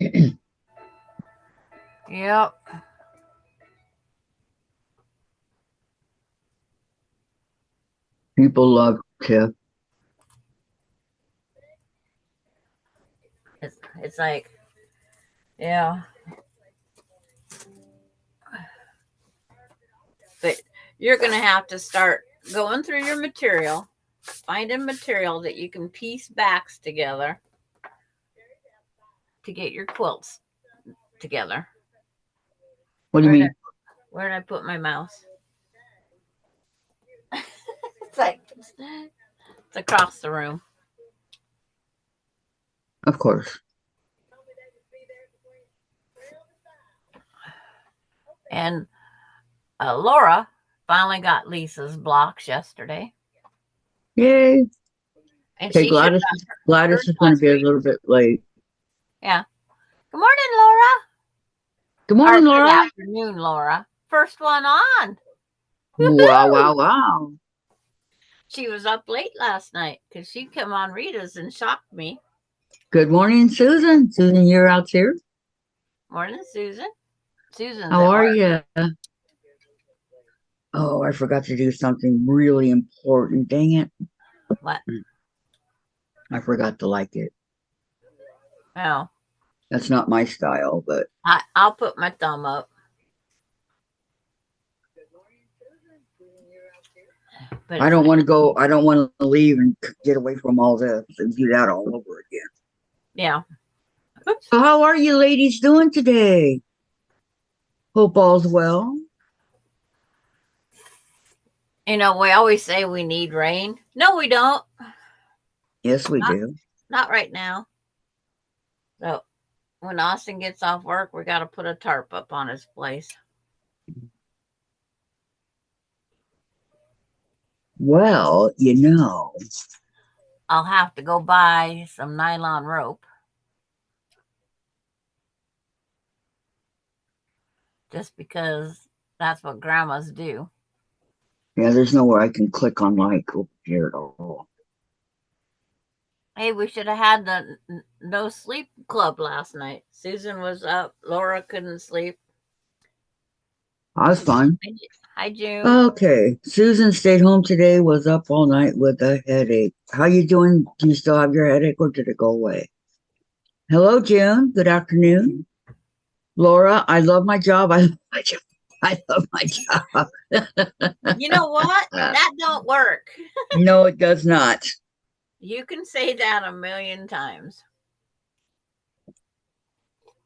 Yep. People love Tiff. It's like, yeah. But you're going to have to start going through your material, finding material that you can piece backs together to get your quilts together. What do you Where did I, mean? where did I put my mouse? It's like it's across the room. Of course. And Laura finally got Lisa's blocks yesterday, Yay. and Okay, she should have got Gladys hers is going to last be a week. little bit late. Yeah. Good morning, Laura. Good Or morning, good Laura. afternoon, Laura. First one on. Wow, Woohoo! wow, wow. She was up late last night because she come on Rita's and shocked me. Good morning, Susan. Susan, you're out here. Morning, Susan. Susan's How at are work. you? Oh, I forgot to do something really important. Dang it. What? I forgot to like it. Oh, That's not my style, but I'll put my thumb up. But I it's don't like, want to go. I don't want to leave and get away from all this and do that all over again. yeah. Oops. So how are you ladies doing today? Hope all's well. We always say we need rain. No, we don't. Yes, we Not do. not right now. So when Austin gets off work, we got to put a tarp up on his place. Well, I'll have to go buy some nylon rope just because that's what grandmas do. yeah, there's nowhere I can click on like over here at all. Hey, we should have had the no sleep club last night. Susan was up. Laura couldn't sleep. I was fine. Hi, June. Okay. Susan stayed home today, was up all night with a headache. How you doing? Do you still have your headache or did it go away? Hello, June. Good afternoon. Laura, I love my job. I love my job. I love my job. You know what? That don't work. No, it does not. You can say that a million times.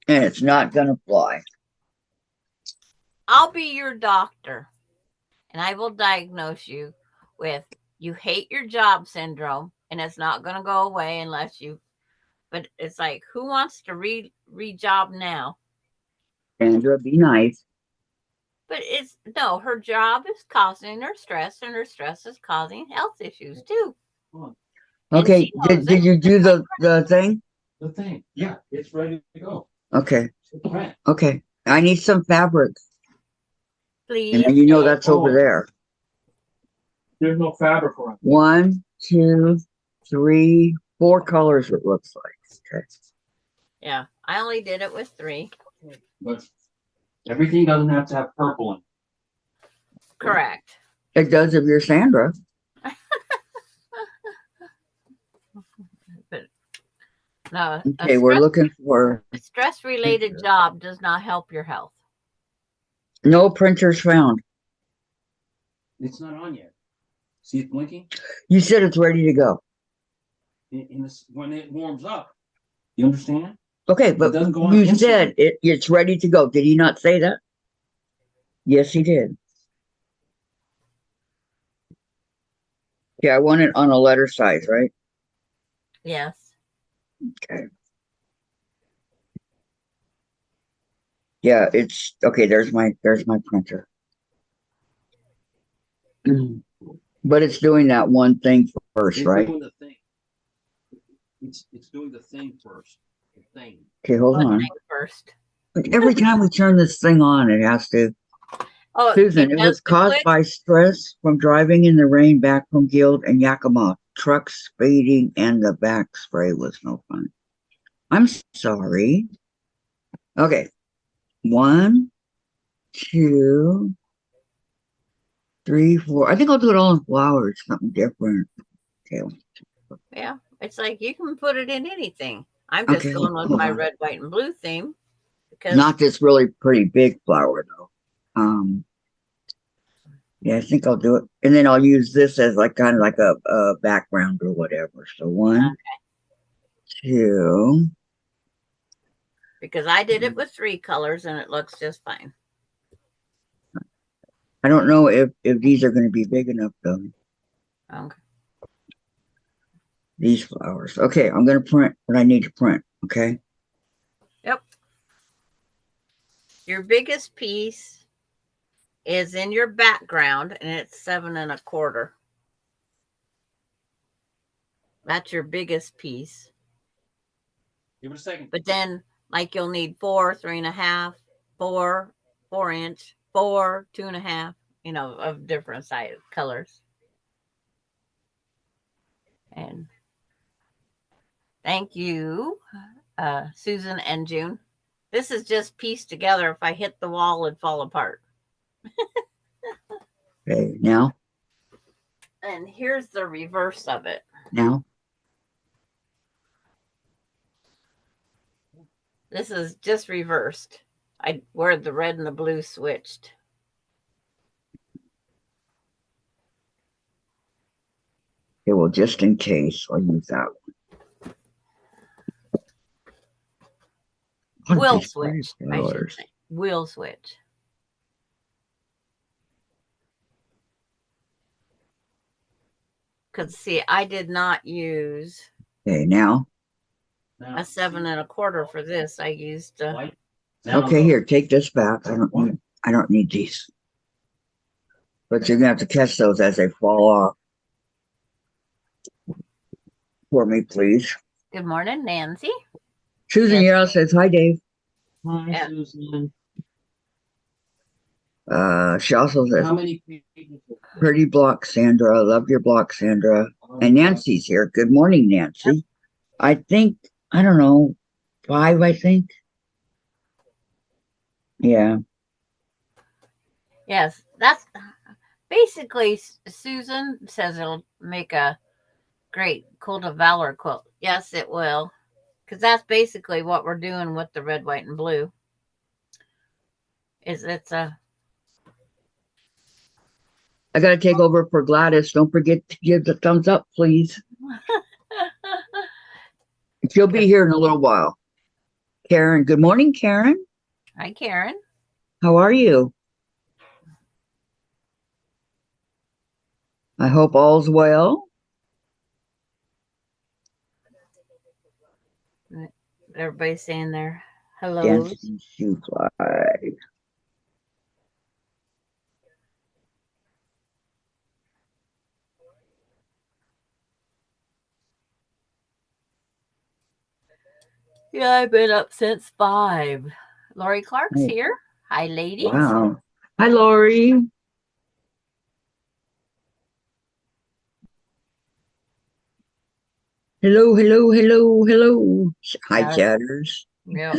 And it's not going to fly. I'll be your doctor and I will diagnose you with you hate your job syndrome and it's not going to go away unless you. But it's like, who wants to re-job now? Sandra, be nice. But it's no, her job is causing her stress, and her stress is causing health issues too. And Okay, she knows it, did you just do like the thing? The thing. Yeah, it's ready to go. Okay. Right. Okay. I need some fabric. And please. that's over there. There's no fabric around. 1, 2, 3, 4 colors it looks like. Okay. Yeah, I only did it with 3. But everything doesn't have to have purple in it. Correct. It does if you're Sandra. But no, Okay, we're looking for a stress-related job does not help your health. no printers found. It's not on yet. See it blinking? You said it's ready to go. In this, when it warms up. You understand? Okay, but doesn't go on you instantly. said it's ready to go. Did he not say that? Yes, he did. Yeah, I want it on a letter size, right? Yes. Okay. Yeah, it's okay. There's my printer. But it's doing that one thing first, It's right? doing the thing. It's doing the thing first. The thing. Okay, hold What on. thing first? Like every time we turn this thing on, it has to. Oh, Susan, it does was the caused click. by stress from driving in the rain back from Guild and Yakima. Trucks speeding and the back spray was no fun. I'm sorry. Okay. 1, 2, 3, 4. I think I'll do it all in flowers, something different. Okay. Yeah, it's like you can put it in anything. I'm just Okay. going with Hold my on. red, white, and blue theme because Not this really pretty big flower though. Yeah, I think I'll do it. And then I'll use this as like kind of like a background or whatever. So uh, 1, 2. because I did it with 3 colors and it looks just fine. I don't know if these are going to be big enough though. Okay. These flowers. Okay, I'm going to print what I need to print. Okay. Yep. Your biggest piece is in your background and it's 7 1/4. That's your biggest piece. Give it a second. But then, like, you'll need 4, 3 1/2, 4, 4 inch, 4, 2 1/2, of different size colors. And thank you, Susan and June. This is just pieced together. If I hit the wall, it'd fall apart. Okay. Now. And here's the reverse of it. Now. This is just reversed. Where the red and the blue switched. Okay. Well, just in case, I'll use that one. Will These pretty switch, I should flowers. say. Will switch. Because, see, I did not use Okay. Now. a 7 1/4 for this. I used White. Now Okay. Here, take this back. I don't need these. But you're gonna have to catch those as they fall off for me, please. good morning, Nancy. Susan Yes. Yarrow says hi, Dave. Hi, Yeah. Susan. She also says How many people? pretty block, Sandra. I love your block, Sandra. And Nancy's here. Good morning, Nancy. I think I don't know 5. I think. Yeah. Yes, that's basically, Susan says it'll make a great Cult of Valor quilt. Yes, it will. Because that's basically what we're doing with the red, white, and blue. It's a I gotta take over for Gladys. Don't forget to give the thumbs up, please. She'll be here in a little while. Karen. Good morning, Karen. Hi, Karen. How are you? I hope all's well. Everybody's saying their hellos. Dancing Shoofly. Yeah, I've been up since 5. Lori Clark's Oh, here. Hi, ladies. wow. Hi, Lori. Hello, hello, hello, hello. Hi, chatters. Yep.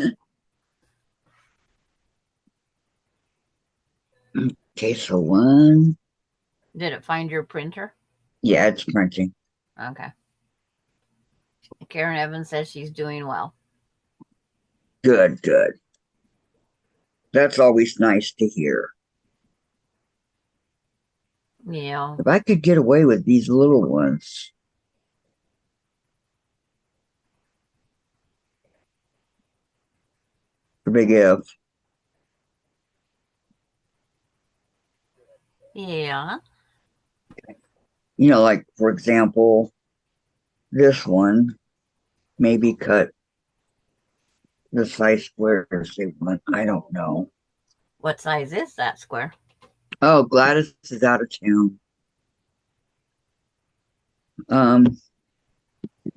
Okay, so 1. Did it find your printer? Yeah, it's printing. Okay. Karen Evans says she's doing well. Good, good. That's always nice to hear. Yeah. If I could get away with these little ones. The big if. Yeah. Like, for example, this one, maybe cut the size squares they want. I don't know. What size is that square? Oh, Gladys is out of town.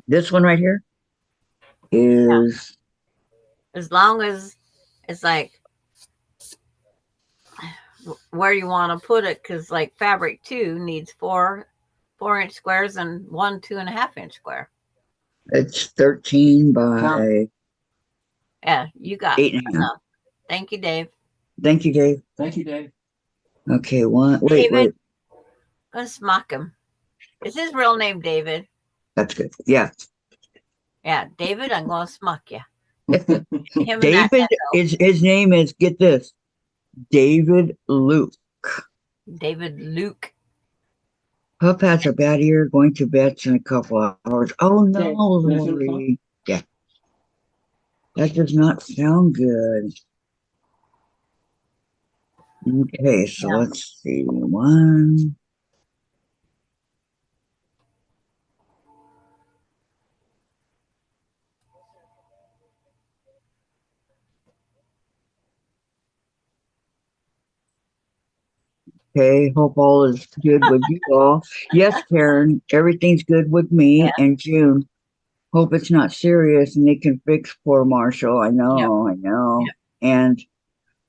This one right here is As long as it's like where you want to put it, because like fabric 2 needs 4 4-inch squares and 1 2.5-inch square. it's 13 by Yeah, you got 8.5. enough. Thank you, Dave. Thank you, Dave. Thank you, Dave. Okay, one. Wait, David, wait. gonna smock him. Is his real name David? That's good. Yeah. Yeah, David, I'm gonna smock you. Him and that David echo. is his name is, get this, David Luke. David Luke. Pup has a bad ear, going to bed in a couple hours. Oh no, Okay, that's your Lori. Yeah. That does not sound good. Okay, so Yeah. let's see. One. Okay, hope all is good with you all. Yes, Karen, everything's good with Yeah. me and June. Hope it's not serious and they can fix poor Marshall. I Yep. know, I know. Yep. And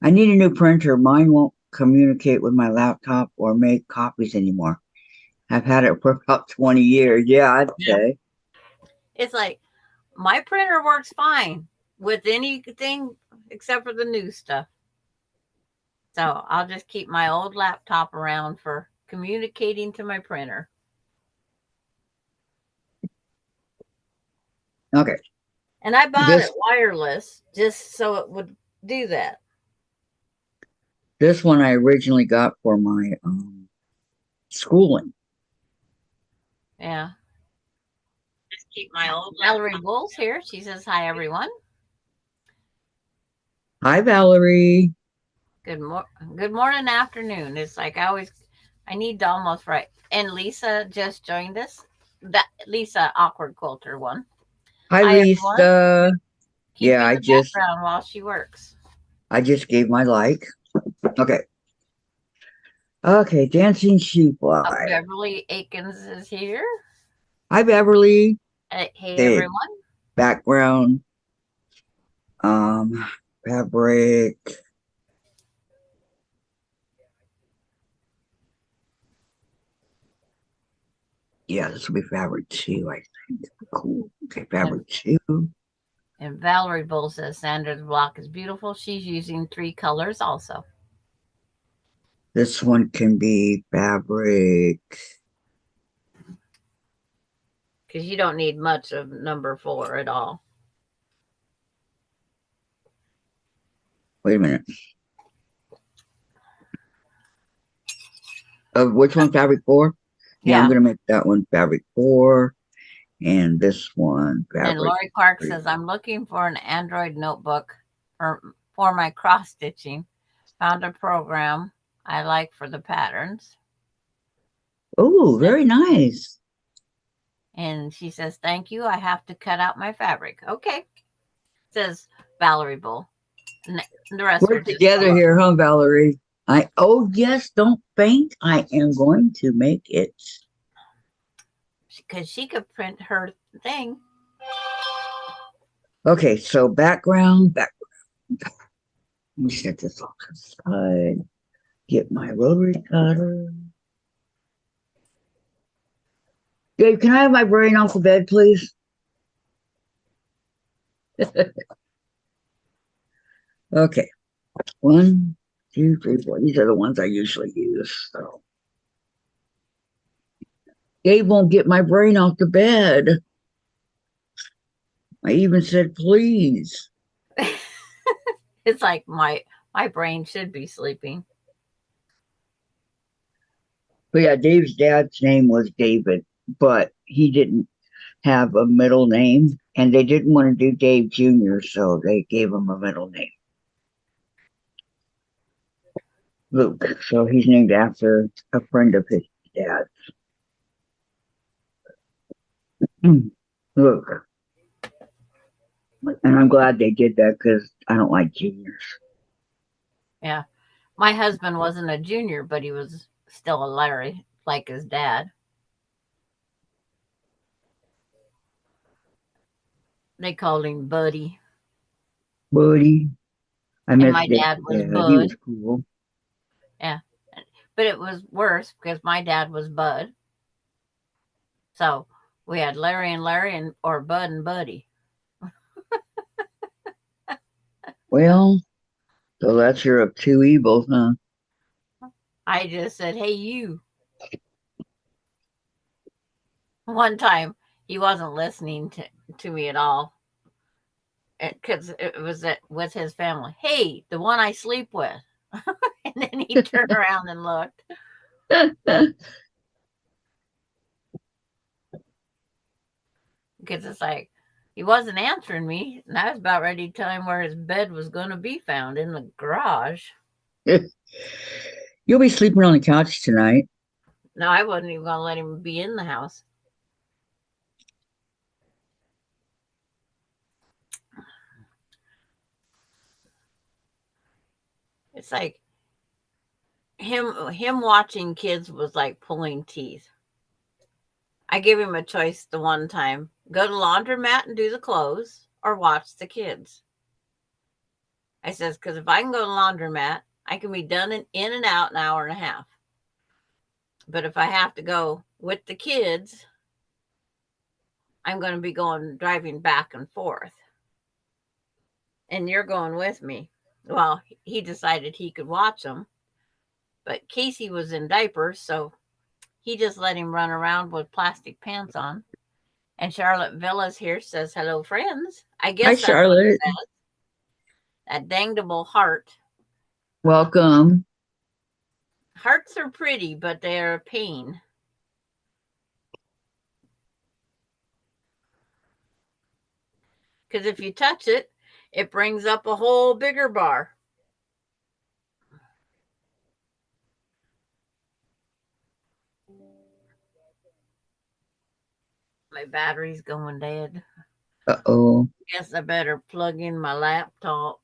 I need a new printer. Mine won't communicate with my laptop or make copies anymore. I've had it for about 20 years. Yeah, I'd Yeah. say. It's like my printer works fine with anything except for the new stuff. So I'll just keep my old laptop around for communicating to my printer. Okay. And I bought it This wireless just so it would do that. this one I originally got for my schooling. Yeah. Just keep my old Valerie Bull's here. She says hi everyone. Hi, Valerie. Good good morning, afternoon. It's like I need to almost write. And Lisa just joined us. That Lisa awkward quilter one. Hi, Hi everyone. Lisa. Yeah, Keeping the background while she works. I just gave my like. Okay. Okay, dancing sheep Oh, fly. Beverly Akins is here. Hi, Beverly. Hey Hey, everyone. background. Um, fabric. Yeah, this will be fabric two, I think. Cool. Okay, fabric two. And Valerie Bull says Sandra's block is beautiful. She's using 3 colors also. This one can be fabric. Because you don't need much of number 4 at all. Wait a minute. Which one? Fabric four? Yeah, I'm Yeah. gonna make that one fabric four, and this one And fabric Lori Clark three. says, I'm looking for an Android notebook for my cross stitching. Found a program I like for the patterns. Oh, very nice. And she says, thank you. I have to cut out my fabric. Okay. Says Valerie Bull. And the rest We're will just together follow. here, huh, Valerie? Oh yes, don't faint. I am going to make it. Because she could print her thing. Okay, so background. Let me set this off to the side. Get my rotary cutter. Dave, can I have my brain off the bed, please? Okay. One, two, three, four. These are the ones I usually use. So Dave won't get my brain off the bed. I even said please. It's like my brain should be sleeping. But yeah, Dave's dad's name was David, but he didn't have a middle name, and they didn't want to do Dave Jr., so they gave him a middle name, Luke. So he's named after a friend of his dad's. Luke. And I'm glad they did that because I don't like juniors. Yeah. My husband wasn't a junior, but he was still a Larry, like his dad. They called him Buddy. Buddy. I And miss my Dave's dad was dad. He Bud. was cool. Yeah. But it was worse because my dad was Bud. So we had Larry and Larry or Bud and Buddy. Well, so that's your of two evils, huh? I just said, "Hey, you." One time he wasn't listening to me at all because it was with his family. Hey, the one I sleep with. And then he turned around and looked because it's like he wasn't answering me. And I was about ready to tell him where his bed was going to be found in the garage. You'll be sleeping on the couch tonight. No, I wasn't even going to let him be in the house. It's like him watching kids was like pulling teeth. I gave him a choice the one time: go to laundromat and do the clothes, or watch the kids. I says, because if I can go to laundromat, I can be done in and out an hour and a half. But if I have to go with the kids, I'm going to be driving back and forth. And you're going with me. Well, he decided he could watch them, but Casey was in diapers, so he just let him run around with plastic pants on. And Charlotte Villas here says, hello, friends. I Hi, guess that's what it Charlotte. says. That dangdable heart. Welcome. Hearts are pretty, but they're a pain. Because if you touch it, it brings up a whole bigger bar. My battery's going dead. Uh-oh. Guess I better plug in my laptop.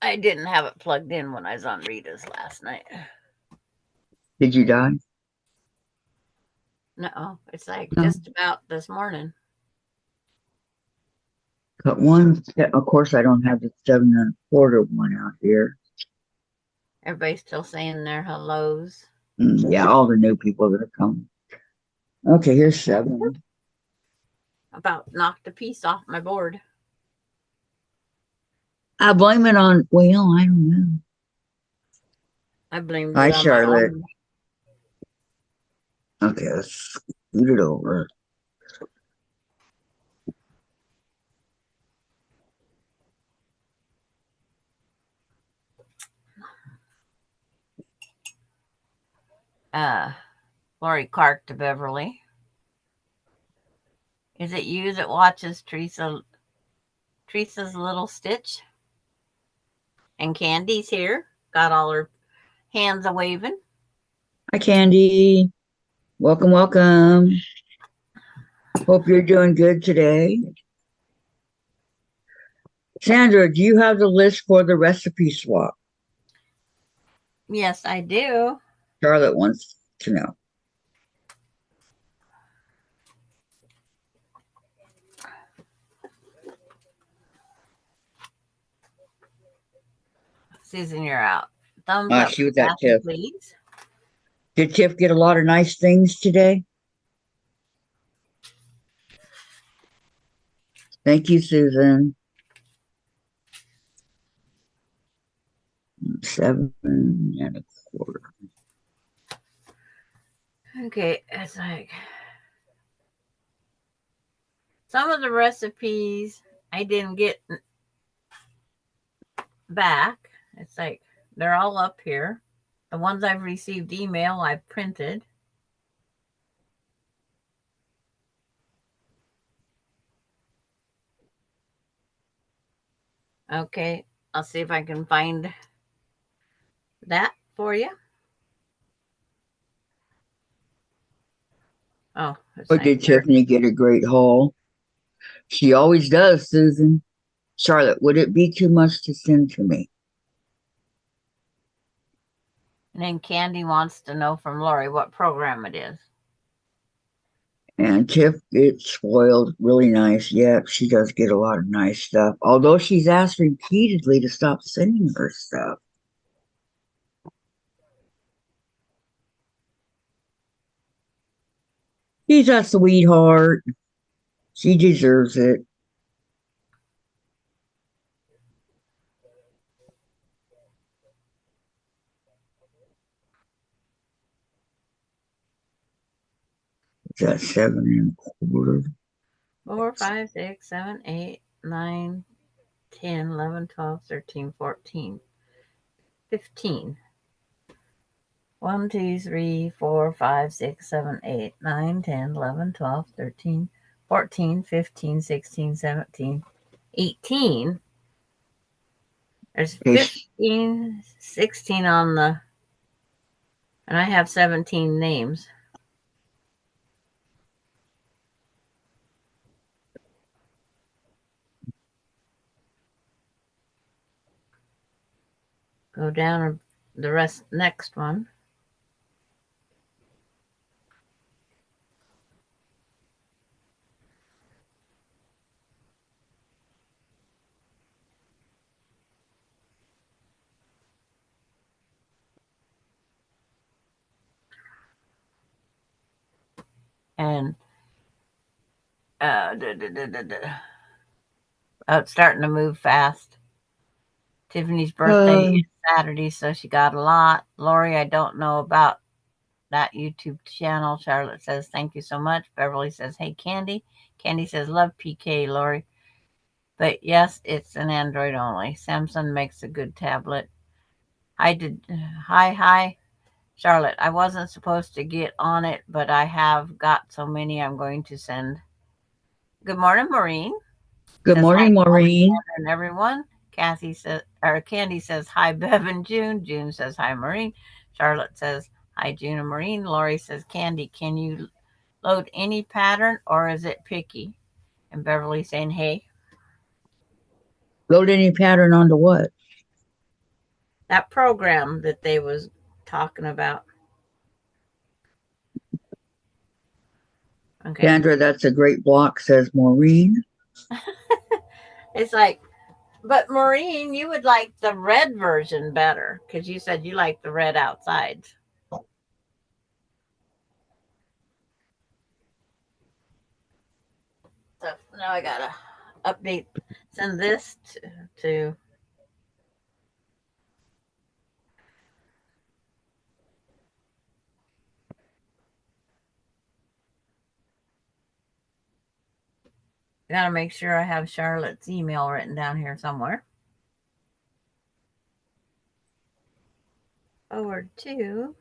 I didn't have it plugged in when I was on Rita's last night. Did you die? No, it's like No. just about this morning. Got one. Of course, I don't have the 7 1/4 one out here. Everybody's still saying their hellos. Yeah, all the new people that are coming. Okay, here's 7. About knocked a piece off my board. I blame it on, well, I don't know. I blamed Hi, it on my Charlotte. own. Okay, let's scoot it over. Lori Clark to Beverly. Is it you that watches Teresa's little stitch? And Candy's here. Got all her hands a waving. Hi, Candy. Welcome, welcome. Hope you're doing good today. Sandra, do you have the list for the recipe swap? Yes, I do. Charlotte wants to know. Susan, you're out. Thumbs up She for was at Kathy, Tiff. please. Did Tiff get a lot of nice things today? Thank you, Susan. 7 1/4. Okay, it's like some of the recipes I didn't get back. It's like they're all up here. The ones I've received email, I've printed. Okay, I'll see if I can find that for you. Oh, it's Oh, like did Tiffany get a great haul? She always does, Susan. Charlotte, would it be too much to send to me? and then Candy wants to know from Lori what program it is. And Tiff gets spoiled really nice. Yep, she does get a lot of nice stuff. Although she's asked repeatedly to stop sending her stuff. She's a sweetheart. She deserves it. That's 7 1/4. 4, 5, 6, 7, 8, 9, 10, 11, 12, 13, 14, 15. 1, 2, 3, 4, 5, 6, 7, 8, 9, 10, 11, 12, 13, 14, 15, 16, 17, 18. There's Okay, 15, 16 on the, and I have 17 names. Go down the rest, next one. And oh, it's starting to move fast. Tiffany's birthday uh, is Saturday, so she got a lot. Lori, I don't know about that YouTube channel. Charlotte says, thank you so much. Beverly says, hey, Candy. Candy says, love PK, Lori. But yes, it's an Android only. Samsung makes a good tablet. Hi, Charlotte. I wasn't supposed to get on it, but I have got so many I'm going to send. Good morning, Maureen. good Says hi, morning, Maureen. and everyone. Kathy says, or Candy says, hi, Bev and June. June says, hi, Maureen. Charlotte says, hi, June and Maureen. Lori says, Candy, can you load any pattern or is it picky? And Beverly saying, hey, Load any pattern onto what? that program that they was talking about. Okay. Sandra, that's a great block, says Maureen. It's like, but Maureen, you would like the red version better because you said you like the red outside. So now I gotta update, send this to gotta make sure I have Charlotte's email written down here somewhere. Forward to.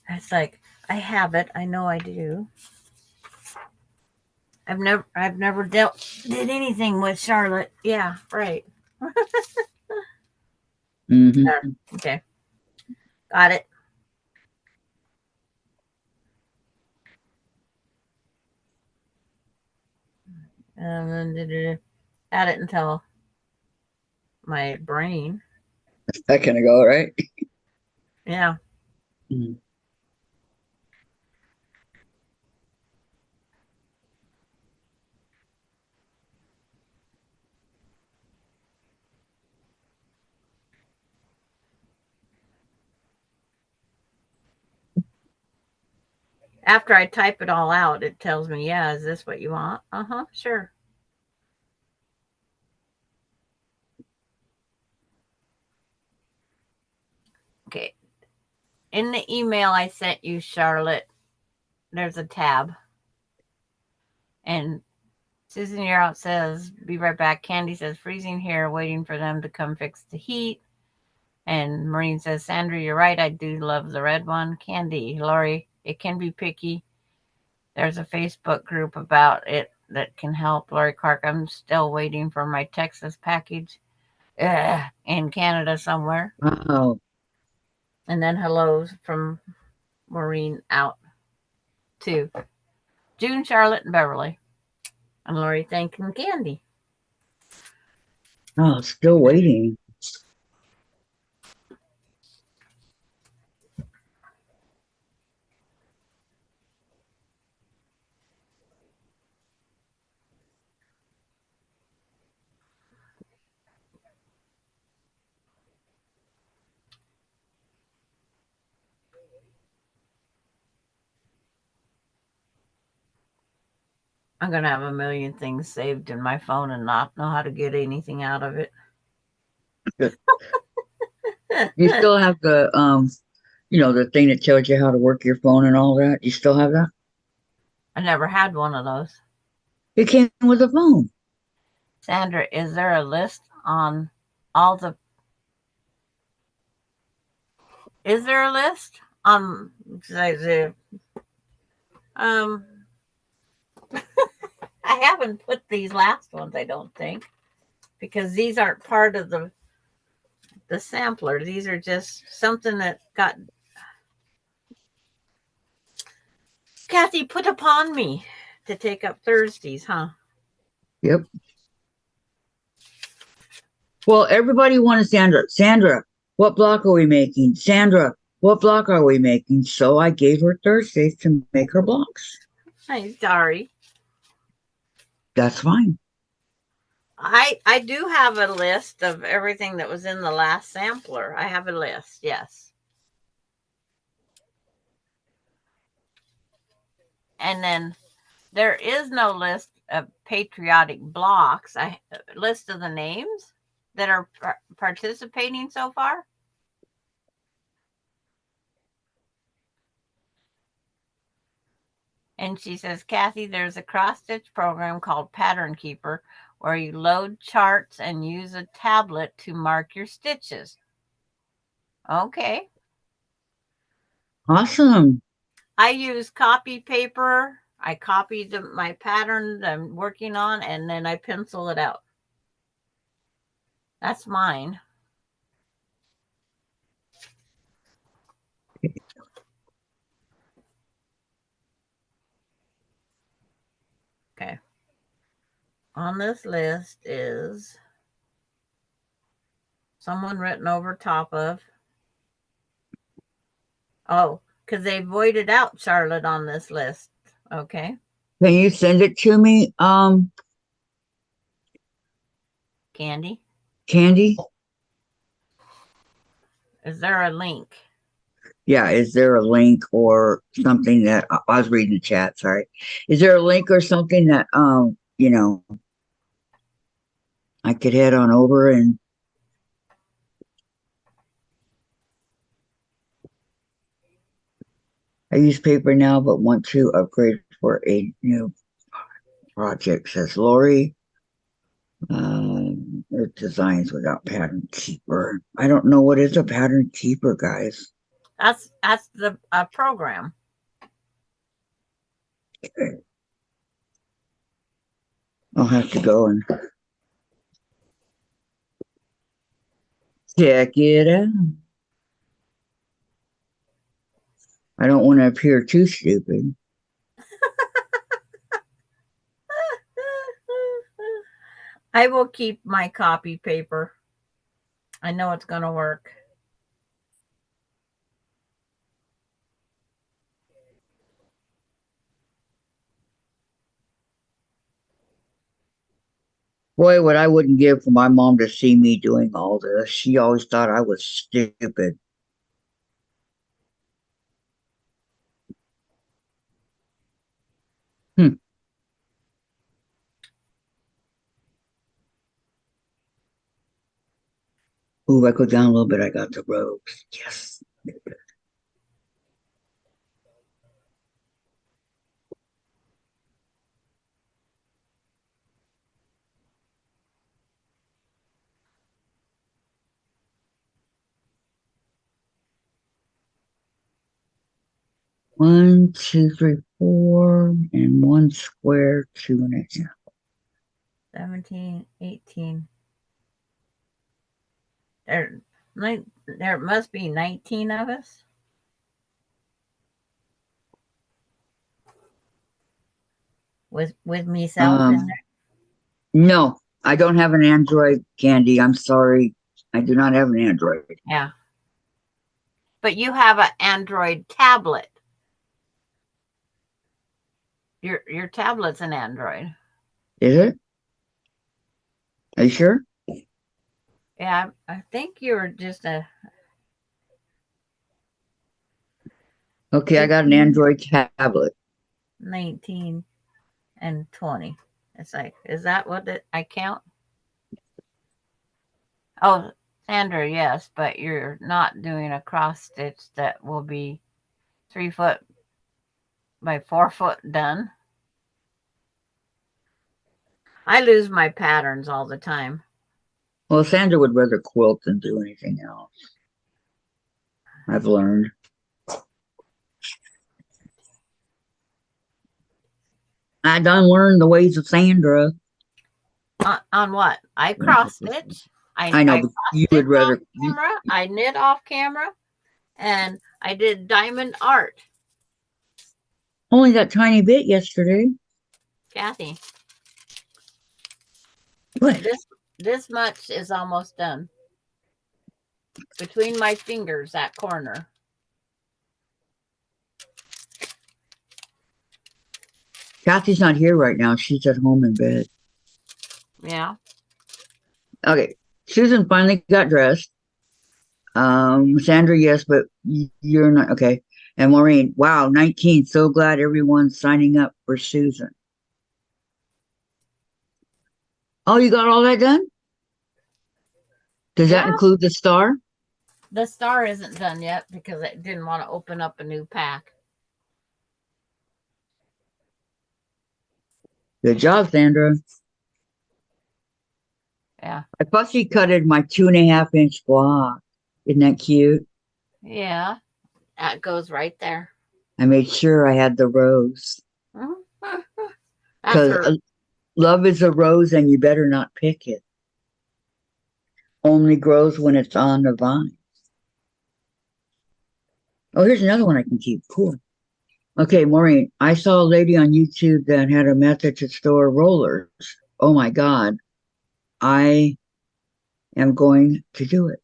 It's like I have it. I know I do. I've never did anything with Charlotte. Yeah, right. Mm-hmm. Okay, got it. And then got it until my brain. A second ago, right? Yeah. Mm. After I type it all out, it tells me, yeah, is this what you want? Sure. Okay. In the email I sent you, Charlotte, there's a tab. And Susan You're Out says, be right back. Candy says, freezing here, waiting for them to come fix the heat. And Maureen says, Sandra, you're right. I do love the red one. Candy, Lori, it can be picky. There's a Facebook group about it that can help. Lori Clark, I'm still waiting for my Texas package in Canada somewhere. Wow. And then hellos from Maureen out to June, Charlotte, and Beverly. And Lori thanking Candy. Oh, still waiting. I'm going to have a million things saved in my phone and not know how to get anything out of it. You still have the the thing that tells you how to work your phone and all that. You still have that? I never had one of those. It came with a phone. Sandra, is there a list on all the? Is there a list on um? I haven't put these last ones. I don't think because these aren't part of the sampler. These are just something that got Kathy put upon me to take up Thursdays, huh? Yep. Well, everybody wanted Sandra. Sandra, what block are we making? Sandra, what block are we making? So I gave her Thursdays to make her blocks. I'm sorry. That's fine. I do have a list of everything that was in the last sampler. I have a list, yes. And then there is no list of patriotic blocks. I list of the names that are participating so far. And she says, Kathy, there's a cross stitch program called Pattern Keeper where you load charts and use a tablet to mark your stitches. Okay. Awesome. I use copy paper. I copy my pattern that I'm working on and then I pencil it out. That's mine. Okay. On this list is someone written over top of. Oh, because they voided out Charlotte on this list. Okay. Can you send it to me, Candy, Candy? is there a link? Yeah, is there a link or something that I was reading the chat, sorry. Is there a link or something that I could head on over and I use paper now but want to upgrade for a new project, says Lori. Designs without pattern keeper. I don't know what is a pattern keeper, guys. That's the program. Okay. I'll have to go and check it out. I don't want to appear too stupid. I will keep my copy paper. I know it's going to work. Boy, what I wouldn't give for my mom to see me doing all this. She always thought I was stupid. Hmm. Ooh, I go down a little bit. I got the ropes. Yes. One, two, three, four, and one square, 2.5. 17, 18. There must be 19 of us. With myself in there. No, I don't have an Android, Candy. I'm sorry. I do not have an Android. Yeah. But you have an Android tablet. Your tablet's an Android. Is it? Are you sure? Yeah, I think you're just a. Okay, I got an Android tablet. 19 and 20. It's like, is that what I count? Oh, Sandra, yes, but you're not doing a cross stitch that will be 3 foot by 4 foot done. I lose my patterns all the time. Well, Sandra would rather quilt than do anything else. I've learned. I done learned the ways of Sandra. On what? I cross stitch. I know, I but cross you stitch would off rather. camera. I knit off camera, and I did diamond art. Only that tiny bit yesterday. Kathy, What? this much is almost done. Between my fingers, that corner. Kathy's not here right now. She's at home in bed. Yeah. Okay. Susan finally got dressed. Sandra, yes, but you're not. Okay. And Maureen, wow, 19. So glad everyone's signing up for Susan. Oh, you got all that done? Does that Yeah. include the star? The star isn't done yet because I didn't want to open up a new pack. Good job, Sandra. Yeah. I fussy cutted my 2.5 inch block. Isn't that cute? Yeah. That goes right there. I made sure I had the rose. That's Because her. love is a rose and you better not pick it. Only grows when it's on the vine. Oh, here's another one I can keep. Cool. Okay, Maureen, I saw a lady on YouTube that had a method to store rollers. Oh my God. I am going to do it.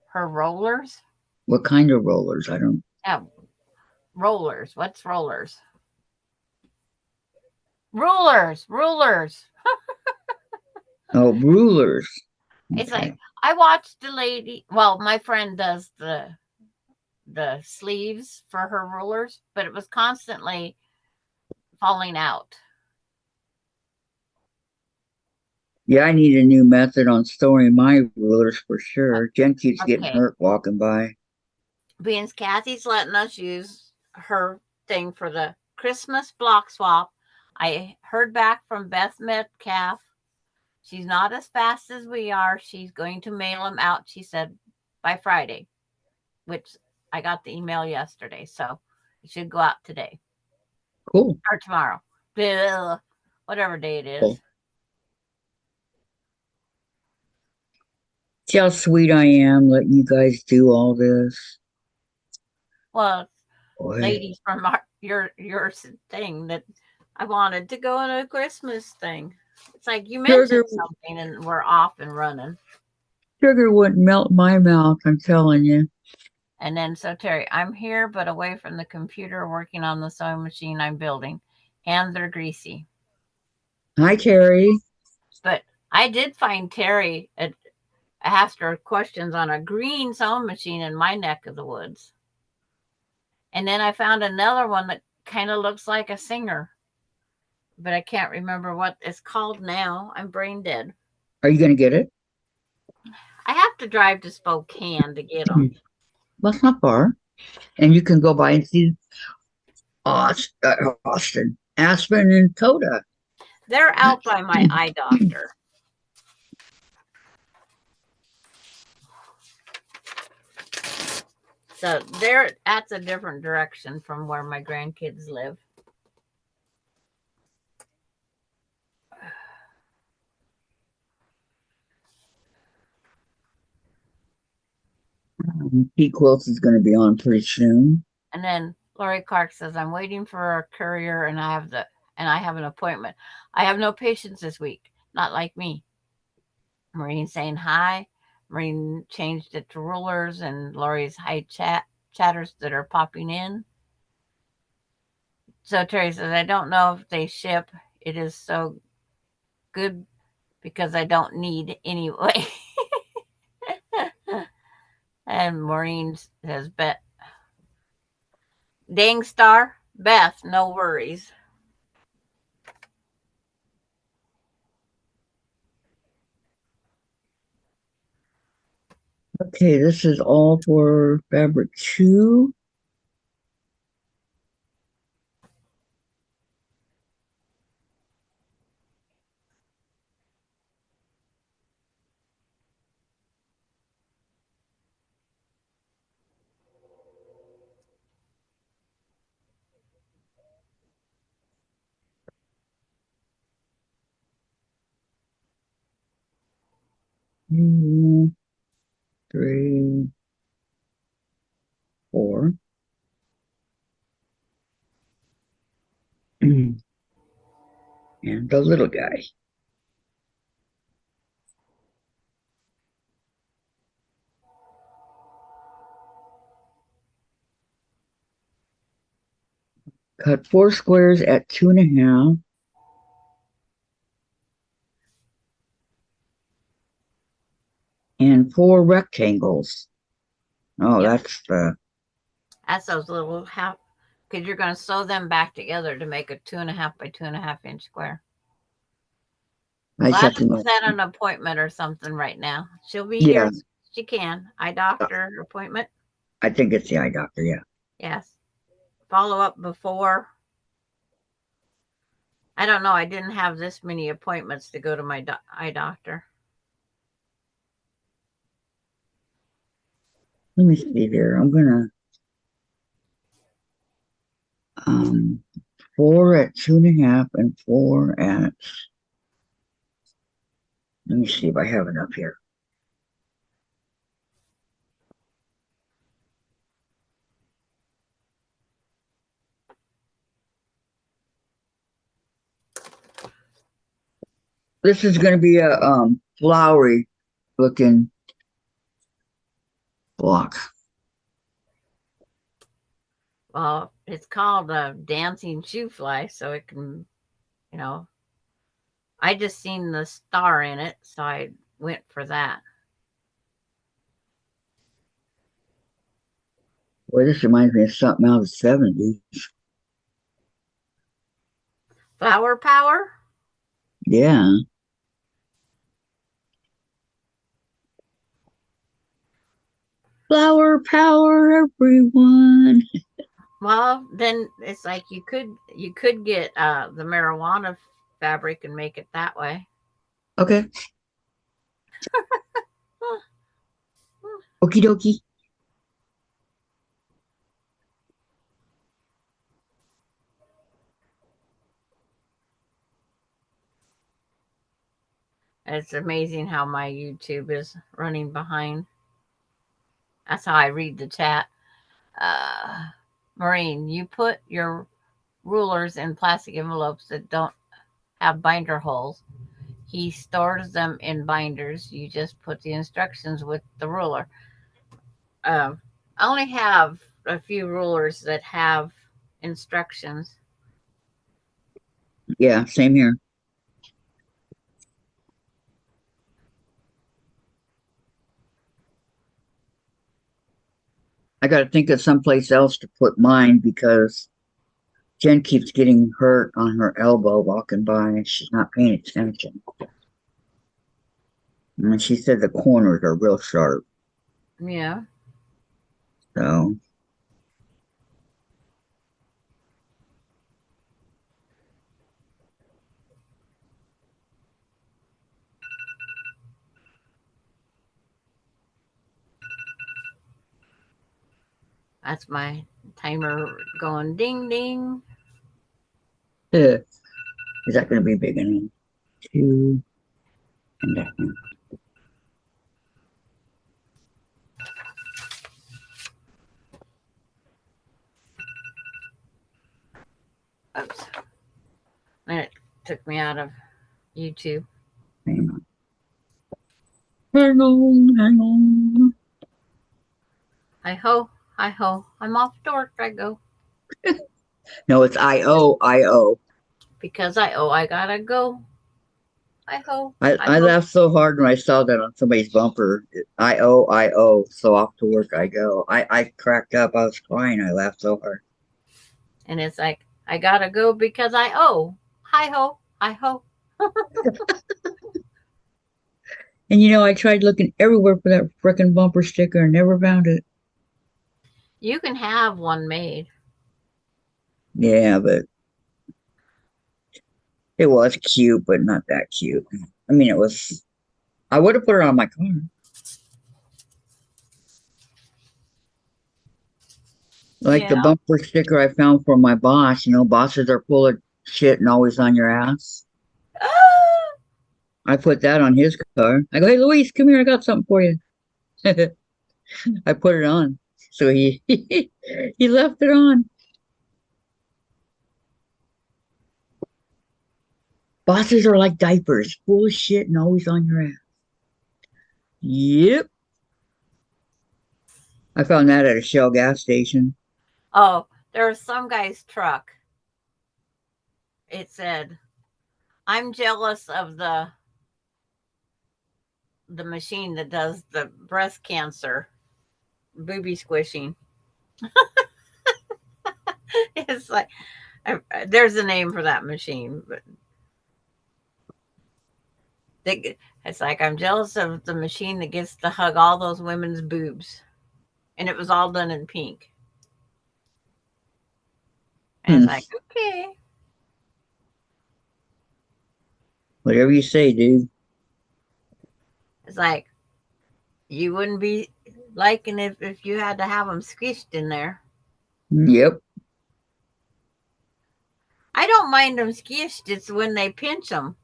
Her rollers. What kind of rollers? I don't. Yeah. Rollers. What's rollers? Rulers. Oh, rulers. It's Okay. like I watched the lady. Well, my friend does the sleeves for her rulers, but it was constantly falling out. Yeah, I need a new method on storing my rulers for sure. Jen keeps getting Okay. hurt walking by. Being Kathy's letting us use her thing for the Christmas block swap. I heard back from Beth Metcalf. She's not as fast as we are. She's going to mail them out, she said, by Friday, which I got the email yesterday. So it should go out today Cool. or tomorrow. Blah, whatever day it is. Cool. See how sweet I am letting you guys do all this. Well, Boy. ladies from your thing that I wanted to go on a Christmas thing. It's like you mentioned something and we're off and running. Sugar wouldn't melt my mouth, I'm telling you. And then so Terry, I'm here but away from the computer working on the sewing machine I'm building. Hands are greasy. Hi, Terry. But I did find Terry I asked her questions on a green sewing machine in my neck of the woods. And then I found another one that kind of looks like a singer, but I can't remember what it's called now. I'm brain dead. Are you going to get it? I have to drive to Spokane to get them. Well, it's not far. And you can go by and see Austin, Aspen, and Coda. They're out by my eye doctor. So that's a different direction from where my grandkids live. Pete Quilts is going to be on pretty soon. And then Lori Clark says, I'm waiting for a courier and I have an appointment. I have no patience this week. Not like me. Maureen saying hi. Maureen changed it to rulers and Lori's hi chatters that are popping in. So Terry says, I don't know if they ship. It is so good because I don't need anyway. And Maureen says, Dang star, Beth, no worries. Okay, this is all for fabric 2. Two, 3, 4. And the little guy. Cut 4 squares at 2.5. And 4 rectangles. Oh, Yep. that's those little half, because you're going to sew them back together to make a 2.5 by 2.5 inch square. I just have to Gladys know. set an appointment or something right now. She'll be here. Yeah, She can. Eye doctor appointment. I think it's the eye doctor. Yeah. Yes. Follow up before. I don't know. I didn't have this many appointments to go to my eye doctor. Let me see here. I'm gonna um 4 at 2.5 and 4 at. Let me see if I have enough here. This is going to be a flowery looking block. Well, it's called a dancing shoofly, so it can, you know. I just seen the star in it, so I went for that. Boy, this reminds me of something out of the 70s. Flower power? Yeah. Flower power, everyone. Well, then it's like you could get the marijuana fabric and make it that way. Okay. Okie dokie. It's amazing how my YouTube is running behind. That's how I read the chat. Uh, Maureen, you put your rulers in plastic envelopes that don't have binder holes. He stores them in binders. You just put the instructions with the ruler. I only have a few rulers that have instructions. Yeah, same here. I got to think of someplace else to put mine because Jen keeps getting hurt on her elbow walking by and she's not paying attention. And she said the corners are real sharp. Yeah. So That's my timer going ding ding. is that going to be big enough? 2 and a half. Oops. And it took me out of YouTube. Hang on. Hang on, hang on. Hi ho, hi ho. I'm off to work. I go. No, it's I-O, I-O. Because I gotta go. Hi ho, hi I ho. laughed so hard when I saw that on somebody's bumper. I-O, I-O. So off to work I go. I cracked up. I was crying. I laughed so hard. And it's like, I gotta go because I owe. Hi ho, hi ho. And I tried looking everywhere for that frickin' bumper sticker and never found it. You can have one made. Yeah, but it was cute, but not that cute. I mean, it was. I would have put it on my car. Like Yeah. the bumper sticker I found for my boss. Bosses are full of shit and always on your ass. Ah! I put that on his car. I go, hey, Luis, come here. I got something for you. I put it on. So he he left it on. Bosses are like diapers, full of shit and always on your ass. Yep. I found that at a Shell gas station. Oh, there was some guy's truck. It said, "I'm jealous of the machine that does the breast cancer booby squishing." It's like there's a name for that machine, but it's like I'm jealous of the machine that gets to hug all those women's boobs, and it was all done in pink. And it's Hmm. like, okay, Whatever you say, dude. it's like you wouldn't be liking if you had to have them squished in there. Yep. I don't mind them squished. It's when they pinch them.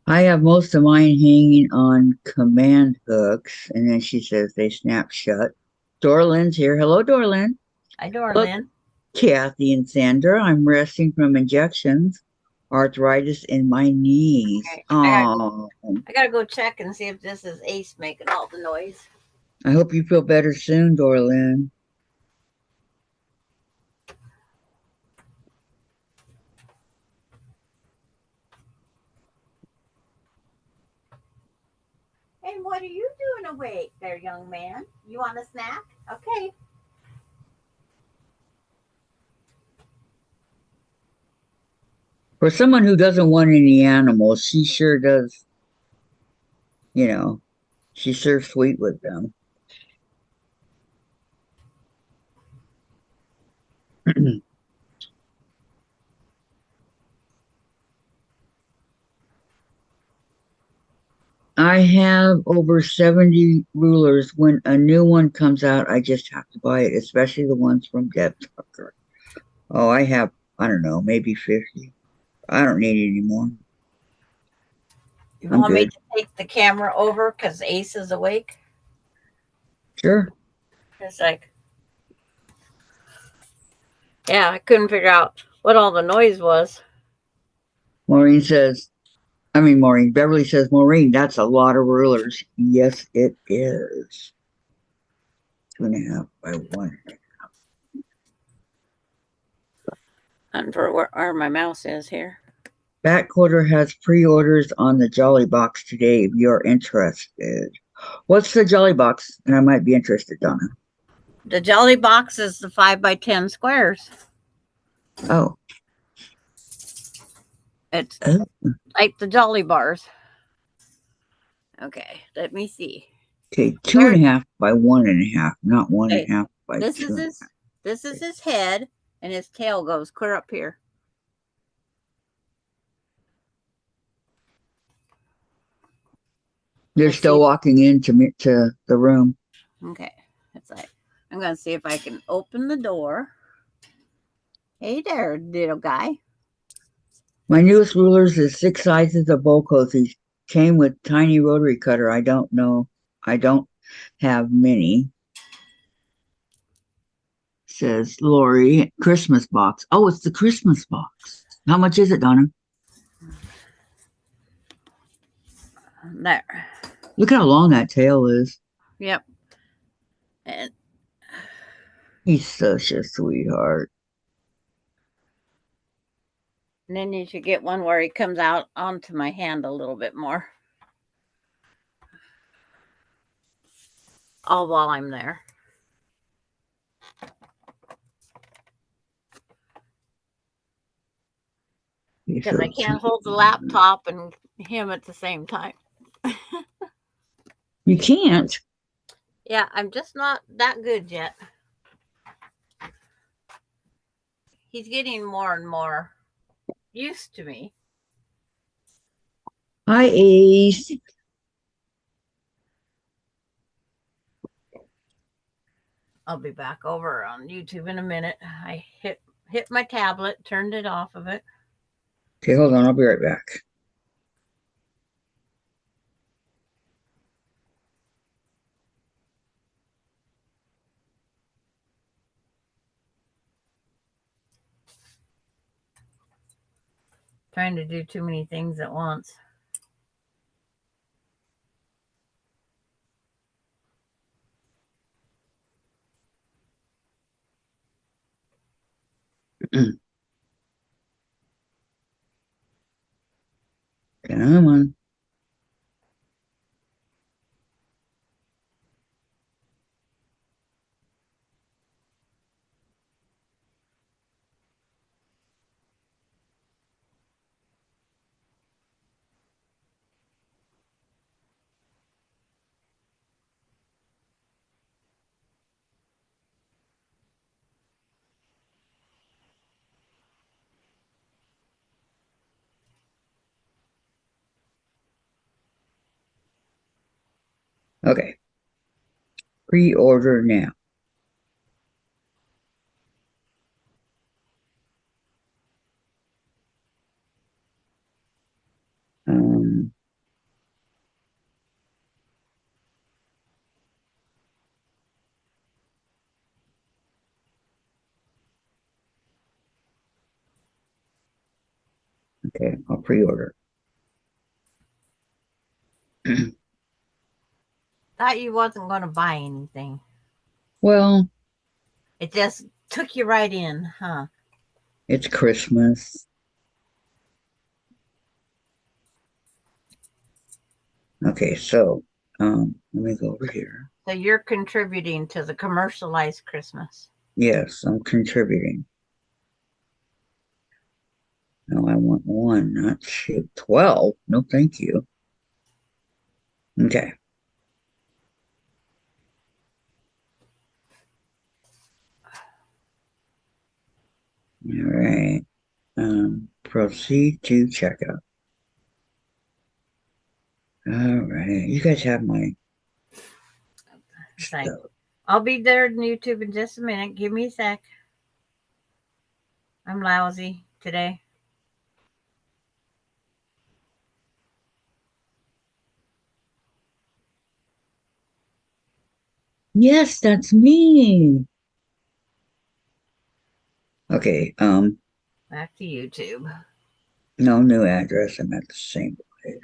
I have most of mine hanging on command hooks, and then she says they snap shut. Dorlin's here. Hello, Dorlin. I Look, darling. Kathy and Sandra. I'm resting from injections, arthritis in my knees. Okay, Oh, I gotta go check and see if this is Ace making all the noise. I hope you feel better soon, Dorlin. And what are you doing awake there, young man? You want a snack? Okay. For someone who doesn't want any animals, she sure does, you know, she's sure sweet with them. I have over 70 rulers. When a new one comes out, I just have to buy it, especially the ones from Deb Tucker. Oh, I have, I don't know, maybe 50. I don't need any more. You I'm want me good. to take the camera over because Ace is awake? Sure. It's like, yeah, I couldn't figure out what all the noise was. Maureen says, Maureen, Beverly says, Maureen, that's a lot of rulers. Yes, it is. 2.5 by 1. And for where my mouse is here. Bat Quarter has pre-orders on the Jolly Box today if you're interested. What's the Jolly Box? And I might be interested, Donna. The Jolly Box is the 5x10 squares. Oh. It's Oh. like the Jolly Bars. Okay, let me see. Okay, two There, and a half by 1.5, not one and okay, a half by this is two. his head, and his tail goes clear up here. They're Let's still see. walking into to the room. Okay, it's like I'm gonna see if I can open the door. Hey there, little guy. My newest rulers is 6 sizes of bowl cozies. Came with tiny rotary cutter. I don't know. I don't have many. Says Lori. Christmas box. Oh, it's the Christmas box. How much is it, Donna? There. Look how long that tail is. Yep. And He's such a sweetheart. then you should get one where he comes out onto my hand a little bit more. All while I'm there. He's Because so I can't cute. hold the laptop and him at the same time. You can't. Yeah, I'm just not that good yet. He's getting more and more used to me. Hi, Ace. I'll be back over on YouTube in a minute. I hit my tablet, turned it off of it. Okay, hold on. I'll be right back. Trying to do too many things at once. Come on. Okay. Pre-order now. Um, okay, I'll pre-order. Thought you wasn't going to buy anything. Well, It just took you right in, huh? it's Christmas. Okay, so let me go over here. So you're contributing to the commercialized Christmas. Yes, I'm contributing. No, I want one, not two. 12. No, thank you. Okay. All right. Proceed to checkout. All right. You guys have my It's like, stuff. I'll be there on YouTube in just a minute. Give me a sec. I'm lousy today. Yes, that's me. Okay. Back to YouTube. No new address. I'm at the same place.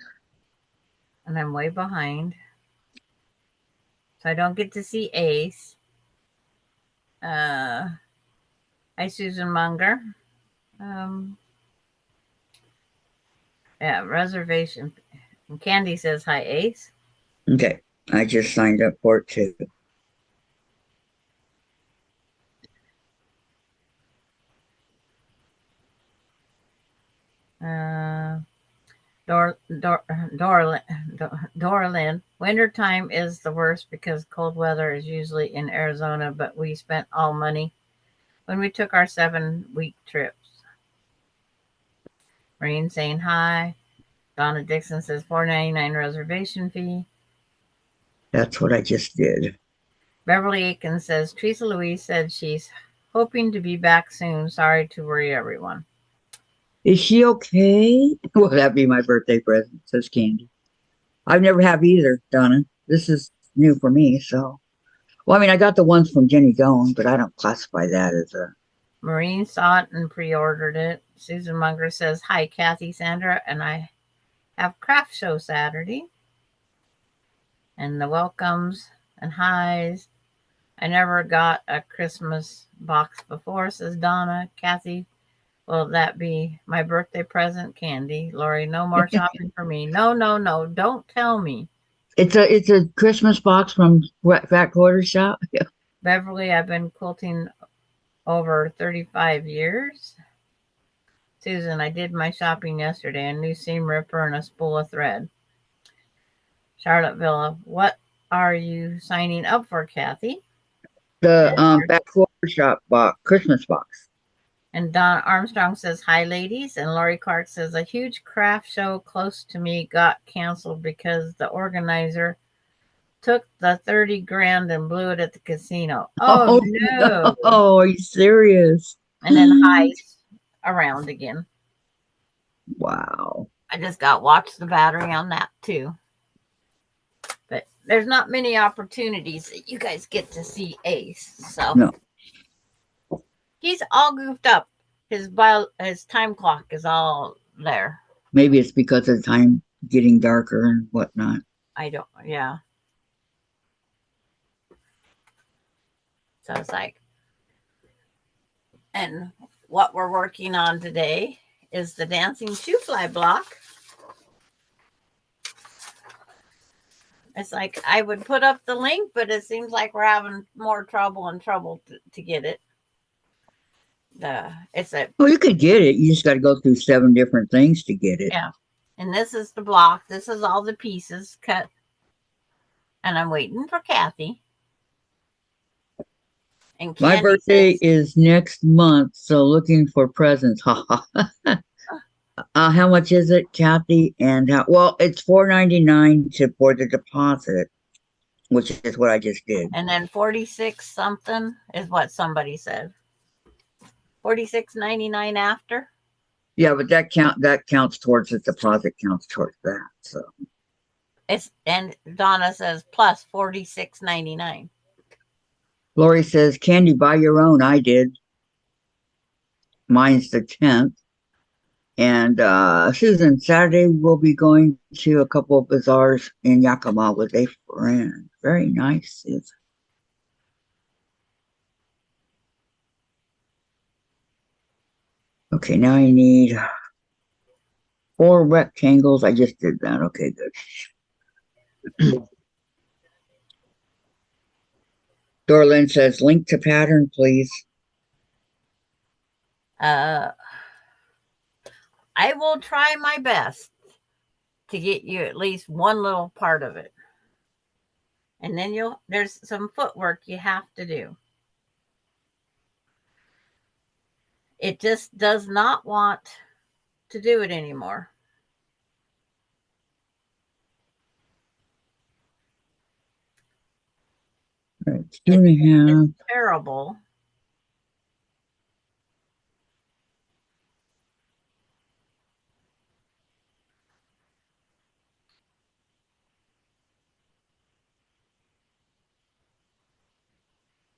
And I'm way behind. So I don't get to see Ace. Hi, Susan Munger. Um, yeah, reservation. And Candy says hi, Ace. Okay. I just signed up for it too. Uh, Dorlin. Wintertime is the worst because cold weather is usually in Arizona, but we spent all money when we took our 7-week trips. Marine saying hi. Donna Dixon says $4.99 reservation fee. That's what I just did. Beverly Aiken says Teresa Louise said she's hoping to be back soon. Sorry to worry everyone. Is she okay? Well, that'd be my birthday present, says Candy. I've never have either, Donna. This is new for me, so. Well, I mean, I got the ones from Jenny Doan, but I don't classify that as a. Maureen saw it and pre-ordered it. Susan Munger says, hi, Kathy, Sandra, and I have craft show Saturday. And the welcomes and highs. I never got a Christmas box before, says Donna. Kathy, will that be my birthday present? Candy. Lori, no more shopping for me. No, no, no. Don't tell me. It's a Christmas box from Fat Quarter Shop. Beverly, I've been quilting over 35 years. Susan, I did my shopping yesterday. A new seam ripper and a spool of thread. Charlotte Villa, what are you signing up for, Kathy? The back shop box, Christmas box. And Don Armstrong says, hi, ladies. And Lori Clark says, a huge craft show close to me got canceled because the organizer took the 30 grand and blew it at the casino. Oh, Oh no. no! Are you serious? And then heist around again. Wow. I just got watch the battery on that too. But there's not many opportunities that you guys get to see Ace. So no. He's all goofed up. His time clock is all there. Maybe it's because of the time getting darker and whatnot. I don't. Yeah. So it's like, and what we're working on today is the dancing Shoofly block. It's like I would put up the link, but it seems like we're having more trouble to get it. It's a Well, you could get it. You just got to go through 7 different things to get it. yeah. And this is the block. This is all the pieces cut. And I'm waiting for Kathy. And Candy my birthday says, is next month, so looking for presents. How much is it, Kathy? And well, it's $4.99 for the deposit, which is what I just did. And then 46 something is what somebody said. 46.99 after. Yeah, but that counts towards the deposit. Counts towards that. So And Donna says plus 46.99. Lori says, "Candy, buy your own." I did. Mine's the 10th. And Susan, Saturday we'll be going to a couple of bazaars in Yakima with a friend. Very nice, Susan. Okay, now I need 4 rectangles. I just did that. Okay, good. Dorlin says, link to pattern, please. I will try my best to get you at least one little part of it. And then there's some footwork you have to do. It just does not want to do it anymore. All right, 2.5. It's terrible.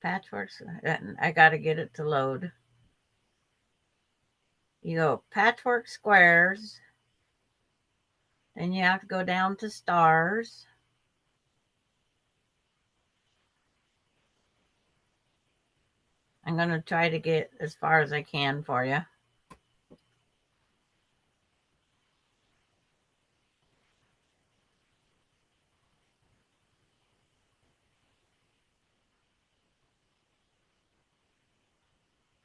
Patchworks. I got to get it to load. You go patchwork squares. Then you have to go down to stars. I'm going to try to get as far as I can for you.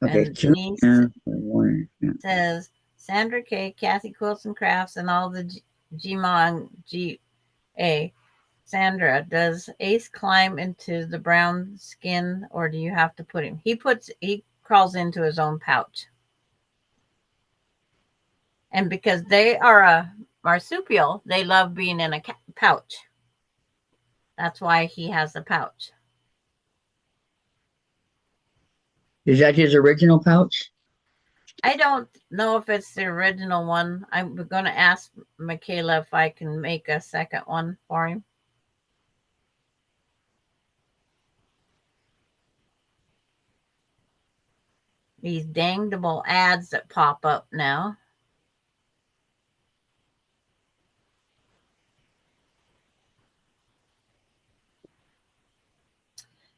Okay, And 2 Denise says, Sandra K, Kathy Quilts and Crafts, and all the Gma and GA. Sandra, does Ace climb into the brown skin, or do you have to put him? He crawls into his own pouch. And because they are a marsupial, they love being in a pouch. That's why he has a pouch. Is that his original pouch? I don't know if it's the original one. I'm going to ask Michaela if I can make a second one for him. These dangable ads that pop up now.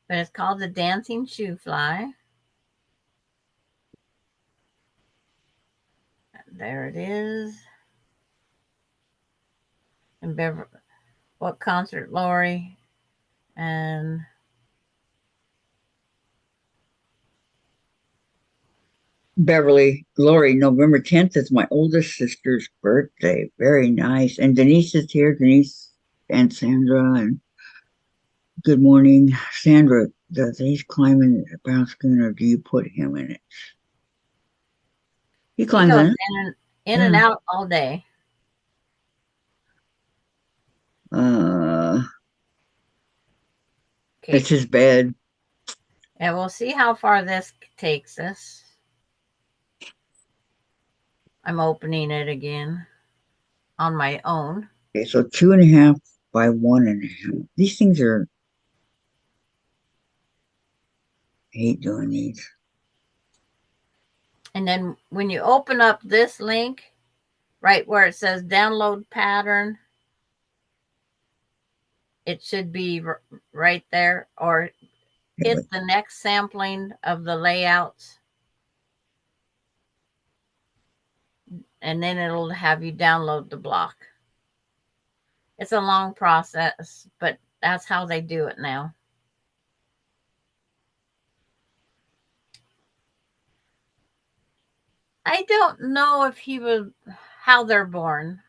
But it's called the Dancing Shoofly. There it is. And what concert, Lori? And Beverly, Lori, November 10th is my oldest sister's birthday. Very nice. And Denise is here. Denise and Sandra and Good morning, Sandra. Does he's climbing a brown screen, or do you put him in it? He He climbs goes in it. in and Yeah. out all day. Uh, Okay, it's his bed. and we'll see how far this takes us. I'm opening it again on my own. Okay, so 2.5 by 1.5. These things are. I hate doing these. And then when you open up this link, right where it says download pattern, it should be right there, or Okay, hit wait. the next sampling of the layouts, and then it'll have you download the block. It's a long process, but that's how they do it now. I don't know if he was how they're born,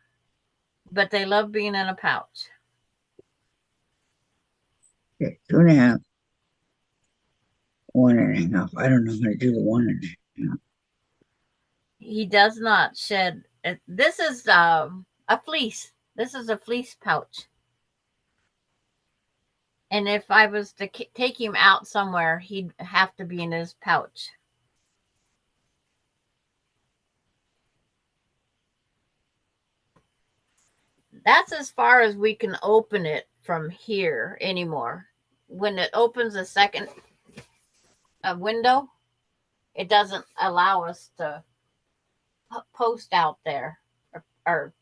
but they love being in a pouch. Okay, 2.5, 1.5. I don't know how to do the 1.5. He does not shed. This is a fleece. This is a fleece pouch. And if I was to take him out somewhere, he'd have to be in his pouch. That's as far as we can open it from here anymore. When it opens a second window, it doesn't allow us to post out there or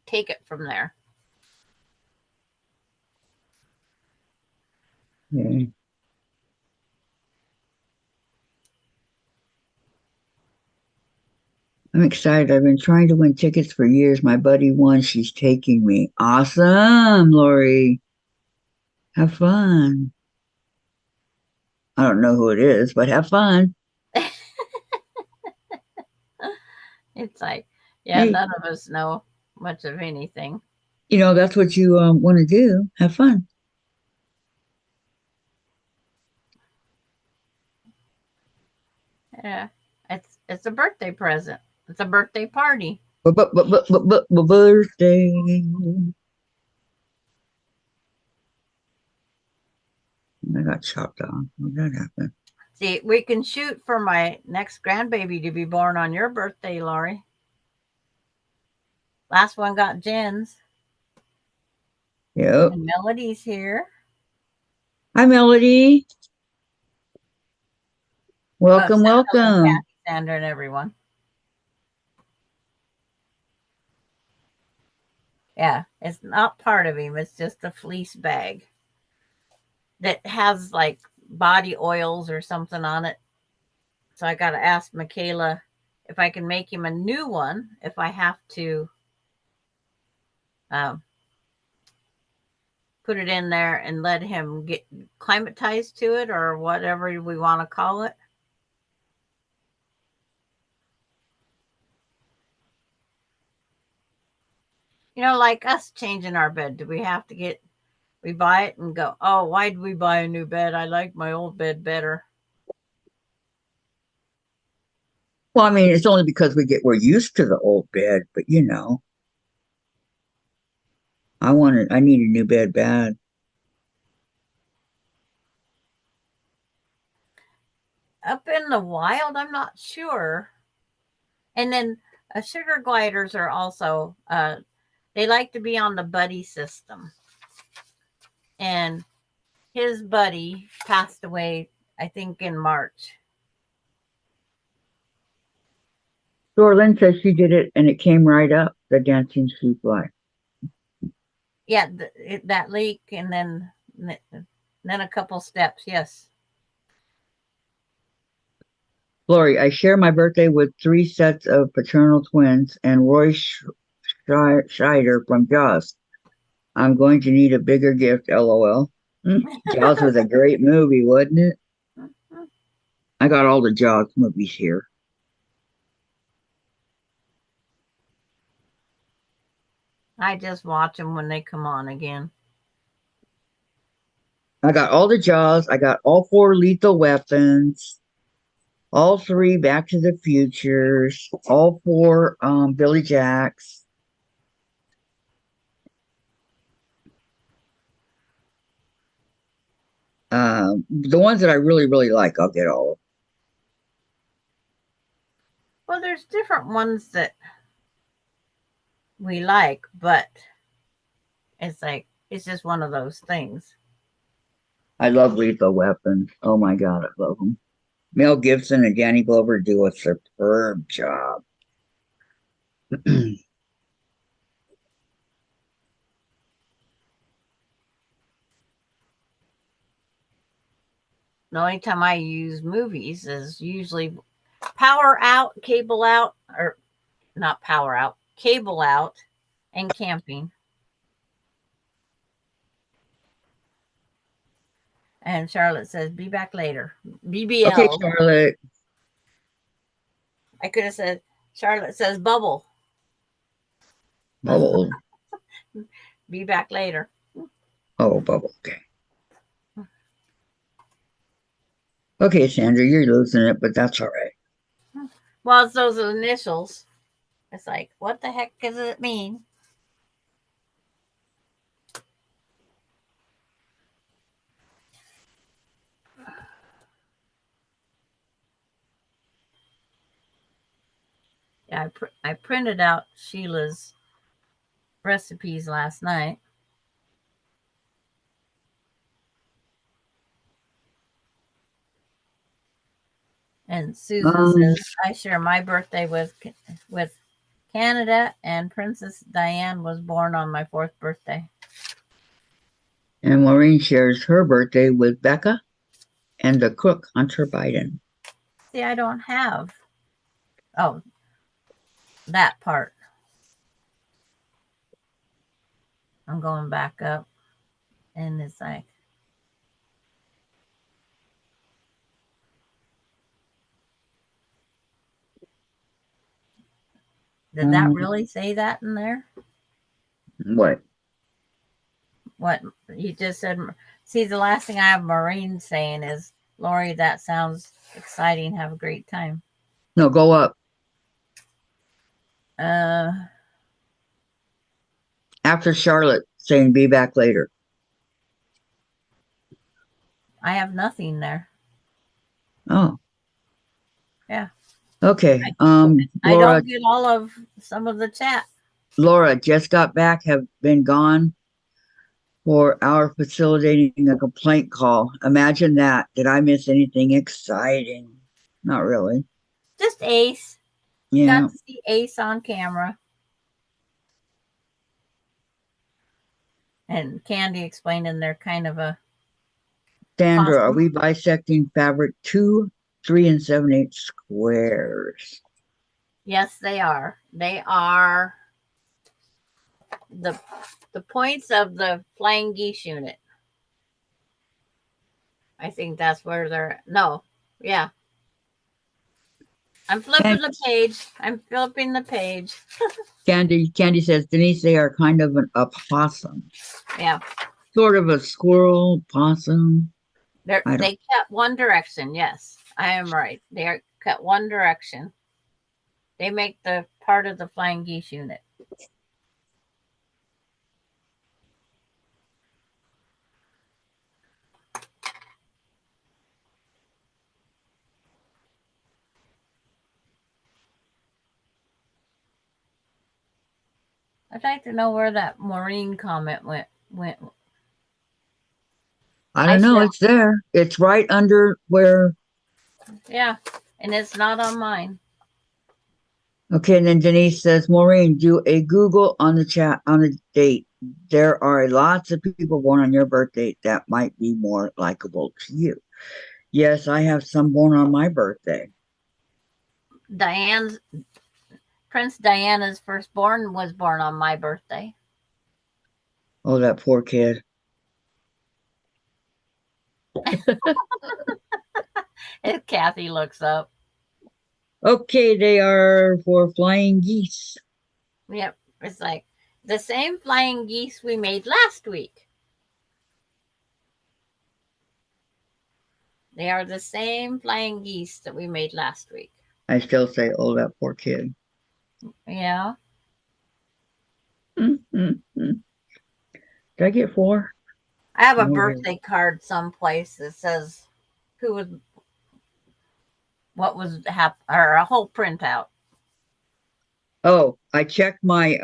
take it from there. Okay. I'm excited. I've been trying to win tickets for years. My buddy won. She's taking me. Awesome, Lori. Have fun. I don't know who it is, but have fun. It's like, yeah, Hey, none of us know much of anything. that's what you want to do. Have fun. Yeah, it's a birthday present. It's a birthday party. Birthday. I got chopped off. How did that happen? See, we can shoot for my next grandbaby to be born on your birthday, Laurie. Last one got Jen's, Yep. and Melody's here. Hi, Melody. Oh, Welcome, say hello, welcome. Kathy, Sandra, and everyone. Yeah, it's not part of him. It's just a fleece bag that has like body oils or something on it. So I got to ask Michaela if I can make him a new one, if I have to um, put it in there and let him get climatized to it or whatever we want to call it. Like us changing our bed. Do we have to we buy it and go, oh, why did we buy a new bed? I like my old bed better. Well, I mean, it's only because we're used to the old bed, but I need a new bed bad. Up in the wild, I'm not sure. And then sugar gliders are also, they like to be on the buddy system. And his buddy passed away, I think, in March. Dorlin says she did it and it came right up, the dancing Shoofly. Yeah, that leak and then a couple steps. Yes. Lori, I share my birthday with 3 sets of paternal twins and Roy Scheider from Jaws. I'm going to need a bigger gift, lol. Jaws was a great movie, wasn't it? I got all the Jaws movies here. I just watch them when they come on again. I got all the Jaws. I got all 4 Lethal Weapons. All 3 Back to the Futures. All 4 Billy Jacks. The ones that I really, really like, I'll get all of. Well, there's different ones that we like, but it's like it's just one of those things. I love Lethal Weapons. Oh my God, I love them. Mel Gibson and Danny Glover do a superb job. The only time I use movies is usually power out, cable out, or not power out, cable out, and camping. And Charlotte says, "Be back later." Okay, BBL. Charlotte. I could have said, Charlotte says, "Bubble." Bubble. Be back later. Oh, Bubble. Okay. Okay, Sandra, you're losing it, but that's all right. Well, it's those initials. It's like, what the heck does it mean? Yeah, I printed out Sheila's recipes last night. And Susan Um, says, I share my birthday with Canada, and Princess Diane was born on my 4th birthday. and Maureen shares her birthday with Becca and the cook, Hunter Biden. See, I don't have, oh, that part. I'm going back up, and it's like, did that really say that in there? What? What you just said? See, the last thing I have Maureen saying is, Lori, that sounds exciting. Have a great time. No, go up. Uh, After Charlotte saying be back later. I have nothing there. Oh. Yeah. Okay. I Laura, don't get all of some of the chat. Laura just got back, have been gone for our facilitating a complaint call. Imagine that. Did I miss anything exciting? Not really. Just Ace. You Yeah. got to see Ace on camera. And Candy explaining they're kind of a Sandra, are possum. we bisecting fabric 2, 3, and 7/8 squares? Yes, they are. They are the points of the flying geese unit. I think that's where they're. No, yeah. I'm flipping the page. I'm flipping the page. Candy says, Denise, they are kind of an opossum. Yeah. Sort of a squirrel, possum. They cut one direction. Yes, I am right. They are cut one direction. They make the part of the flying geese unit. I'd like to know where that Maureen comment went. I don't know. Share, It's there. It's right under where. Yeah, and it's not on mine. Okay, and then Denise says, Maureen, do a Google on the chat on the date. There are lots of people born on your birthday that might be more likable to you. Yes, I have some born on my birthday. Prince Diana's firstborn was born on my birthday. Oh, that poor kid. If Kathy looks up. Okay, they are for flying geese. Yep, it's like the same flying geese we made last week. They are the same flying geese that we made last week. I still say, oh, that poor kid. Yeah. Mm. Did I get 4? I have a No way. birthday card someplace that says who was what was or a whole printout. Oh, I checked my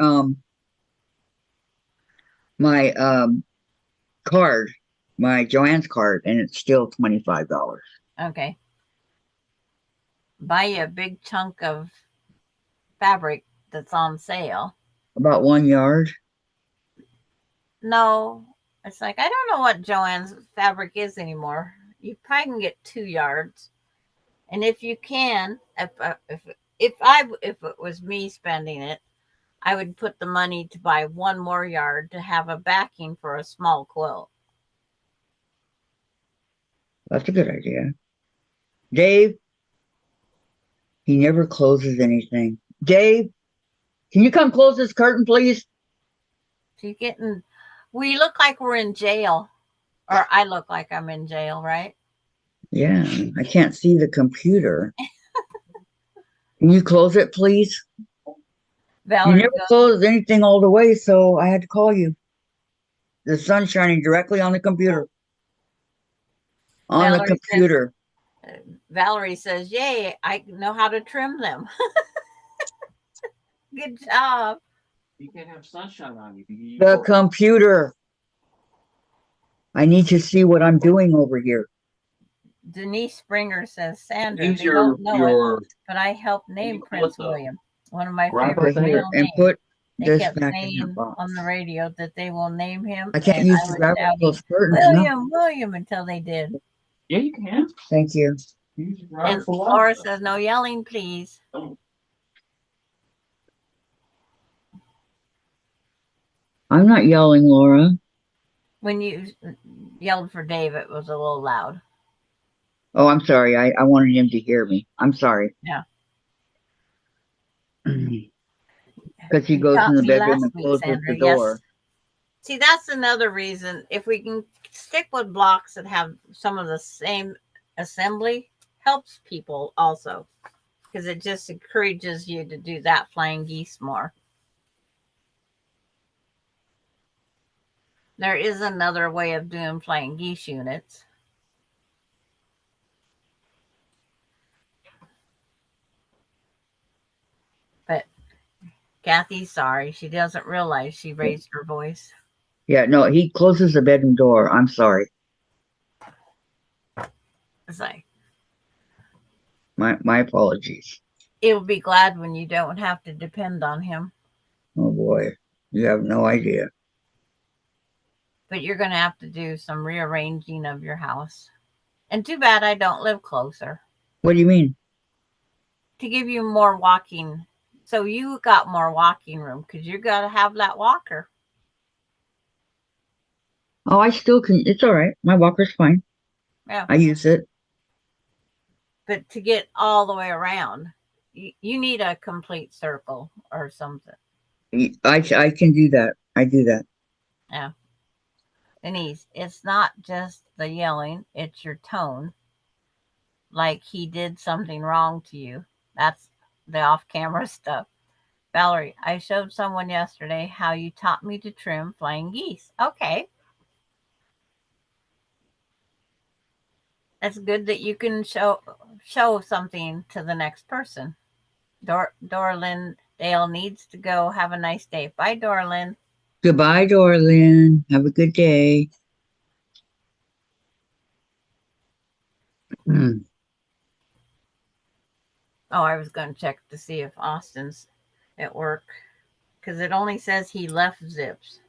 card, my Joanne's card, and it's still $25. Okay. Buy you a big chunk of fabric that's on sale. About 1 yard. No, it's like I don't know what Joanne's fabric is anymore. You probably can get 2 yards, and if you can, if it was me spending it, I would put the money to buy one more yard to have a backing for a small quilt. That's a good idea. Dave, he never closes anything. Dave, can you come close this curtain, please? So you getting, we look like we're in jail, or I look like I'm in jail, right? Yeah, I can't see the computer. Can you close it, please? You Valerie never goes, closed anything all the way, so I had to call you. The sun's shining directly on the computer. On the Valerie says, computer. Valerie says, "Yay! I know how to trim them. Good job." You can't have sunshine on you. The computer. I need to see what I'm doing over here. Denise Springer says, "Sandra, Use they don't know it, your but I helped name Prince William, one of my grab favorite Over thing. here male and names." put They this kept back in that saying on the box. radio that they will name him, I can't and use I the was grab shouting, those curtains, no. "William, William," until they did. Yeah, you can. Thank you. Use your grab And for Laura what? says, "No yelling, please." Don't. I'm not yelling, Laura. When you yelled for Dave, it was a little loud. Oh, I'm sorry. I wanted him to hear me. I'm sorry. Yeah. Because he You goes in taught the me bedroom last and week, closes the Sandra. door. Yes. See, that's another reason. If we can stick with blocks that have some of the same assembly, helps people also because it just encourages you to do that flying geese more. There is another way of doing flying geese units. But Kathy's sorry. She doesn't realize she raised her voice. Yeah, no, he closes the bedroom door. I'm sorry. It's like, My apologies. he'll be glad when you don't have to depend on him. Oh boy. You have no idea. But you're going to have to do some rearranging of your house. And too bad I don't live closer What do you mean? to give you more walking. So you got more walking room because you got to have that walker. Oh, I still can. It's all right. My walker's fine. Yeah. I use it. But to get all the way around, you need a complete circle or something. I can do that. I do that. Yeah. Denise, it's not just the yelling, it's your tone. Like he did something wrong to you. That's the off camera stuff. Valerie, I showed someone yesterday how you taught me to trim flying geese. Okay. It's good that you can show something to the next person. Dorlyn Dale needs to go. Have a nice day. Bye, Dorlyn. Goodbye, Dorlin. Have a good day. Mm. Oh, I was going to check to see if Austin's at work because it only says he left Zips.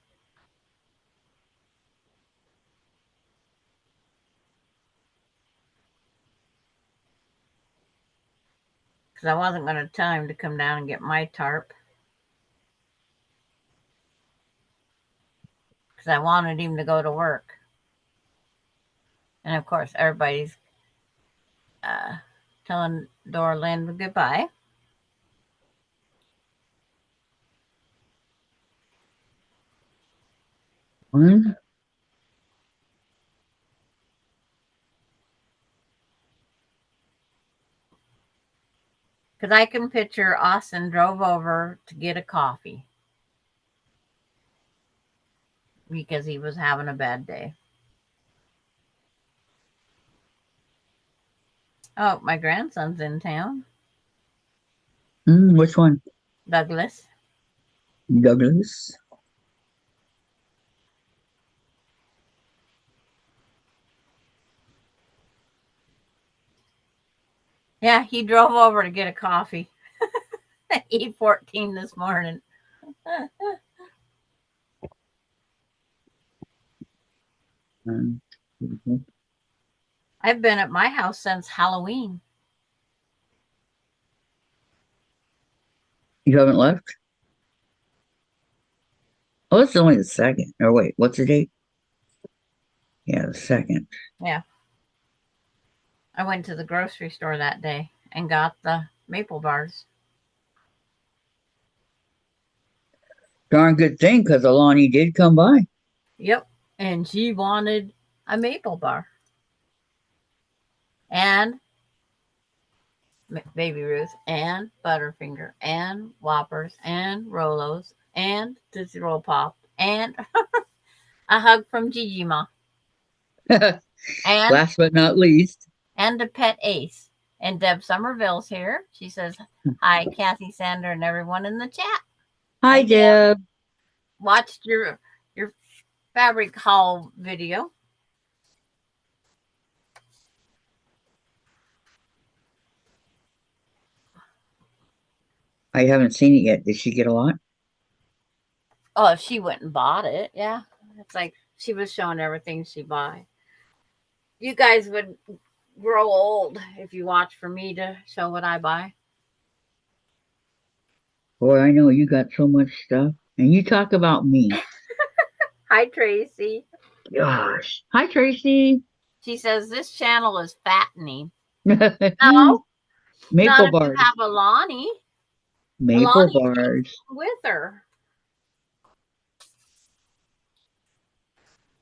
Because I wasn't going to tell him to come down and get my tarp because I wanted him to go to work. And of course, everybody's uh, telling Dorlyn goodbye. One. Because I can picture Austin drove over to get a coffee because he was having a bad day. Oh, my grandson's in town, Which one? Douglas. Douglas. Yeah, he drove over to get a coffee. E14 this morning. Um, I've been at my house since Halloween. you haven't left? Oh, it's only the second. Or wait, what's the date? Yeah, the second. Yeah, I went to the grocery store that day and got the maple bars. Darn good thing, because Alani did come by. Yep, and she wanted a maple bar. And Baby Ruth and Butterfinger and Whoppers and Rolos and Tootsie Roll Pop and a hug from Gigi Ma and Last but not least. the pet Ace. And Deb Somerville's here. She says, hi, Kathy, Sandra, and everyone in the chat. Hi, Hi, Deb. Deb. Watched your fabric haul video. I haven't seen it yet. Did she get a lot? Oh, if she went and bought it, yeah. It's like she was showing everything she buy. You guys would grow old if you watch for me to show what I buy. Boy, I know you got so much stuff. And you talk about me. Hi, Tracy. Gosh. Hi, Tracy. She says this channel is fattening. No, not Maple if you have bars. Alani. Maple Alani takes bars. them with her.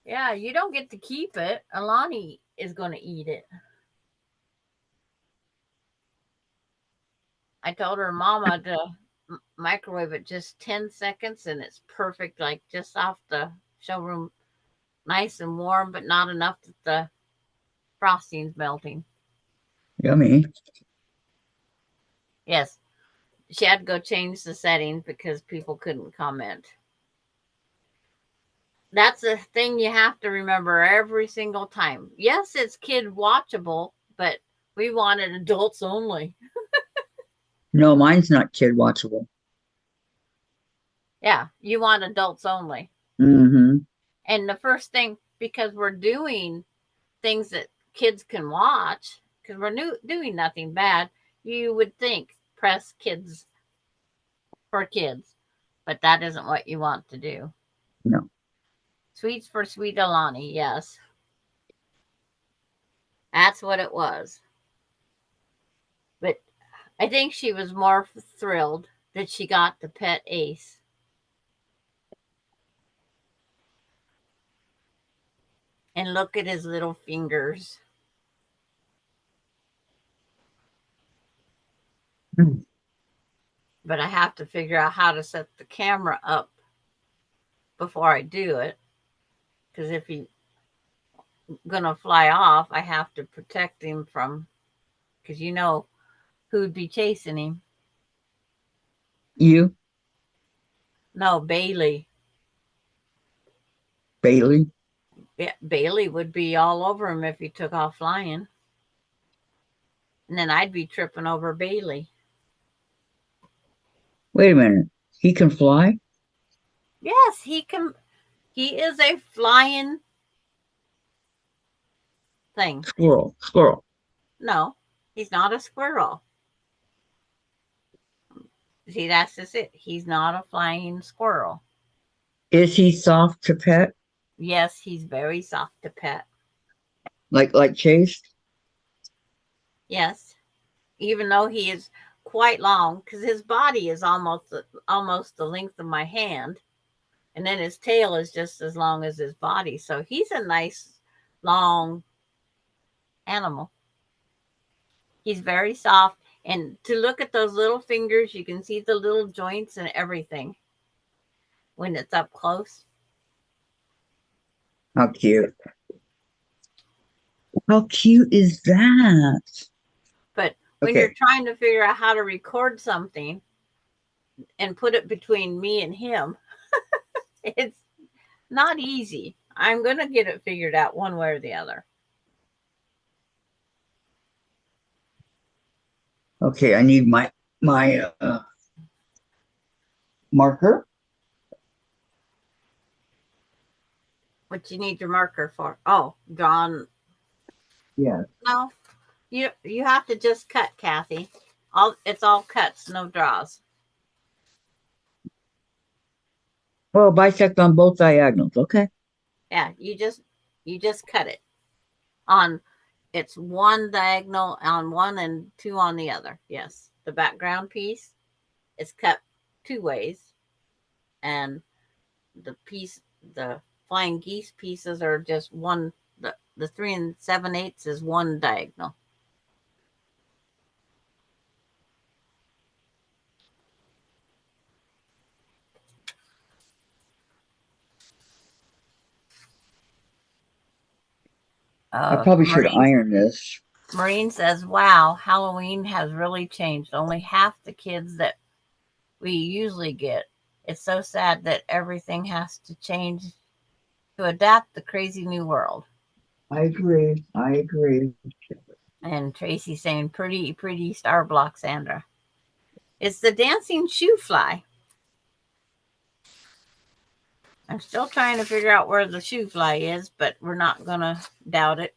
Yeah, you don't get to keep it. Alani is going to eat it. I told her mama to microwave it just 10 seconds and it's perfect, like just off the showroom, nice and warm, but not enough that the frosting's melting. Yummy. Yes, she had to go change the settings because people couldn't comment. That's a thing you have to remember every single time. Yes, it's kid watchable, but we wanted adults only. No, mine's not kid watchable. Yeah, you want adults only. Mm-hmm. And the first thing, because we're doing things that kids can watch, because we're doing nothing bad, you would think press kids for kids, but that isn't what you want to do. No. Sweets for Sweet Alani, yes. That's what it was. But I think she was more thrilled that she got the pet Ace. And look at his little fingers. Mm. But I have to figure out how to set the camera up before I do it. Because if he's gonna fly off, I have to protect him from, because you know who'd be chasing him. You, No, Bailey. Bailey. Yeah, Bailey would be all over him if he took off flying. And then I'd be tripping over Bailey. Wait a minute. He can fly? Yes, he can. He is a flying thing. Squirrel. Squirrel. No, he's not a squirrel. See, that's just it. He's not a flying squirrel. Is he soft to pet? Yes, he's very soft to pet. Like Chase? Yes, even though he is quite long, because his body is almost the length of my hand, and then his tail is just as long as his body. So he's a nice long animal. He's very soft, And to look at those little fingers, you can see the little joints and everything when it's up close. How cute. How cute is that? But when Okay. you're trying to figure out how to record something and put it between me and him, it's not easy. I'm going to get it figured out one way or the other. Okay, I need my marker. What you need your marker for? Oh, drawn. Yeah. No, you have to just cut, Kathy. It's all cuts, no draws. Well, bisect on both diagonals. Okay. Yeah, you just cut it on. It's one diagonal on one and two on the other. Yes, the background piece is cut two ways, and the flying geese pieces are just one. The 3 7/8 is one diagonal. I probably should Marine iron this. Marine says, "Wow, Halloween has really changed. Only half the kids that we usually get. It's so sad that everything has to change to adapt the crazy new world." I agree. I agree. And Tracy saying, "Pretty, pretty star block, Sandra." It's the dancing Shoofly. I'm still trying to figure out where the Shoofly is, but we're not gonna doubt it.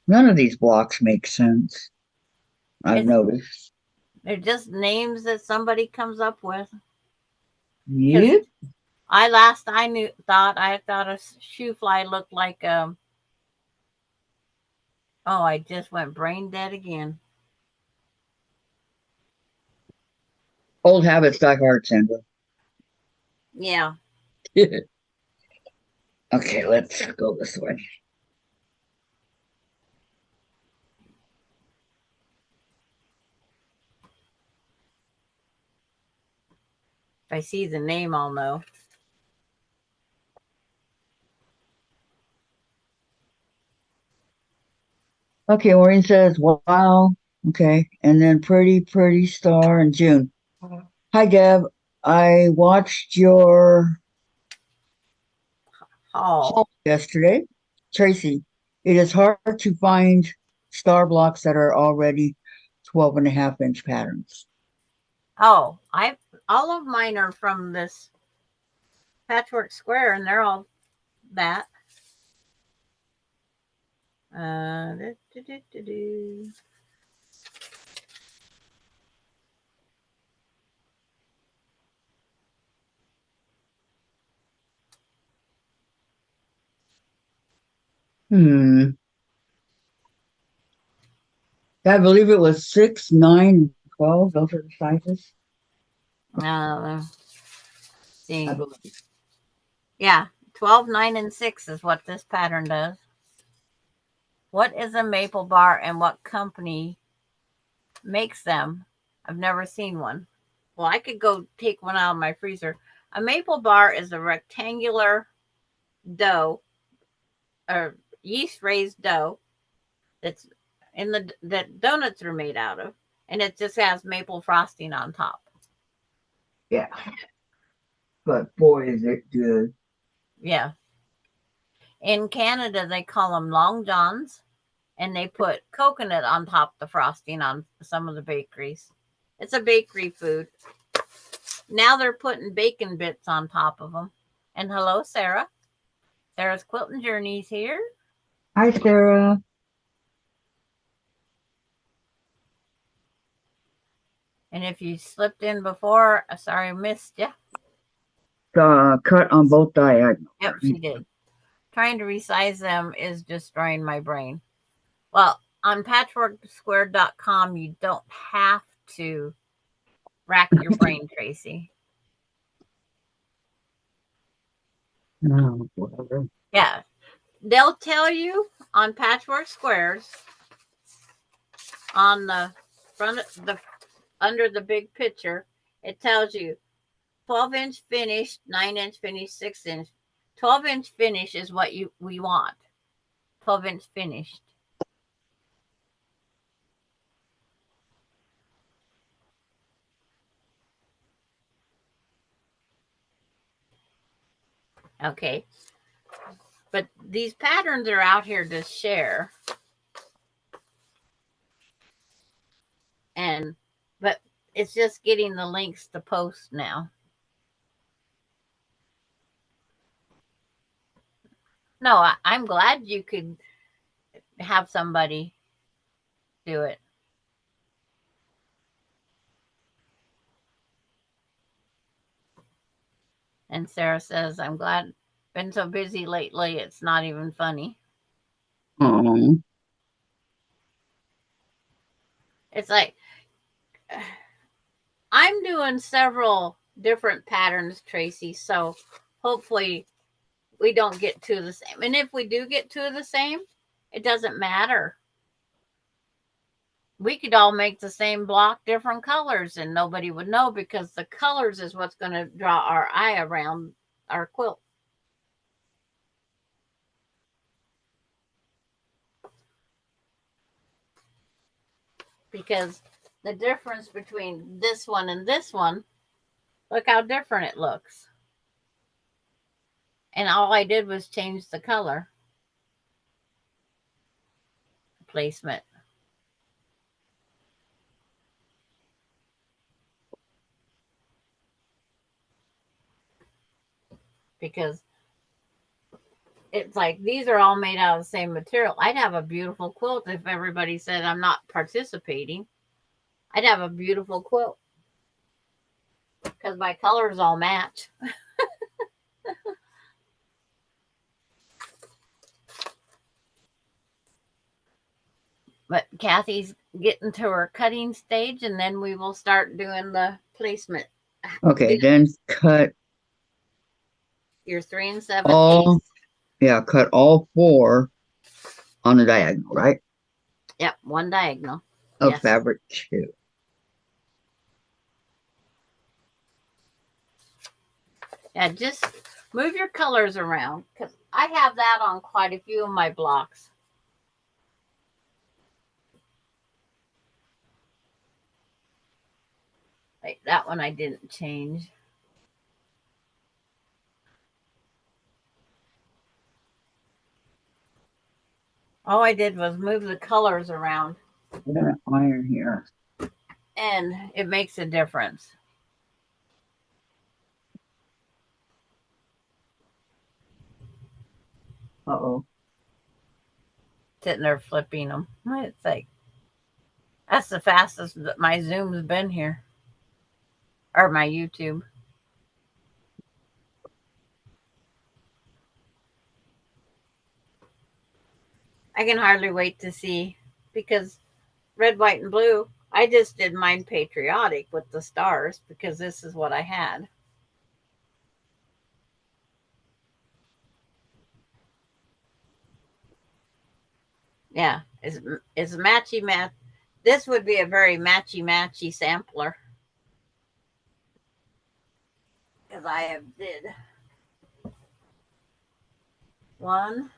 None of these blocks make sense. I've It's noticed. they're just names that somebody comes up with. Because Yep. I thought a Shoofly looked like oh, I just went brain dead again. Old habits die hard, Sandra. Yeah. Okay, let's go this way. If I see the name, I'll know. Okay, Maureen says, wow. Okay, and then pretty, pretty star in June. Hi, Deb. I watched your Oh. haul yesterday. Tracy, it is hard to find star blocks that are already 12.5 inch patterns. Oh, I all of mine are from this patchwork square and they're all that. Do, do, do, do. Hmm. I believe it was 6, 9, 12. Those are the sizes. Uh, I see. believe. Yeah, 12, 9, and 6 is what this pattern does. What is a maple bar and what company makes them? I've never seen one. Well, I could go take one out of my freezer. A maple bar is a rectangular dough or yeast raised dough that's in the that donuts are made out of, and it just has maple frosting on top. Yeah. But boy, is it good. Yeah. In Canada, they call them long johns, and they put coconut on top of the frosting on some of the bakeries. It's a bakery food. Now they're putting bacon bits on top of them. And hello, Sarah. Sarah's Quilting Journeys here. Hi, Sarah. And if you slipped in before, sorry, I missed you. Cut on both diagonals. Yep, she did. Trying to resize them is destroying my brain. Well, on patchworksquare.com, you don't have to rack your brain, Tracy. Oh, whatever. Yeah, they'll tell you on Patchwork Squares on the front of the under the big picture, it tells you 12-inch finished, 9-inch finished, 6-inch. 12-inch finish is what we want. 12-inch finished. Okay. But these patterns are out here to share. But it's just getting the links to post now. No, I'm glad you could have somebody do it. And Sarah says, I'm glad. Been so busy lately, it's not even funny. Oh. It's like I'm doing several different patterns, Tracy. So hopefully we don't get two of the same. And if we do get two of the same, it doesn't matter. We could all make the same block different colors and nobody would know because the colors is what's going to draw our eye around our quilt. Because the difference between this one and this one, look how different it looks. And all I did was change the color placement. Because it's like these are all made out of the same material. I'd have a beautiful quilt if everybody said I'm not participating. I'd have a beautiful quilt because my colors all match. But Kathy's getting to her cutting stage, and then we will start doing the placement. Okay, then cut Your 3 7/8. all. Yeah, cut all 4 on the diagonal, right? Yep, one diagonal. Of Yes. fabric 2. Yeah, just move your colors around because I have that on quite a few of my blocks. Like that one I didn't change. All I did was move the colors around. I got an iron here. And it makes a difference. Uh-oh. Sitting there flipping them. It's like, that's the fastest that my Zoom's been here. Or my YouTube. I can hardly wait to see because red, white, and blue, I just did mine patriotic with the stars because this is what I had. Yeah, it's matchy match. This would be a very matchy sampler. Because I have did 1,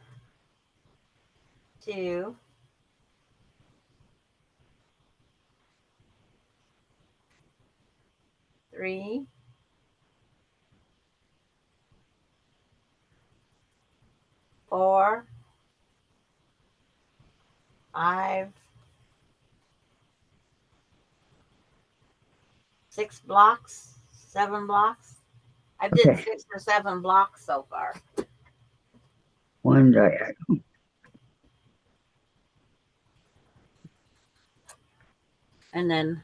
2, 3, 4, 5, 6 blocks, 7 blocks. I did Okay. 6 or 7 blocks so far. One diagonal. And then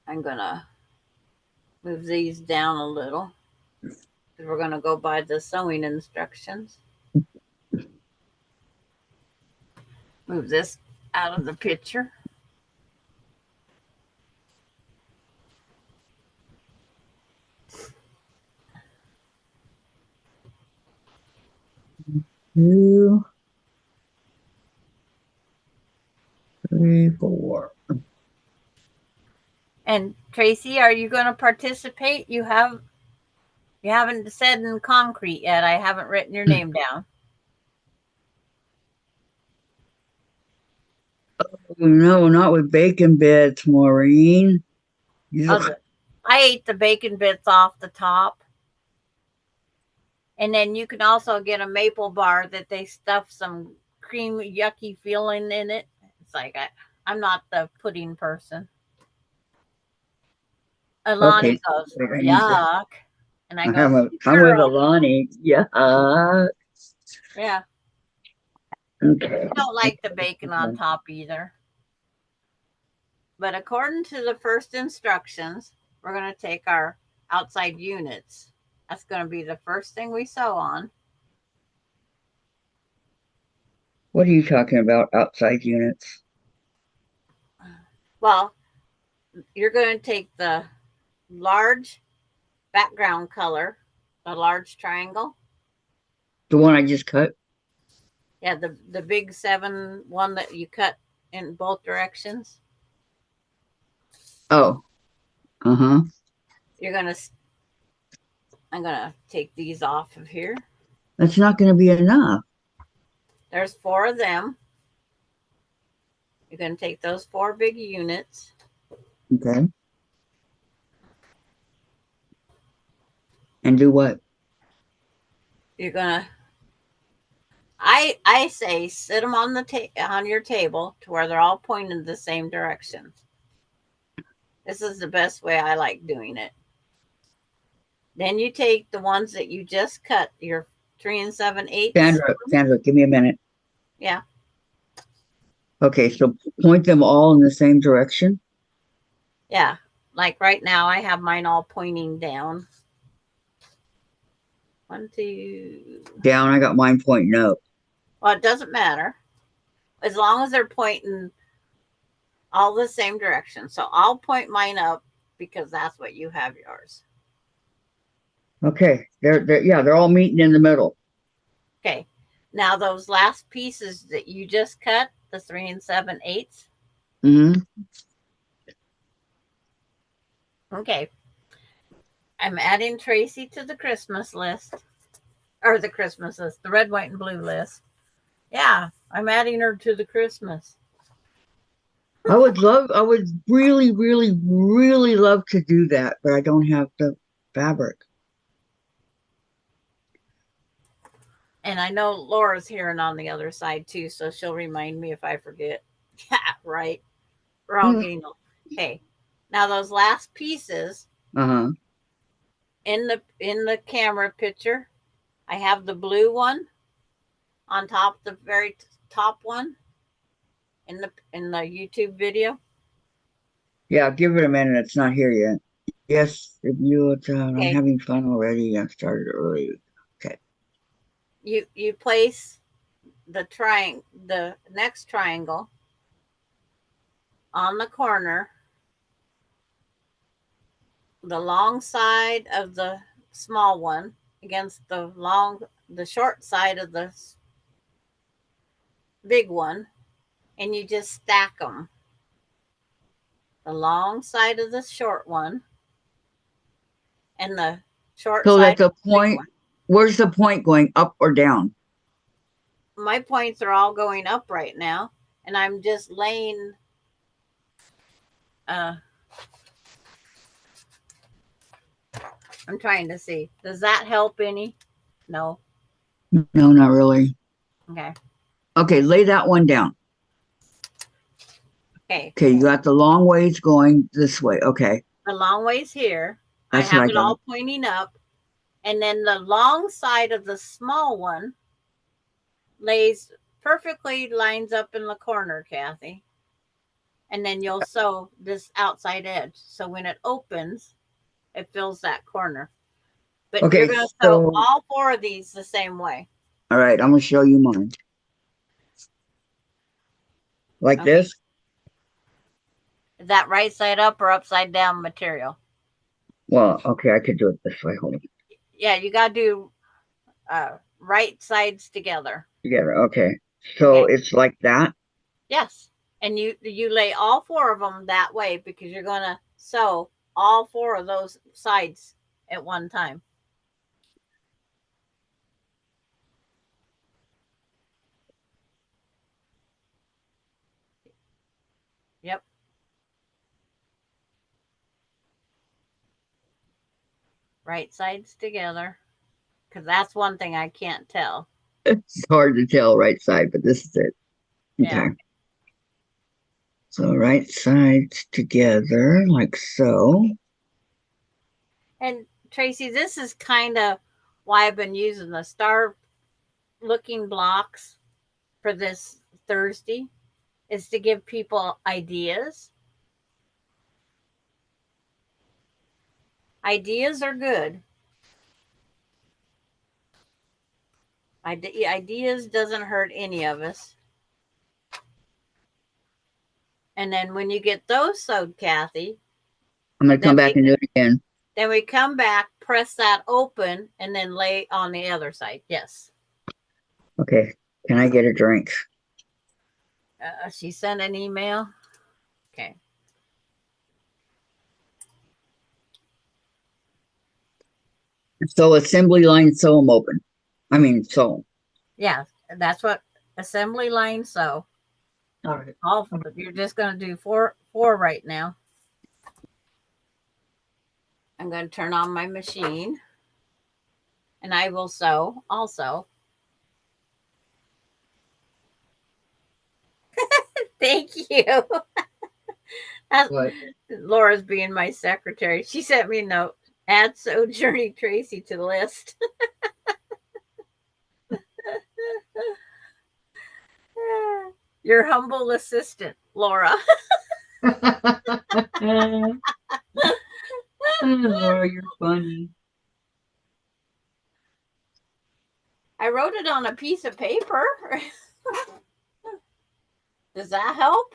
I'm going to move these down a little. Because we're going to go by the sewing instructions. Move this out of the picture. Two, 3, 4. And Tracy, are you going to participate? You haven't said in concrete yet. I haven't written your name down. No, not with bacon bits, Maureen. I ate the bacon bits off the top. And then you can also get a maple bar that they stuff some cream yucky feeling in it. It's like I'm not the pudding person. Okay, Alani goes, wait, I need to. yuck. And I go, I'm with girl. Alani. Yeah. Yeah. Okay. I don't like the bacon on top either. But according to the first instructions, we're going to take our outside units. That's going to be the first thing we sew on. What are you talking about, outside units? Well, you're going to take the large background color, the large triangle. The one I just cut? Yeah, the big 7 one that you cut in both directions. Oh. Uh-huh. You're going to I'm going to take these off of here. That's not going to be enough. There's 4 of them. You're going to take those 4 big units. Okay. And do what? You're going to I say sit them on on your table to where they're all pointing the same direction. This is the best way I like doing it. Then you take the ones that you just cut, your 3 7/8. Sandra, give me a minute. Yeah. Okay, so point them all in the same direction? Yeah. Like right now, I have mine all pointing down. 1, 2. Down, I got mine pointing up. Well, it doesn't matter. As long as they're pointing all the same direction. So I'll point mine up because that's what you have yours. Okay, they're all meeting in the middle. Okay. Now those last pieces that you just cut, the 3 7/8. Mm-hmm. Okay. I'm adding Tracy to the Christmas list. Or the Christmas list, the red, white, and blue list. Yeah, I'm adding her to the Christmas. I would really, really, really love to do that, but I don't have the fabric. And I know Laura's hearing on the other side too, so she'll remind me if I forget. Yeah, right. We're all getting old. Okay. Now those last pieces Uh-huh. in the camera picture, I have the blue one on top, the very top one in the YouTube video. Yeah, give it a minute. It's not here yet. Yes, if you I'm Okay. having fun already. I started early. Okay. You place the next triangle on the corner, the long side of the small one against the short side of the big one, and you just stack them. The long side of the short one and the short So side that's a point. Where's the point going, up or down? My points are all going up right now, and I'm just laying I'm trying to see. Does that help any? No. No, not really. Okay. Okay, lay that one down. Okay. Okay, you got the long ways going this way. Okay. The long ways here. That's I have what I it got. all pointing up. And then the long side of the small one lays perfectly, lines up in the corner, Kathy. And then you'll sew this outside edge. So when it opens, it fills that corner. But Okay, you're going to sew all 4 of these the same way. All right, I'm going to show you mine. Like this? Is that right side up or upside down material? Well, okay, I could do it this way. Hold on. Yeah, you got to do right sides together. Together, okay. So it's like that? Yes. And you lay all 4 of them that way because you're going to sew all four of those sides at one time. Yep. Right sides together. Because that's one thing I can't tell. It's hard to tell right side, but this is it. Yeah. Okay. So right sides together like so. And Tracy, this is kind of why I've been using the star looking blocks for this Thursday, is to give people ideas. Ideas are good. Ideas doesn't hurt any of us. And then when you get those sewed, Kathy, I'm gonna come then back we and do it again. then we come back, press that open, and then lay on the other side. Yes. Okay. Can I get a drink? She sent an email. Okay. So assembly line sew them open. I mean sew. Yeah, that's what assembly line sew. All right. All you're just going to do four right now. I'm going to turn on my machine, and I will sew also. Thank you. What? Laura's being my secretary. She sent me a note. Add Sojourning Tracy to the list. Your humble assistant, Laura. Laura, you're funny. I wrote it on a piece of paper. Does that help?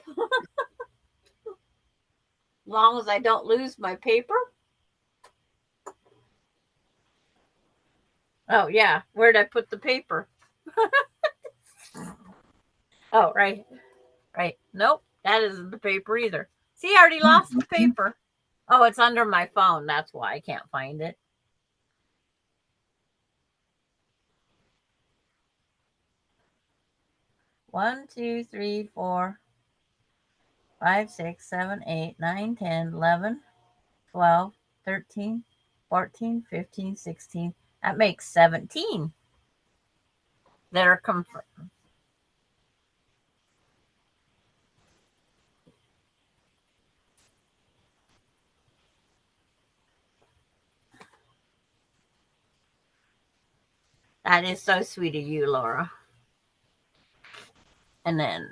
As long as I don't lose my paper. Oh, yeah. Where'd I put the paper? Oh, right. Right. Nope. That isn't the paper either. See, I already lost the paper. Oh, it's under my phone. That's why I can't find it. One, two, three, 4, 5, 6, 7, 8, 9, 10, 11, 12, 13, 14, 15, 16. That makes 17 that are confirmed. That is so sweet of you, Laura. And then,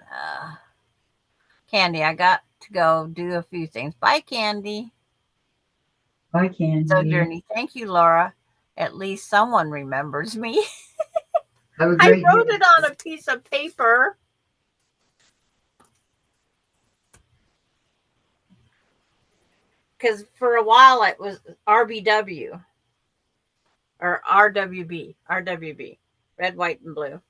Candy, I got to go do a few things. Bye, Candy. Bye, Candy. Sojourney. Thank you, Laura. At least someone remembers me. Have a I great wrote day. it on a piece of paper. Because for a while it was RBW or RWB, red, white, and blue.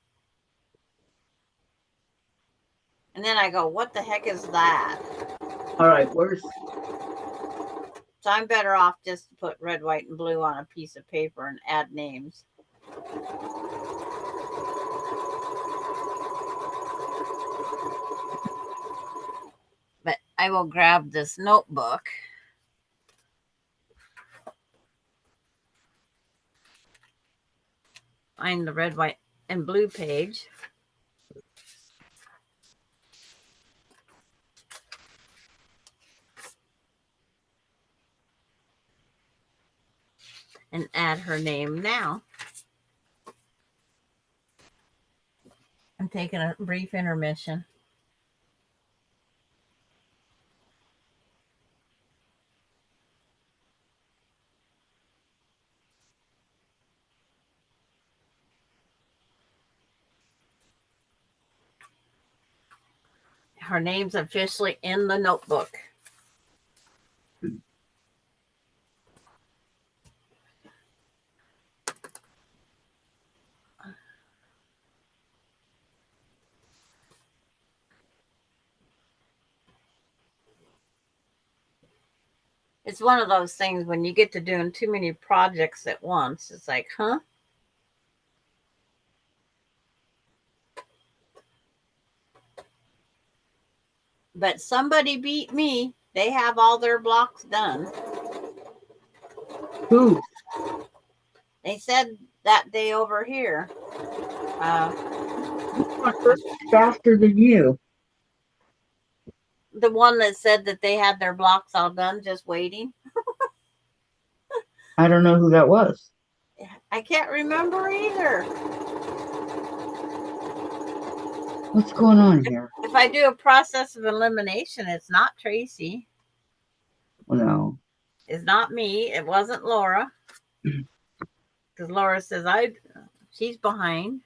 And then I go, what the heck is that? All right, where's So I'm better off just to put red, white, and blue on a piece of paper and add names. But I will grab this notebook. Find the red, white, and blue page. And add her name now. I'm taking a brief intermission. Her name's officially in the notebook. It's one of those things when you get to doing too many projects at once. It's like, huh? But somebody beat me. They have all their blocks done. Who? They said that day over here. Uh, Faster than you. the one that said that they had their blocks all done, just waiting. I don't know who that was. I can't remember either. What's going on here? If I do a process of elimination, it's not Tracy. No. It's not me. It wasn't Laura. Because Laura says she's behind.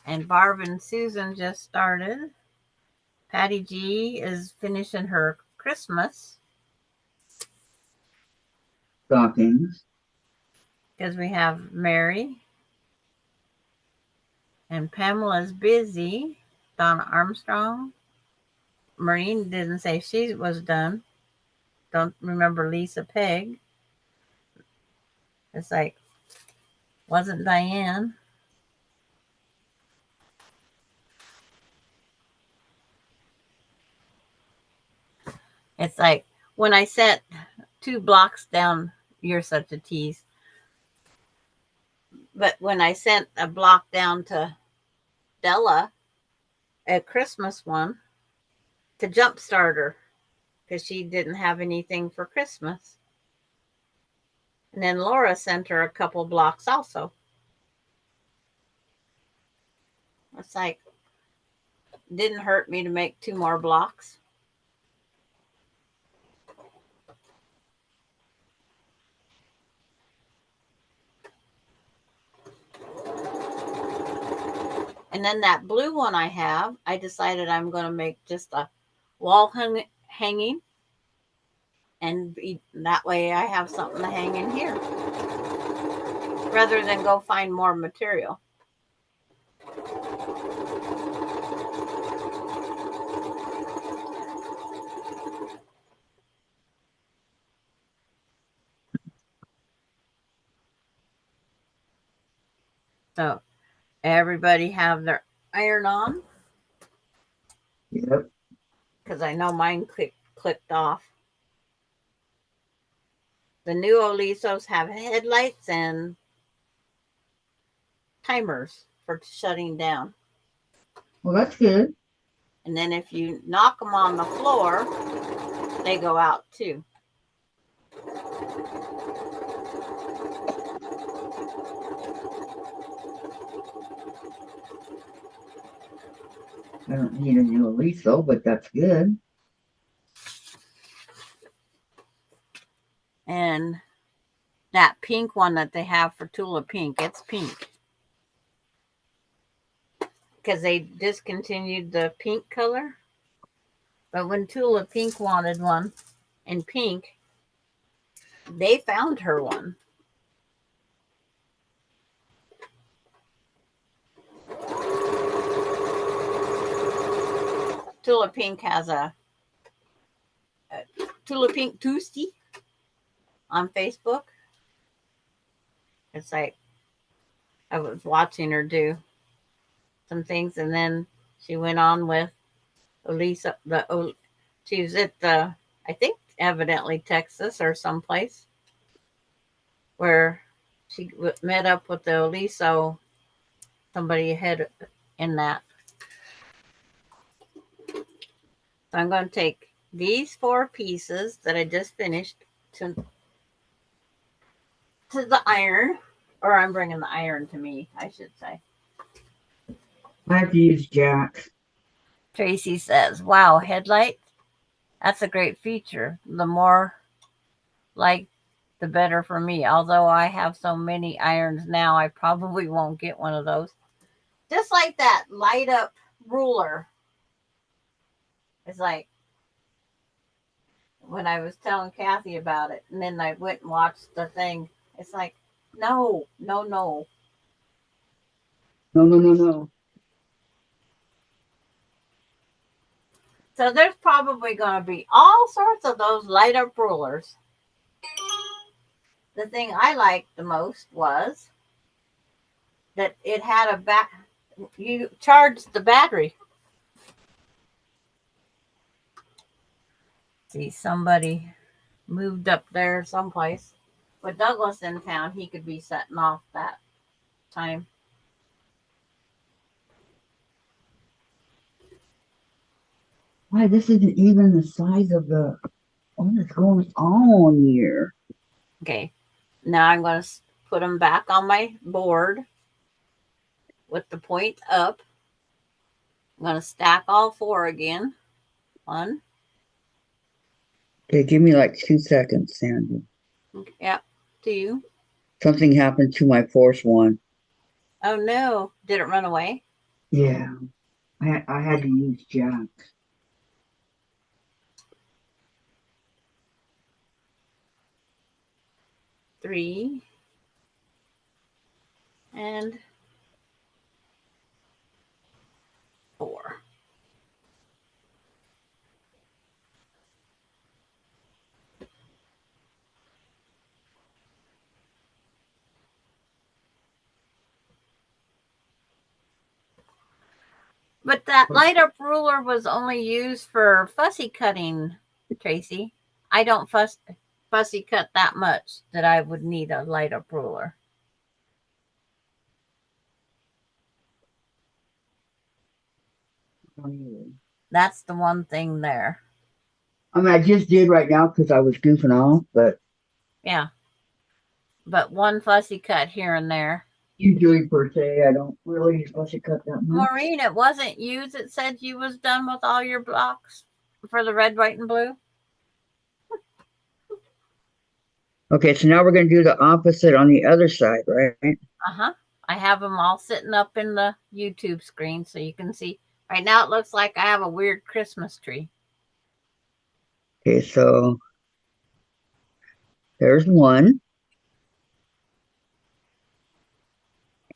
And Barb and Susan just started. Patty G is finishing her Christmas. Stockings. Because we have Mary. And Pamela's busy. Donna Armstrong. Maureen didn't say she was done. Don't remember Lisa Peg. It's like, wasn't Diane. It's like, when I sent 2 blocks down, you're such a tease. But when I sent a block down to Della, a Christmas one, to jumpstart her, because she didn't have anything for Christmas. And then Laura sent her a couple blocks also. It's like, didn't hurt me to make 2 more blocks. And then that blue one I have, I decided I'm going to make just a wall hanging. And that way I have something to hang in here. Rather than go find more material. So everybody have their iron on. Yep. Because I know mine clicked off. The new Olisos have headlights and timers for shutting down. Well, that's good. And then if you knock them on the floor, they go out too. I don't need a new Aliso, but that's good. And that pink one that they have for Tula Pink, it's pink. Because they discontinued the pink color. But when Tula Pink wanted one in pink, they found her one. Tula Pink has a Tula Pink Tuesday on Facebook. It's like I was watching her do some things, and then she went on with Elisa. She was at I think evidently Texas or someplace where she met up with the Eliso, somebody ahead in that. So I'm going to take these 4 pieces that I just finished to the iron, or I'm bringing the iron to me, I should say. I have to use Jack. Tracy says, wow, headlight? That's a great feature. The more like, the better for me. Although I have so many irons now, I probably won't get one of those. Just like that light up ruler. It's like when I was telling Kathy about it, and then I went and watched the thing. It's like, no. No, no, no, no. So there's probably going to be all sorts of those light up rulers. The thing I liked the most was that it had a back. You charged the battery. See, somebody moved up there someplace. With Douglas in town, he could be setting off that time. Why, this isn't even the size of the. What is going on here? Okay, now I'm going to put them back on my board with the point up. I'm going to stack all four again. One. Okay, give me like 2 seconds, Sandra. Yep. Two. Something happened to my fourth one. Oh no. Did it run away? Yeah, I had to use Jack. Three. And four. But that light up ruler was only used for fussy cutting, Tracy. I don't fussy cut that much that I would need a light up ruler. That's the one thing there. I mean, I just did right now because I was goofing off, but Yeah. But one fussy cut here and there. usually per se, I don't really fussy cut that much. Maureen, it wasn't you that said you was done with all your blocks for the red, white, and blue? Okay, so now we're going to do the opposite on the other side, right? Uh-huh. I have them all sitting up in the YouTube screen so you can see. Right now it looks like I have a weird Christmas tree. Okay, so there's one.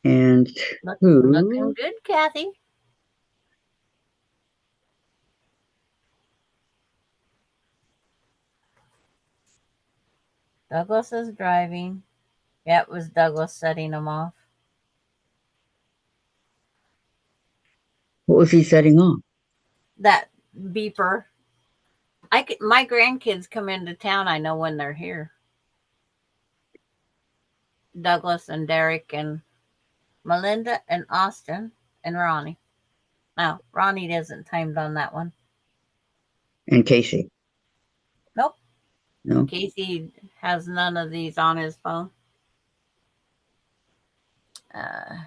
And Looking two. good, Kathy. Douglas is driving. Yeah, it was Douglas setting them off. What was he setting off? That beeper. My grandkids come into town. I know when they're here. Douglas and Derek and Melinda and Austin and Ronnie. No, Ronnie isn't timed on that one. And Casey. Nope. No. Casey has none of these on his phone. Uh,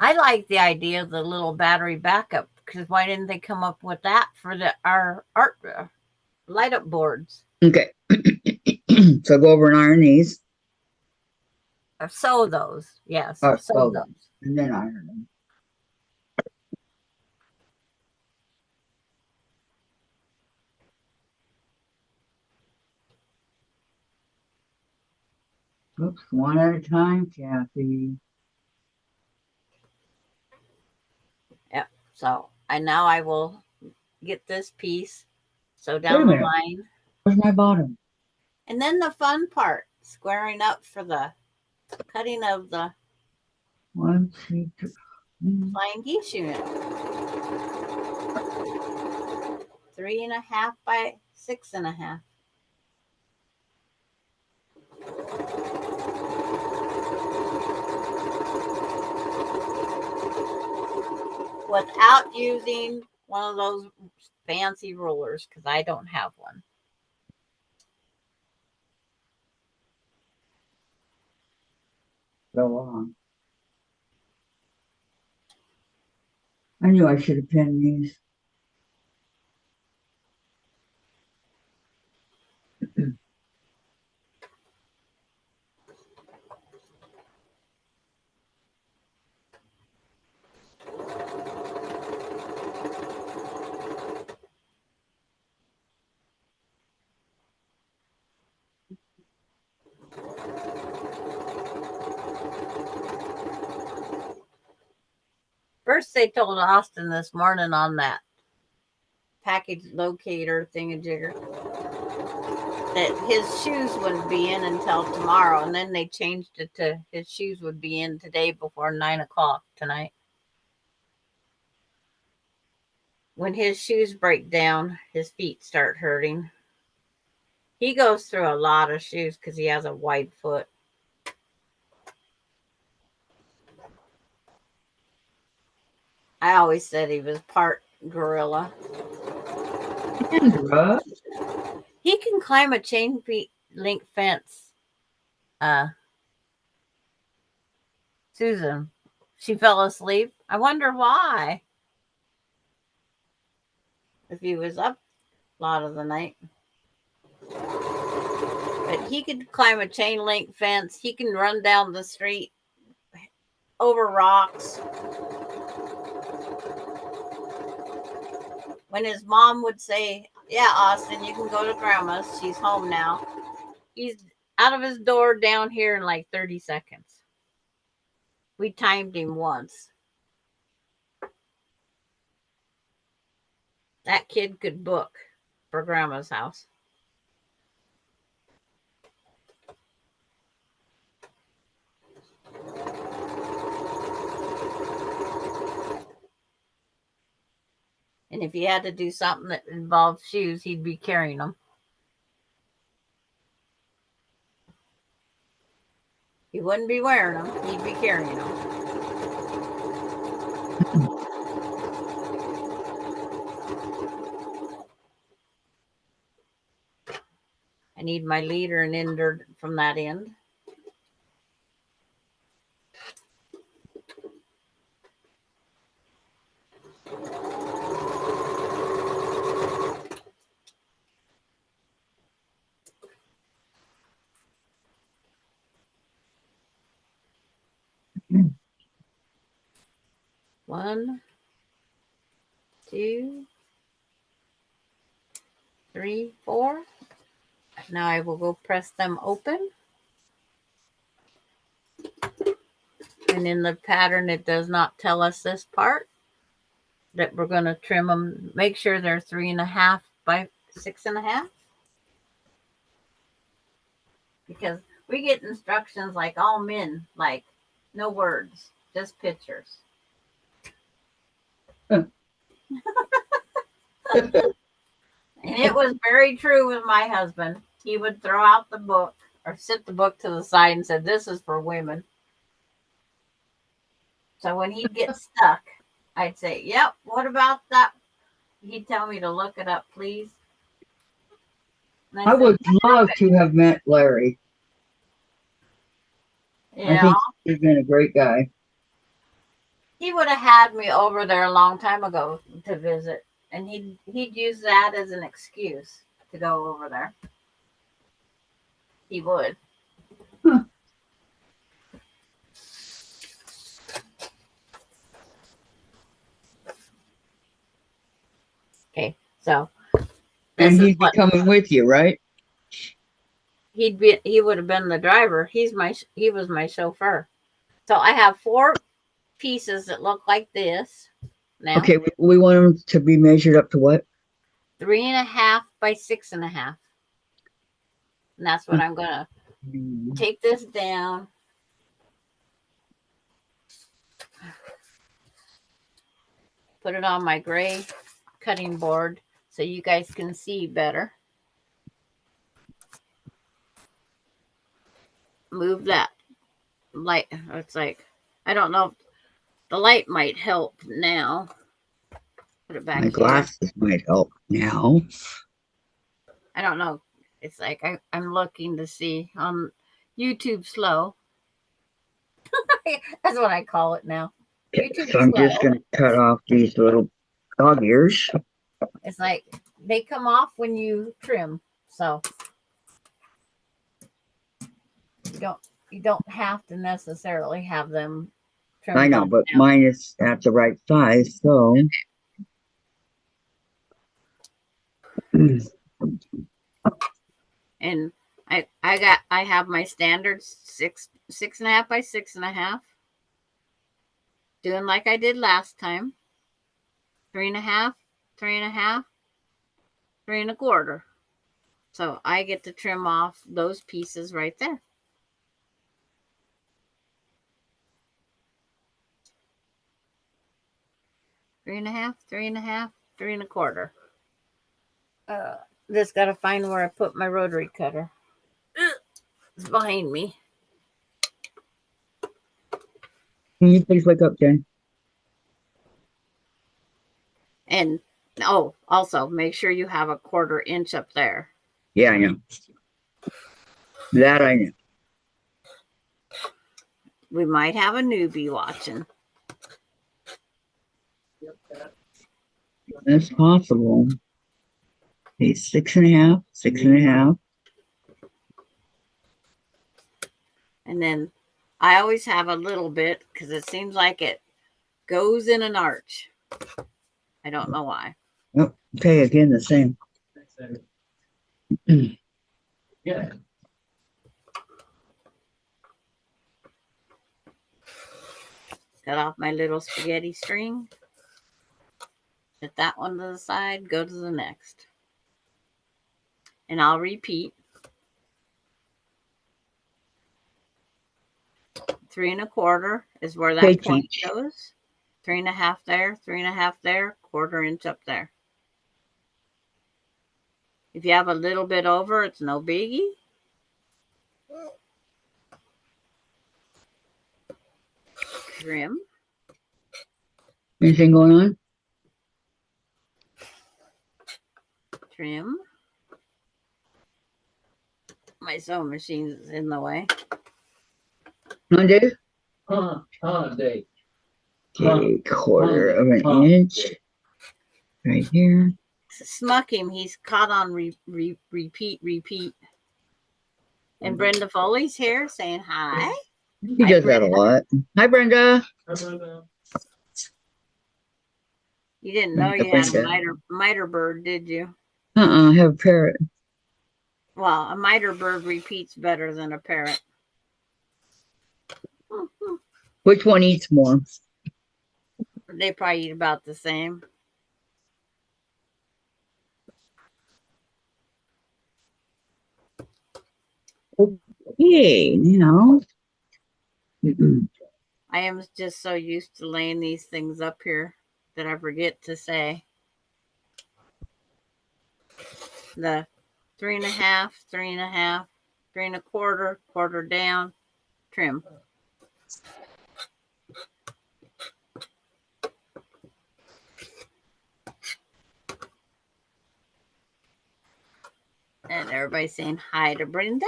I like the idea of the little battery backup because why didn't they come up with that for our art light up boards? Okay. So go over and iron these. Or sew those, yes, sew Oh, those. and then iron them. Oops, one at a time, Kathy. Yep. So now I will get this piece, sew Wait a down the minute. line, Where's my bottom? and then the fun part, squaring up for the cutting of the 1, 2, 3. flying geese unit. 3.5 by 6.5. Without using one of those fancy rulers because I don't have one. Go on. I knew I should have pinned these. First, they told Austin this morning on that package locator thingamajigger that his shoes wouldn't be in until tomorrow, and then they changed it to his shoes would be in today before 9 o'clock tonight. When his shoes break down, his feet start hurting. He goes through a lot of shoes because he has a wide foot. I always said he was part gorilla. Sandra, He can climb a chain link fence. Susan, she fell asleep. I wonder why. If he was up a lot of the night. But he could climb a chain link fence. He can run down the street over rocks. When his mom would say, "Yeah, Austin, you can go to grandma's. She's home now." He's out of his door down here in like 30 seconds. We timed him once. That kid could book for grandma's house. And if he had to do something that involved shoes, he'd be carrying them. He wouldn't be wearing them. He'd be carrying them. I need my leader and ender from that end. One, two, three, four. Now I will go press them open. And in the pattern, it does not tell us this part that we're going to trim them. Make sure they're 3.5 by 6.5. Because we get instructions like all men, like no words, just pictures. And it was very true with my husband. He would throw out the book or sit the book to the side and said, "This is for women." So when he'd get stuck, I'd say, "Yep, what about that?" He'd tell me to look it up, please. I would love to have met Larry. I think he's been a great guy. He would have had me over there a long time ago to visit, and he'd use that as an excuse to go over there. He would. Huh. Okay, so and he'd be coming with you, right? He would have been the driver. He was my chauffeur. So I have 4 pieces that look like this. Now. Okay, we want them to be measured up to what? 3.5 by 6.5. And that's what I'm gonna take this down. Put it on my gray cutting board so you guys can see better. Move that light. It's like, I don't know if the light might help now. Put it back. My glasses might help now. I don't know. It's like I'm looking to see on YouTube slow. That's what I call it now. Okay, so I'm just going to cut off these little dog ears. It's like they come off when you trim, so you don't have to necessarily have them trimmed. I know, but mine is at the right size, so. And I have my standard 6.5 by 6.5. doing like I did last time. 3.5, 3.5, 3.25. So I get to trim off those pieces right there. Three and a half, 3.5, 3.25. Just gotta find where I put my rotary cutter. It's behind me. Can you please wake up, Jen? And also make sure you have a 1/4 inch up there. Yeah, I know. That I know. We might have a newbie watching. That's possible. Okay, 6.5, 6.5. And then I always have a little bit because it seems like it goes in an arch. I don't know why. Oh, okay, again, the same. Yeah. Cut off my little spaghetti string. Set that one to the side, go to the next. And I'll repeat. 3.25 is where that Okay, point teach. goes. 3.5 there, 3.5 there, 1/4 inch up there. If you have a little bit over, it's no biggie. Trim. Anything going on? Trim. My sewing machine's in the way. Monday? Holiday. Okay, 1/4 of an inch. Right here. Smuck him. He's caught on repeat. And Brenda Foley's here saying hi. He Hi, does that a Brenda. lot. Hi, Brenda. You didn't know you had a miter bird, did you? I have a parrot. Well, a miter bird repeats better than a parrot. Which one eats more? They probably eat about the same. Okay, now. I am just so used to laying these things up here that I forget to say. The 3.5, 3.5, 3.25, 1/4 down, trim. And everybody's saying hi to Brenda.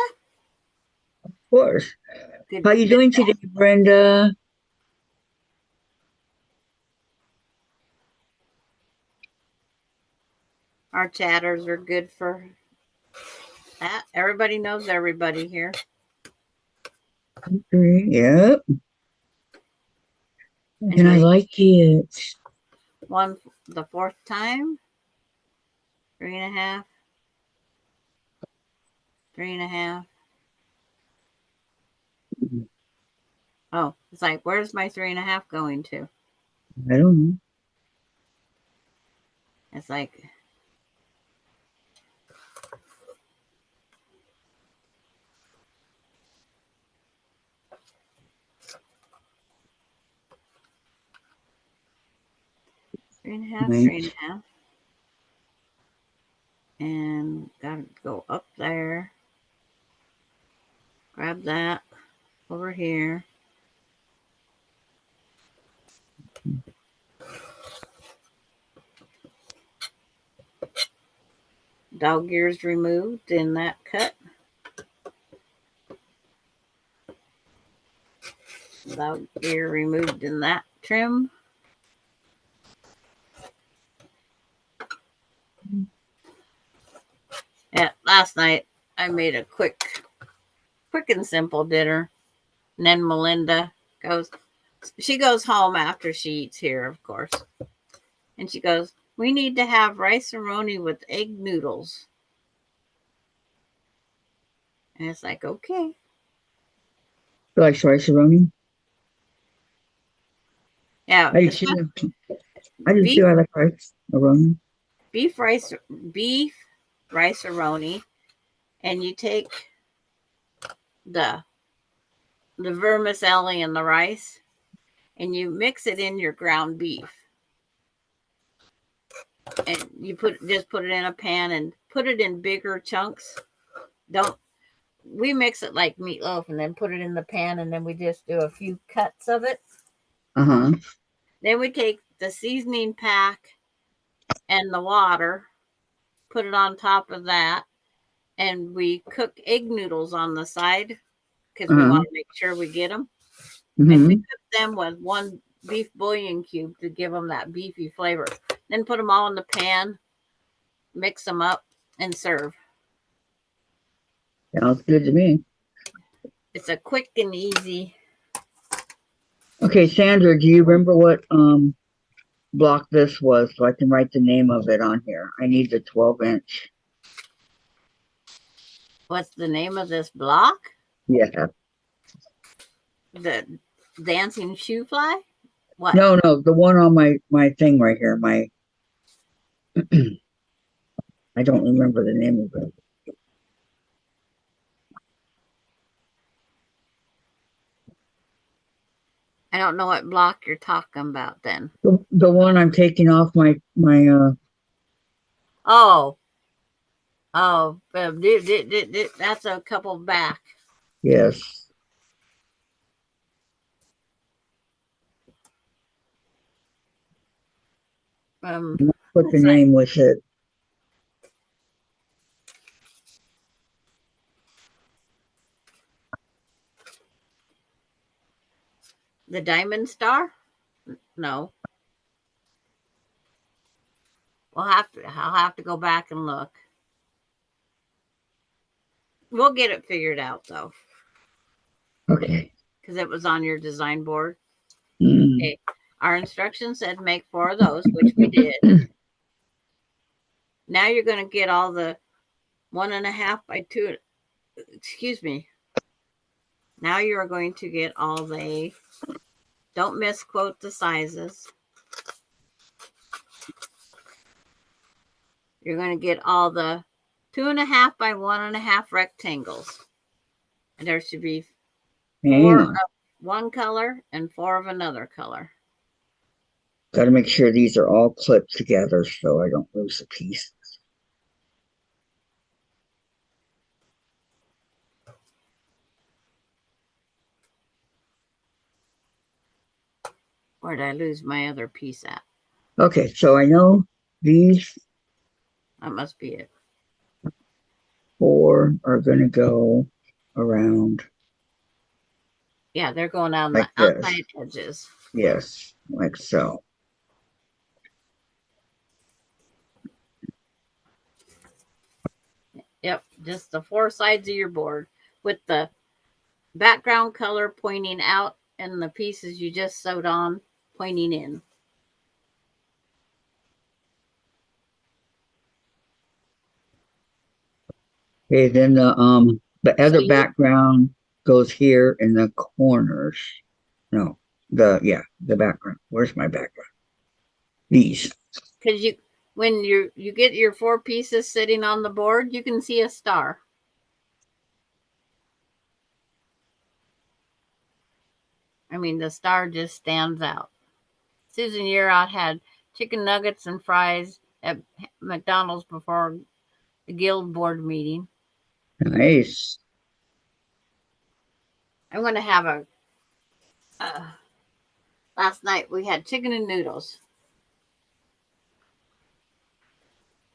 Of course. Good. How you doing today, Brenda? Our chatters are good for that. Everybody knows everybody here. Okay, yep. And I like it. The 4th time. 3.5. 3.5. Oh, it's like, where's my 3.5 going to? I don't know. It's like, three and a half, Right. 3.5. And gotta go up there. Grab that over here. Dog ears removed in that cut. Dog ear removed in that trim. Yeah, last night I made a quick and simple dinner. And then Melinda she goes home after she eats here, of course. And she goes, we need to have rice-a-roni with egg noodles. And it's like, okay. You like rice-a-roni? Yeah, I do especially too. I do beef too. I like rice. Aroni. beef rice beef rice aroni, and you take the the vermicelli and the rice, and you mix it in your ground beef, and you put it in a pan and put it in bigger chunks. Don't We mix it like meatloaf and then put it in the pan, and then we just do a few cuts of it. Uh-huh. Then we take the seasoning pack and the water, put it on top of that, and we cook egg noodles on the side because we Uh-huh. want to make sure we get them. And we Mm-hmm. cook them with one beef bouillon cube to give them that beefy flavor. Then put them all in the pan, mix them up, and serve. Sounds good to me. It's a quick and easy. Okay, Sandra, do you remember what block this was so I can write the name of it on here? I need the 12-inch. What's the name of this block? Yeah. The dancing shoe fly? What? No, no, the one on my thing right here. My I don't remember the name of it. I don't know what block you're talking about then. The one I'm taking off my Oh, that's a couple back. yes. Put the It's like name with it. the Diamond Star. No, I'll have to go back and look. We'll get it figured out though, Okay. because it was on your design board. Mm. Okay, our instructions said make 4 of those, which we did. Now you're going to get all the 1.5 by 2. Excuse me. Now you are going to get all the. Don't misquote the sizes. You're going to get all the 2.5 by 1.5 rectangles. And there should be Hang 4 of on. one color and 4 of another color. Got to make sure these are all clipped together so I don't lose a piece. Where did I lose my other piece at? Okay, so I know these That must be it. 4 are going to go around Yeah, they're going on the like this. outside edges. Yes, like so. Yep, just the 4 sides of your board with the background color pointing out and the pieces you just sewed on pointing in. Okay, then the So other you, background goes here in the corners. No, the background. Where's my background? These. because when you get your 4 pieces sitting on the board, you can see a star. I mean, the star just stands out. Susan Yearout had chicken nuggets and fries at McDonald's before the guild board meeting. Nice. I'm going to have a. Last night we had chicken and noodles.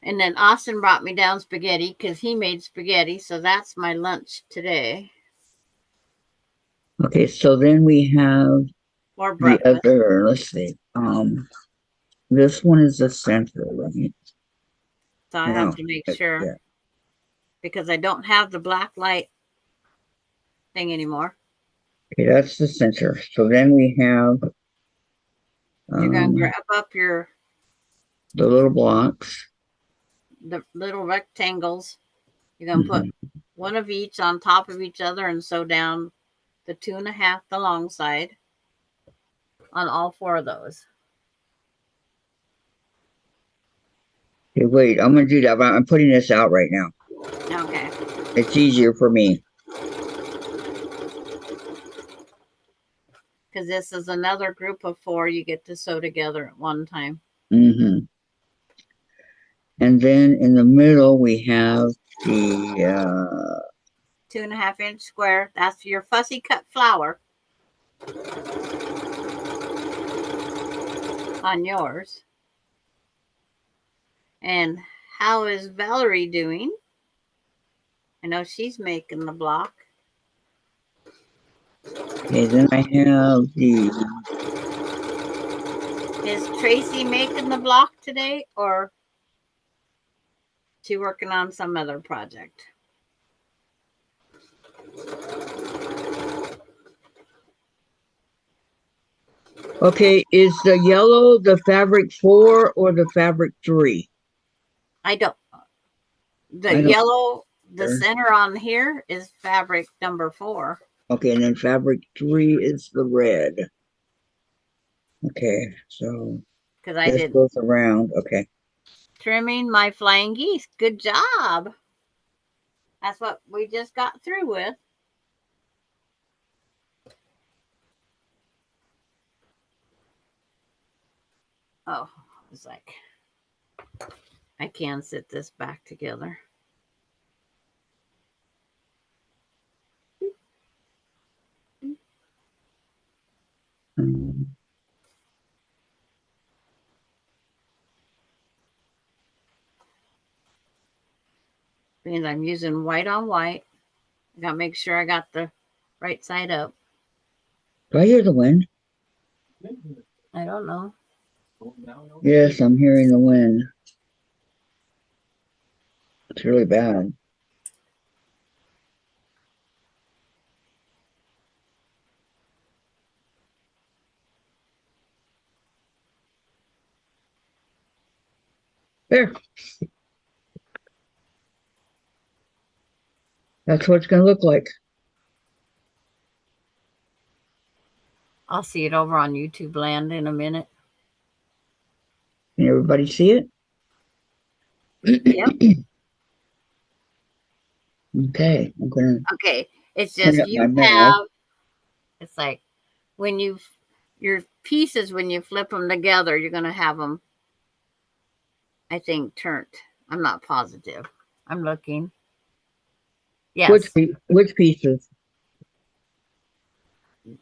And then Austin brought me down spaghetti because he made spaghetti. So that's my lunch today Okay, so then we have or the breakfast. other, let's see. This one is the center, right? So I have No, to make sure yeah. because I don't have the black light thing anymore. Okay, that's the center. So then we have You're going to um grab up the little blocks. the little rectangles. You're going to put Mhm. one of each on top of each other and sew down the 2.5 the long side. on all 4 of those. Okay, wait, I'm gonna do that. I'm putting this out right now. Okay. It's easier for me. Because this is another group of 4 you get to sew together at one time. Mm-hmm. And then in the middle we have the 2.5-inch square. That's your fussy cut flower on yours. And how is Valerie doing? I know she's making the block. okay, then I have the Is Tracy making the block today, or she working on some other project? okay, is the yellow the fabric 4 or the fabric 3? I don't. The I don't yellow, the care. center on here is fabric number 4. Okay, and then fabric 3 is the red. Okay, so Because I this did goes around. Okay. trimming my flying geese. Good job. That's what we just got through with. Oh, it's like I can sit this back together. Um, Because I'm using white on white. I gotta make sure I got the right side up. do I hear the wind? I don't know. Yes, I'm hearing the wind. It's really bad. There. That's what it's going to look like. I'll see it over on YouTube land in a minute. Can everybody see it? Yep. Okay, I'm going to Okay. It's clean just up my you mouth. have, it's like when your pieces, when you flip them together, you're going to have them, I think, turned. I'm not positive. I'm looking. Which Yes. which pieces?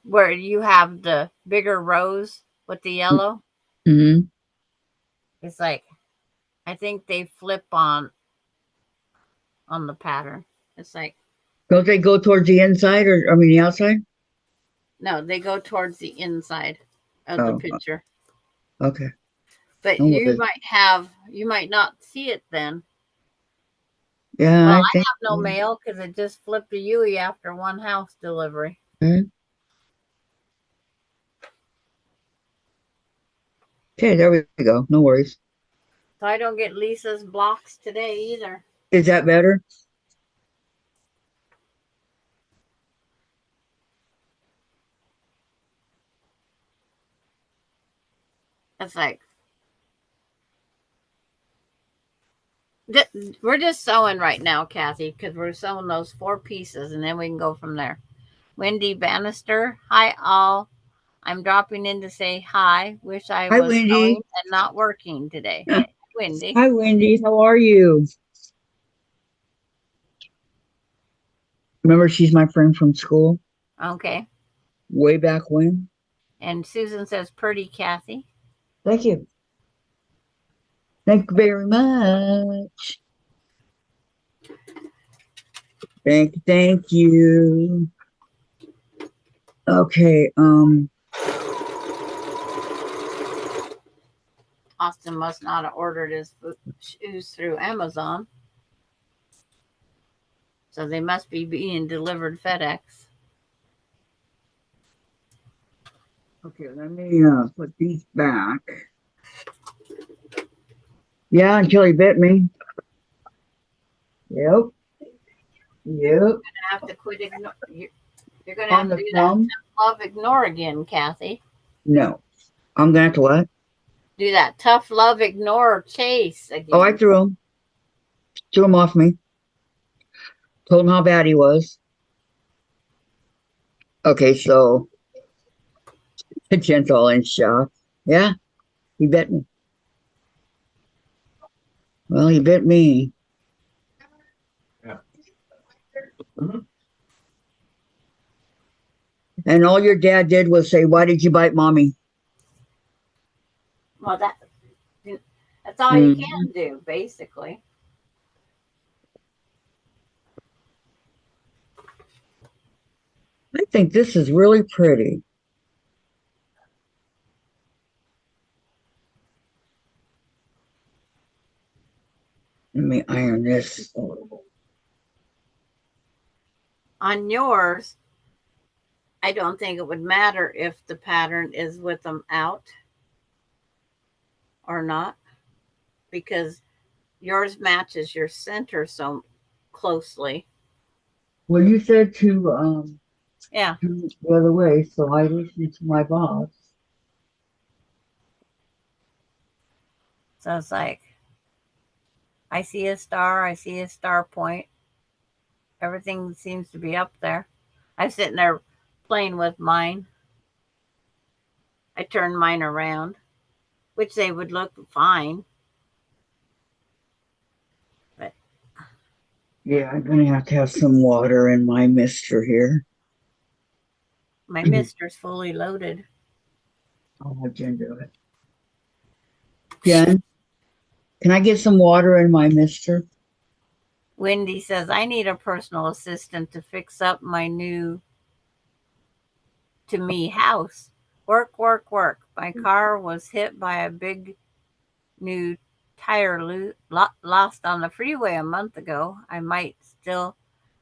Where you have the bigger rows with the yellow, Mm-hmm. it's like, I think they flip on the pattern. It's like, Don't they go towards the inside or I mean the outside? no, they go towards the inside of the Oh, picture. okay. But No worries. you might not see it then. Yeah, Well, I I think. have no mail because it just flipped to Yui after one house delivery. Mhm. Okay, there we go. No worries. So I don't get Lisa's blocks today either. Is that better? It's like, we're just sewing right now, Kathy, because we're sewing those 4 pieces and then we can go from there. Wendy Bannister, hi all. I'm dropping in to say hi. Wish I Hi, was Wendy. sewing and not working today. Wendy. Hi, Wendy. How are you? Remember, she's my friend from school Okay. way back when. And Susan says, pretty Kathy. Thank you. Thank you very much. Thank you. Okay, Austin must not have ordered his shoes through Amazon. So they must be being delivered FedEx. okay, let me put these back. Yeah, until he bit me. Yep. You're Yep. gonna have to quit you're gonna On have to the do that thumb. love ignore again, Kathy. No. I'm going to have to what? Do that tough love, ignore, or chase Oh, I again. threw him. Threw him off me. Told him how bad he was. Okay, so gentle and shock. Yeah, he bit me. Well, he bit me. Yeah. Mhm. And all your dad did was say, "Why did you bite mommy?" Well, that's all you Mm. can do, basically. I think this is really pretty. Let me iron this. On yours, I don't think it would matter if the pattern is with them out or not, because yours matches your center so closely. Well, you said Yeah. to the other way, so I listened to my boss. So it's like, I see a star point. Everything seems to be up there. I'm sitting there playing with mine. I turned mine around, which they would look fine, but Yeah, I'm gonna have to have some water in my mister here. my mister's fully loaded. I'll have Jen do it. Jen, can I get some water in my mister? Wendy says, I need a personal assistant to fix up my new to me house. Work, work, work. My car was hit by a big new tire lost on the freeway a month ago. I might still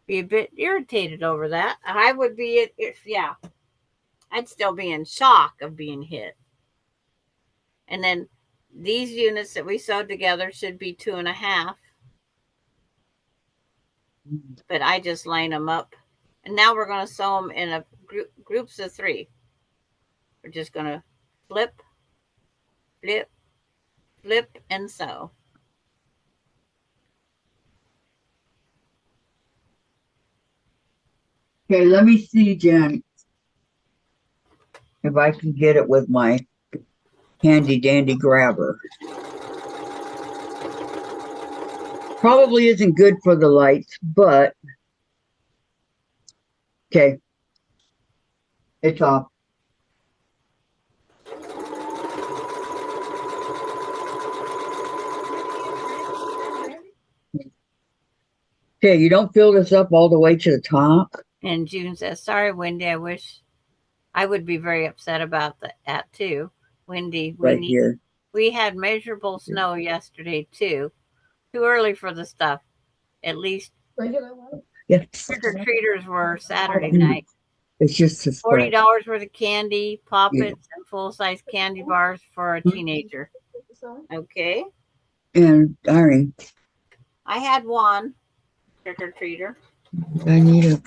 be a bit irritated over that. I would be, if yeah, I'd still be in shock of being hit. And then these units that we sewed together should be 2.5, but I just line them up. And now we're going to sew them in a groups of 3. We're just going to flip, flip, flip, and sew. Okay, let me see, Jen, if I can get it with my handy dandy grabber. Probably isn't good for the lights, but okay, it's off. Okay, you don't fill this up all the way to the top. And June says, sorry, Wendy, I wish I would be very upset about that too. Wendy, Right here. we had measurable snow yesterday too. Too early for the stuff. At least Yes. trick or treaters were Saturday night. It's just a spread. $40 worth of candy, Pop Yeah. Its, and full size candy bars for a teenager. Okay. And ironing. I had one trick or treater. I need a.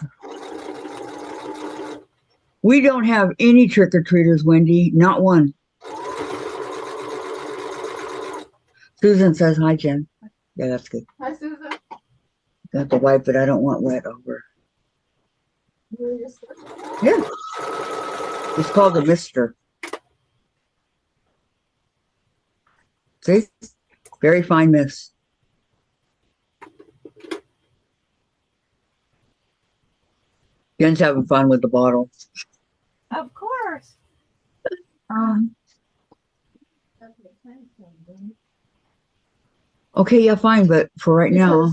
We don't have any trick or treaters, Wendy. Not one. Susan says hi, Jen. Yeah, that's good. Hi, Susan. Got to wipe it. I don't want wet over. Yeah. It's called the Mister. See? Very fine mist. Jen's having fun with the bottle. Of course. Okay, yeah, fine, but for right now,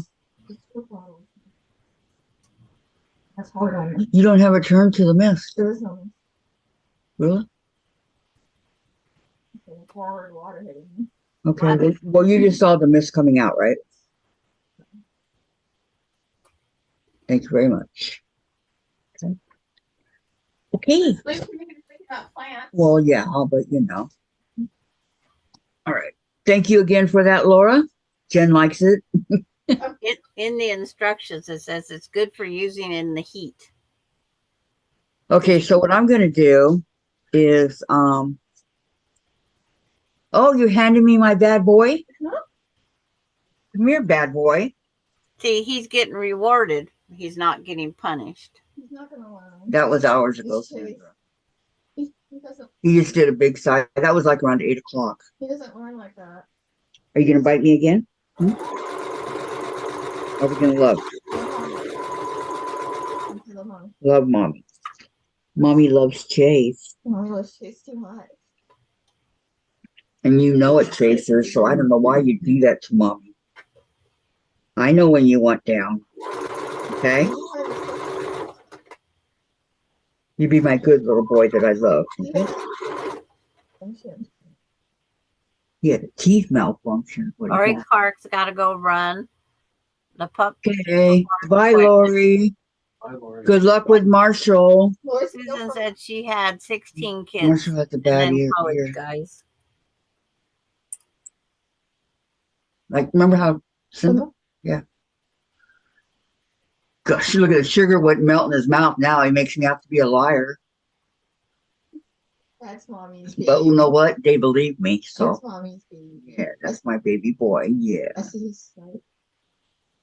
That's hard on you. you don't have a turn to the mist. There is no Really? forward water hitting me. Okay. Well, you just saw the mist coming out, right? Thank you very much. Okay. Okay. At least we can think about plants. Well, yeah, but you know. All right. Thank you again for that, Laura. Jen likes it. In the instructions, it says it's good for using in the heat. Okay, so what I'm going to do is oh, you handed me my bad boy? Huh? Come here, bad boy. See, he's getting rewarded. He's not getting punished. He's not gonna learn. That was hours ago, He's chased. Sandra. He doesn't. He just did a big sigh. That was like around 8 o'clock. He doesn't learn like that. Are you gonna bite me again? Are we gonna love? Love mommy. Mommy loves Chase. Mommy loves Chase too much. And you know it, Chaser, so I don't know why you do that to mommy. I know when you want down. Okay? You be my good little boy that I love. Okay? He had a teeth malfunction. What do you Lori got? Clark's got to go run. The pup. Okay. Bye, Lori. Bye, Lori. Good luck with Marshall. Susan said she had 16 kids. Marshall has a And bad then ear. college guys. Like, remember how simple? Yeah. Gosh, look at the sugar wouldn't melt in his mouth now. He makes me have to be a liar. That's mommy's baby. But you know what? They believe me. So That's mommy's baby. yeah, that's my baby boy. Yeah. I see his sight.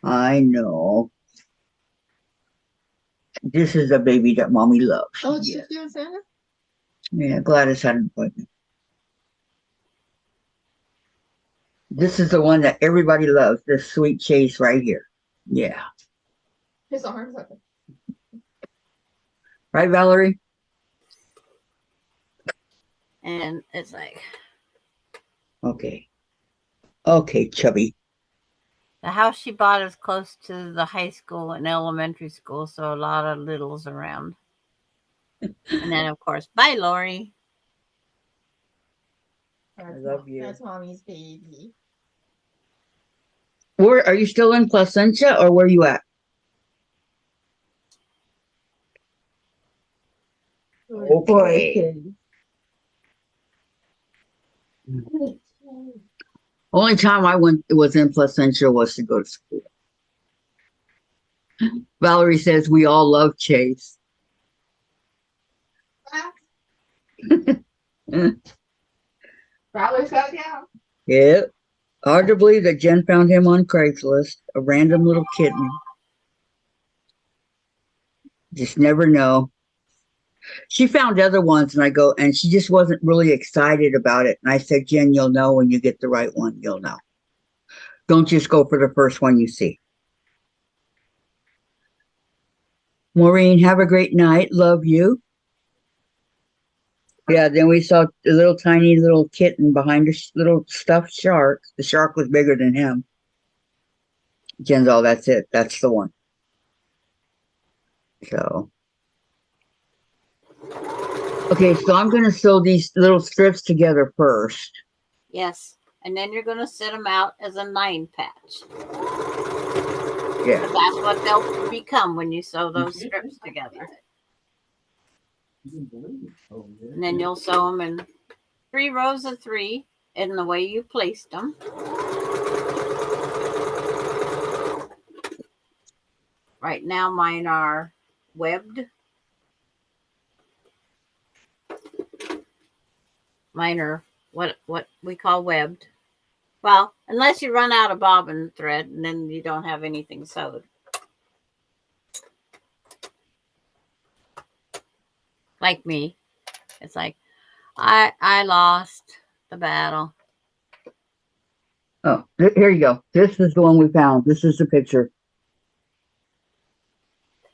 I know. This is a baby that mommy loves. Oh, it's Yeah. just you and Sandra? Yeah, Gladys had an appointment. This is the one that everybody loves, this sweet Chase right here. Yeah. His arms up. Right, Valerie? And it's like Okay. Okay, chubby. the house she bought is close to the high school and elementary school, so a lot of littles around. And then, of course, bye, Lori. I love you. That's mommy's baby. Where are you still in Placentia or where are you at? Okay. Only time I went was in Placentia was to go to school. Valerie says we all love Chase. Valerie shut down. Yeah. Hard to believe that Jen found him on Craigslist, a random little kitten. Just never know. She found other ones and she just wasn't really excited about it. And I said, Jen, you'll know when you get the right one, you'll know. Don't just go for the first one you see. Maureen, have a great night. Love you. Yeah, then we saw the little tiny little kitten behind a little stuffed shark. The shark was bigger than him. Jen's all, that's it. That's the one. So. Okay, so I'm going to sew these little strips together first. Yes. And then you're going to set them out as a 9 patch. Yeah. That's what they'll become when you sew those strips together. And then you'll sew them in 3 rows of 3 in the way you placed them. Right now mine are webbed. Mine are what we call webbed. Well, unless you run out of bobbin thread and then you don't have anything sewed. Like me. It's like I lost the battle. Oh, here you go. This is the one we found. This is the picture.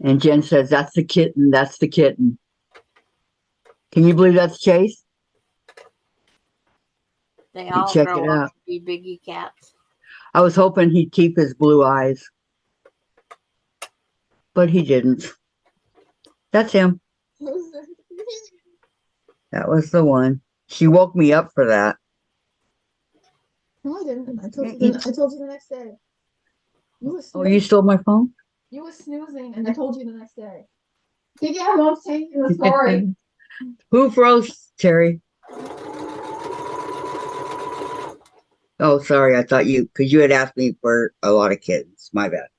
And Jen says, that's the kitten. That's the kitten. Can you believe that's Chase? They all check grow it up out. to be biggie cats. I was hoping he'd keep his blue eyes. But he didn't. That's him. That was the one. She woke me up for that. No, I didn't. I told you the next day. Oh, you stole my phone? You were snoozing, and I told you the next day. Yeah, Mom's changing the story. Who froze, Terry? Oh, sorry. I thought because you had asked me for a lot of kittens. My bad.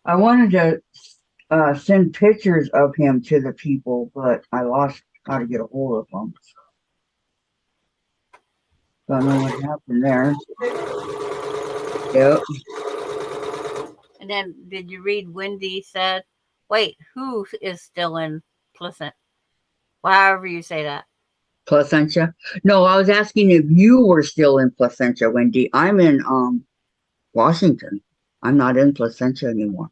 I wanted to send pictures of him to the people, but I lost how to get a hold of them. Don't know what happened there. Yep. And then did you read Wendy said, wait, who is still in Pleasant? However you say that. Placentia. No, I was asking if you were still in Placentia, Wendy. I'm in Washington. I'm not in Placentia anymore.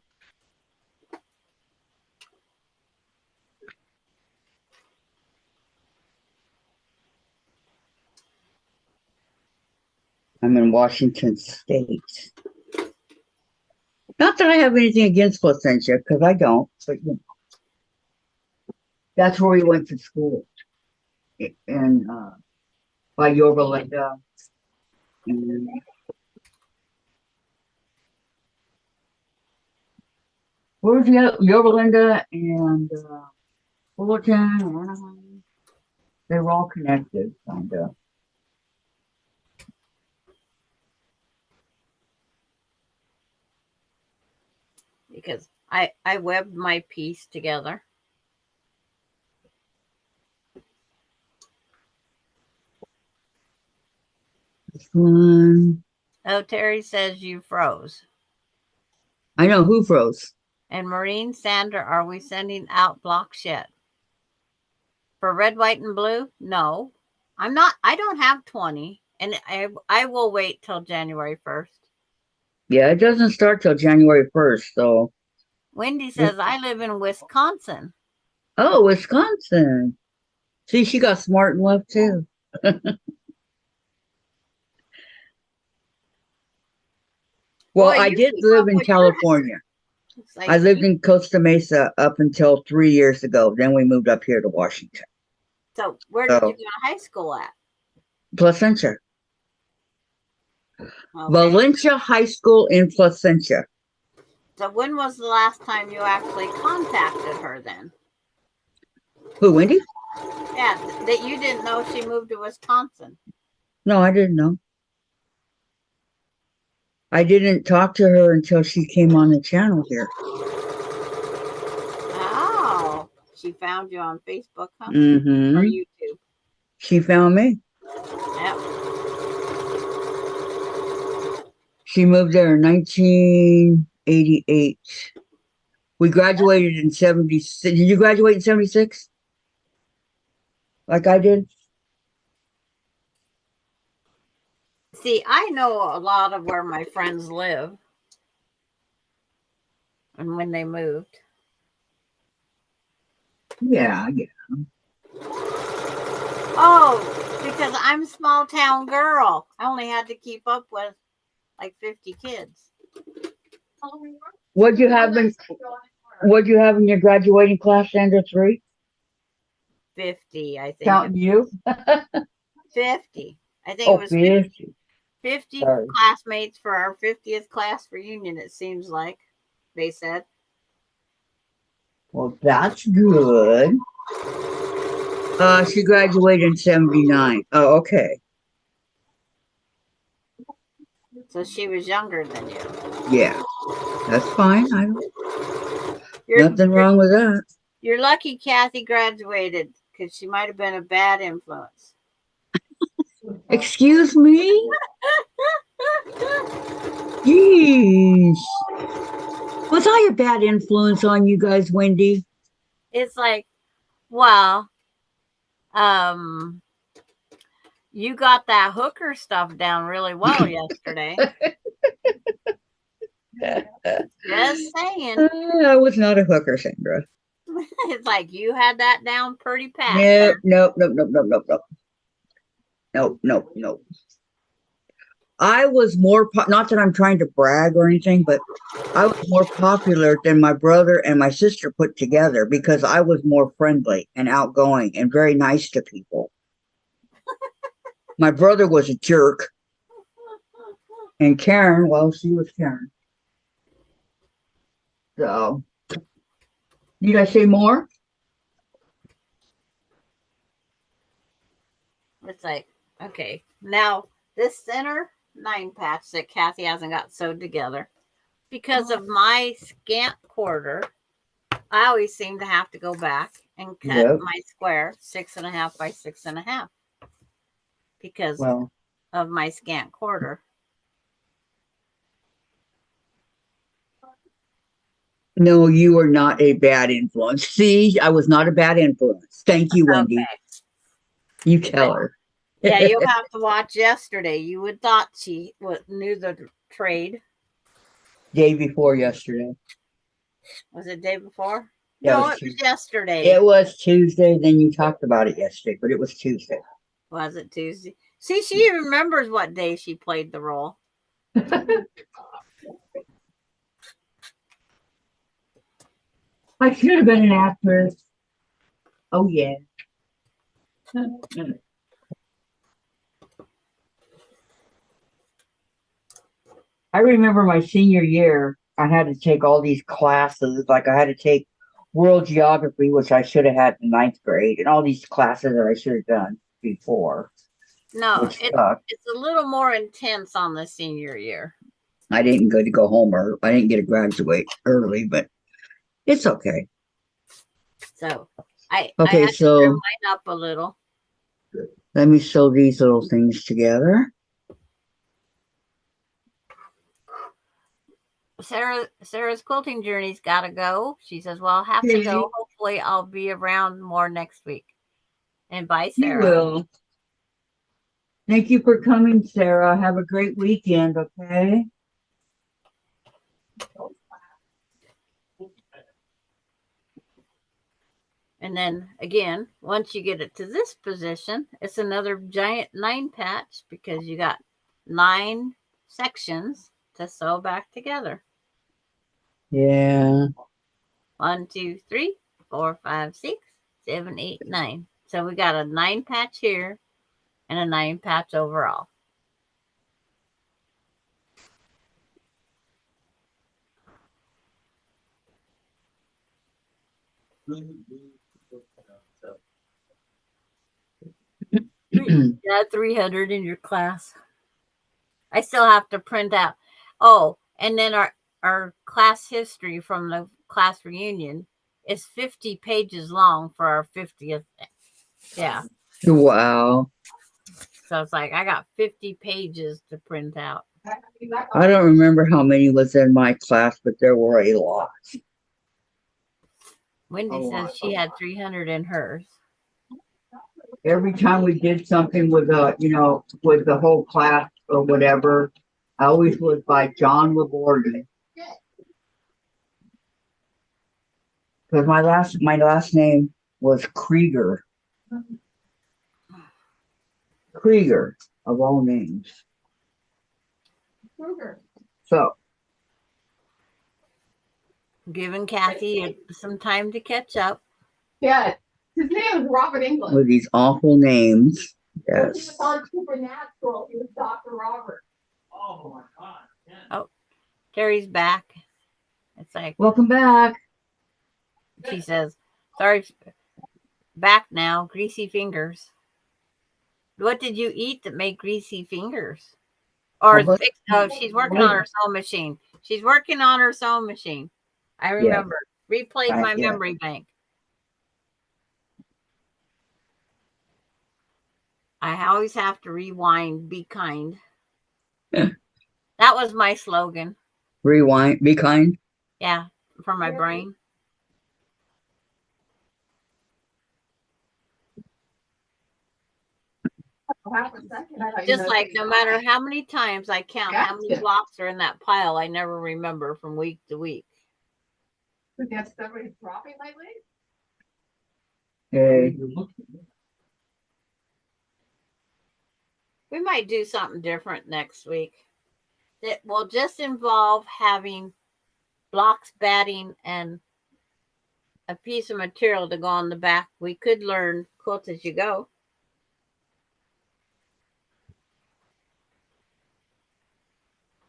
I'm in Washington State. Not that I have anything against Placentia, because I don't, but you know, that's where we went to school. In by Yorba Linda. And where's the Yorba Linda and Fullerton, Anaheim? They were all connected, kind of. Because I webbed my piece together. This one. Oh, Terry says you froze. I know who froze. And Maureen, Sandra, are we sending out blocks yet? For red, white, and blue? No. I'm not. I don't have 20. And I will wait till January 1st. Yeah, it doesn't start till January 1st, so. Wendy says, I live in Wisconsin. Oh, Wisconsin. See, she got smart and left too. Well, Boy, I you did keep live up in with your. California. Like, I lived in Costa Mesa up until 3 years ago. Then we moved up here to Washington. So where did you So, go to high school at? Placentia. Okay. Valencia High School in Placentia. So when was the last time you actually contacted her then? Who, Wendy? Yeah, that you didn't know she moved to Wisconsin. No, I didn't know. I didn't talk to her until she came on the channel here. Oh, she found you on Facebook, huh? Or Mm-hmm. YouTube? She found me. Yep. She moved there in 1988. We graduated in 76. Did you graduate in 76? Like I did? See, I know a lot of where my friends live and when they moved. Yeah, yeah. Oh, because I'm a small town girl. I only had to keep up with like 50 kids. What'd you have in your graduating class, Sandra? 3? 50, I think. Counting you? 50. I think it Oh, was 50. 50 Sorry. classmates for our 50th class reunion, it seems like they said. Well, that's good. She graduated in 79. Oh, okay. So she was younger than you. Yeah, that's fine. You're, Nothing wrong with that. you're lucky Kathy graduated because she might have been a bad influence. Excuse me? Yeesh. Was I a bad influence on you guys, Wendy? It's like, well, um, you got that hooker stuff down really well yesterday. Just saying. I was not a hooker, Sandra. It's like you had that down pretty pat. Nope, nope, nope, nope, nope, nope, nope. Nope, nope, nope. I was more, not that I'm trying to brag or anything, but I was more popular than my brother and my sister put together because I was more friendly and outgoing and very nice to people. My brother was a jerk. And Karen, well, she was Karen. So, need I say more? It's like, okay, now this center 9 patch that Kathy hasn't got sewed together. because of my scant quarter, I always seem to have to go back and cut Yep. my square 6.5 by 6.5 because Well, of my scant quarter. no, you are not a bad influence. See, I was not a bad influence. Thank you, Wendy. Okay. You tell her. Yeah, you'll have to watch yesterday. You would thought she knew the trade. Day before yesterday. Was it day before? Yeah, No, it was it was Tuesday. yesterday. It was Tuesday. Then you talked about it yesterday, but it was Tuesday. Was it Tuesday? See, she remembers what day she played the role. I should have been an actress. Oh yeah. I remember my senior year, I had to take all these classes. Like I had to take world geography, which I should have had in ninth grade, and all these classes that I should have done before, No, which sucked. it's a little more intense on the senior year. I didn't go home or I didn't get to graduate early, but it's okay. So I Okay, had to turn so mine up a little. let me sew these little things together. Sarah's quilting journey's got to go. She says, "Well, I'll have to go. Hopefully, I'll be around more next week." And bye, You Sarah. will. Thank you for coming, Sarah. Have a great weekend, okay? And then again, once you get it to this position, it's another giant 9 patch because you got 9 sections to sew back together. Yeah. 1, 2, 3, 4, 5, 6, 7, 8, 9. So we got a 9 patch here and a 9 patch overall. You got 300 in your class. I still have to print out. Oh, and then our class history from the class reunion is 50 pages long for our 50th. Yeah. Wow. So it's like I got 50 pages to print out. I don't remember how many was in my class, but there were a lot. Wendy says she had 300 in hers. Every time we did something with with the whole class or whatever, I always was by John Labordi. Because my last name was Krieger. Krieger of all names. So Giving Kathy some time to catch up. Yeah, his name is Robert England. with these awful names. When he Yes. was on Supernatural, he was Dr. Robert. Oh my God. Yeah. Oh, Terry's back. It's like Welcome back. she says, sorry, back now, greasy fingers. What did you eat that made greasy fingers? Or she's working on her sewing machine. She's working on her sewing machine. I remember. Replayed my memory bank. I always have to rewind, be kind. That was my slogan. Rewind. Be kind. Yeah, for my brain. Just like no matter how many times I count how many blocks are in that pile, I never remember from week to week. That's somebody dropping lately? Hey. We might do something different next week. It will just involve having blocks, batting, and a piece of material to go on the back. We could learn quilt as you go.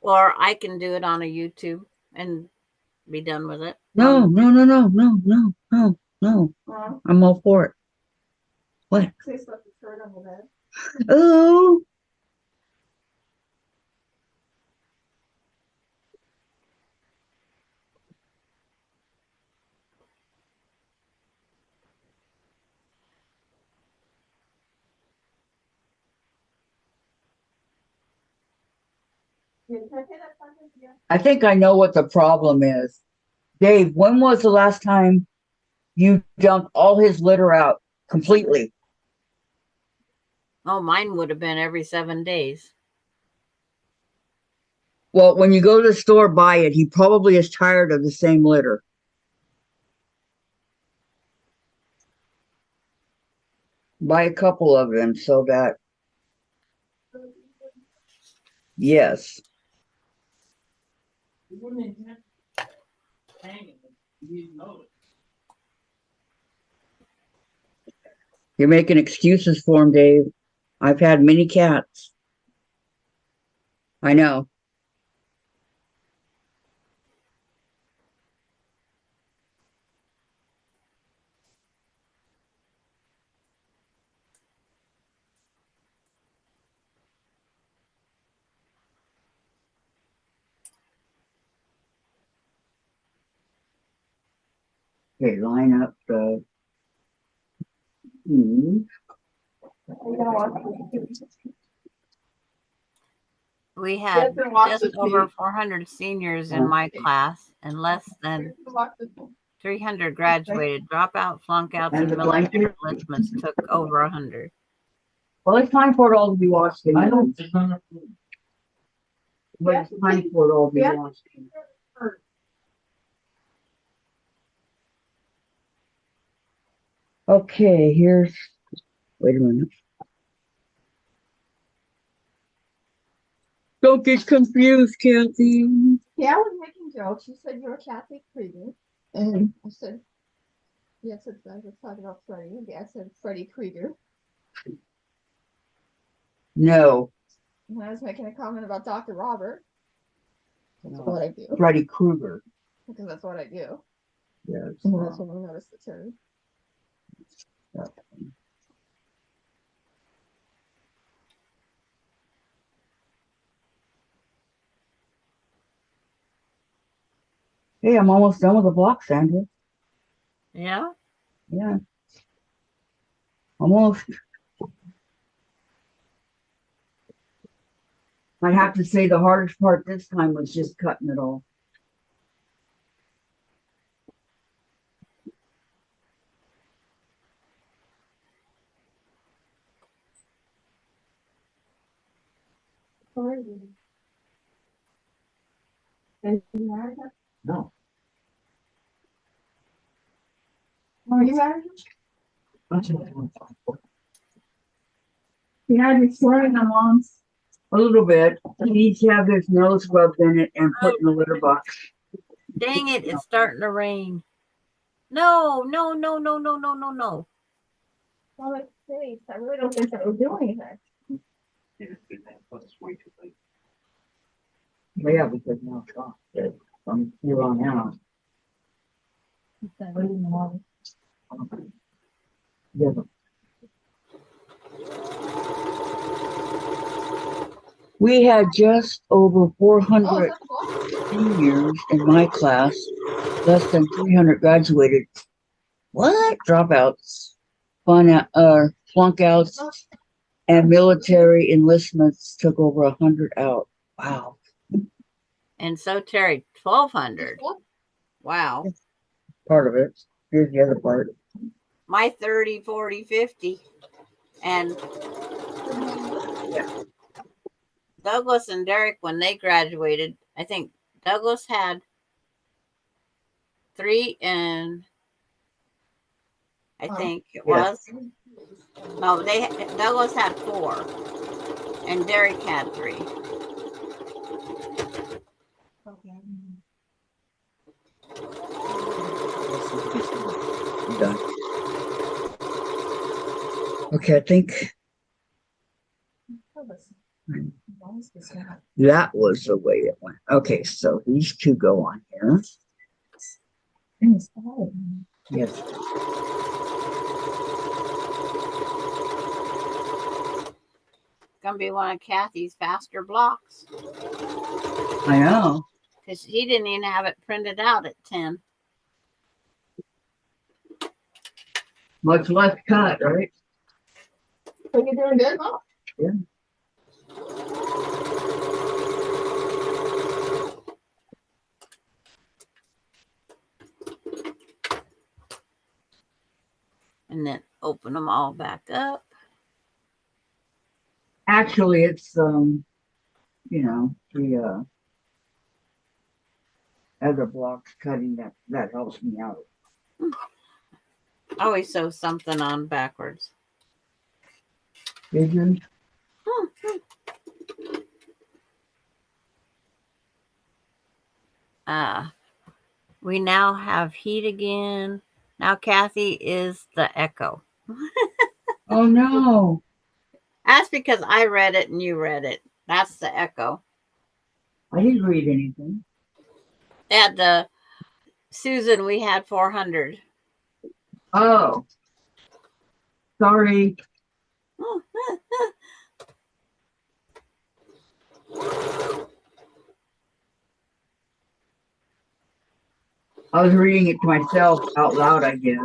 Or I can do it on a YouTube and be done with it. No. I'm all for it. What? Oh. I think I know what the problem is. Dave, when was the last time you dumped all his litter out completely? Oh, mine would have been every 7 days. Well, when you go to the store, buy it. He probably is tired of the same litter. Buy a couple of them so that, yes. You wouldn't intend hanging it. You didn't know it. You're making excuses for him, Dave. I've had many cats. I know. Okay, line up the. We had just over 400 seniors in my class, and less than 300 graduated. Dropout, flunkouts, And and the military blanket. enlistments took over 100. Well, it's time for it all to be washed. I don't. It's not. But it's time for it all to be washed. Okay, here's. Wait a minute. Don't get confused, Kathy. Yeah, I was making jokes. She said you're Kathy Krieger. And I said, yes, it's I was talking about Freddie. Yeah, I said Freddie Krieger. No, And I was making a comment about Dr. Robert. That's what I do. Freddy Krueger. Because that's what I do. Yes. And that's when I noticed the term. Hey, I'm almost done with the block, Sandra. Yeah? Yeah. Almost. I have to say the hardest part this time was just cutting it all. And you married her? No. Are you married? That's what I'm talking about. You had me swearing on mom's. A little bit. He needs to have his nose rubbed in it and put in the litter box. Dang it, it's starting to rain. No, no, no, no, no, no, no, no. Well, it's safe. I really don't think that we're doing anything. It's way too late. Well, yeah, because now it's off. From here on out. Yeah. We had just over 400 seniors in my class. Less than 300 graduated. What? Dropouts, flunkouts, and military enlistments took over 100 out. Wow. And so Terry, 1,200. Wow. Part of it. Here's the other part. My 30, 40, 50. And Douglas and Derek, when they graduated, I think Douglas had 3 and I think it was. No, Douglas had 4 and Derek had 3. I'm done. Okay, I think that was the way it went. Okay, so these two go on here. Yes. Gonna be one of Kathy's faster blocks. I know. Because he didn't even have it printed out at 10. Much less cut, right? So you're doing good, Mom? Yeah. and then open them all back up. Actually, it's the other blocks cutting that helps me out. I always sew something on backwards. Did you? We now have heat again. Now Kathy is the echo. Oh no. That's because I read it and you read it. That's the echo. I didn't read anything. At the Susan, we had 400. Oh. Sorry. I was reading it to myself out loud, I guess.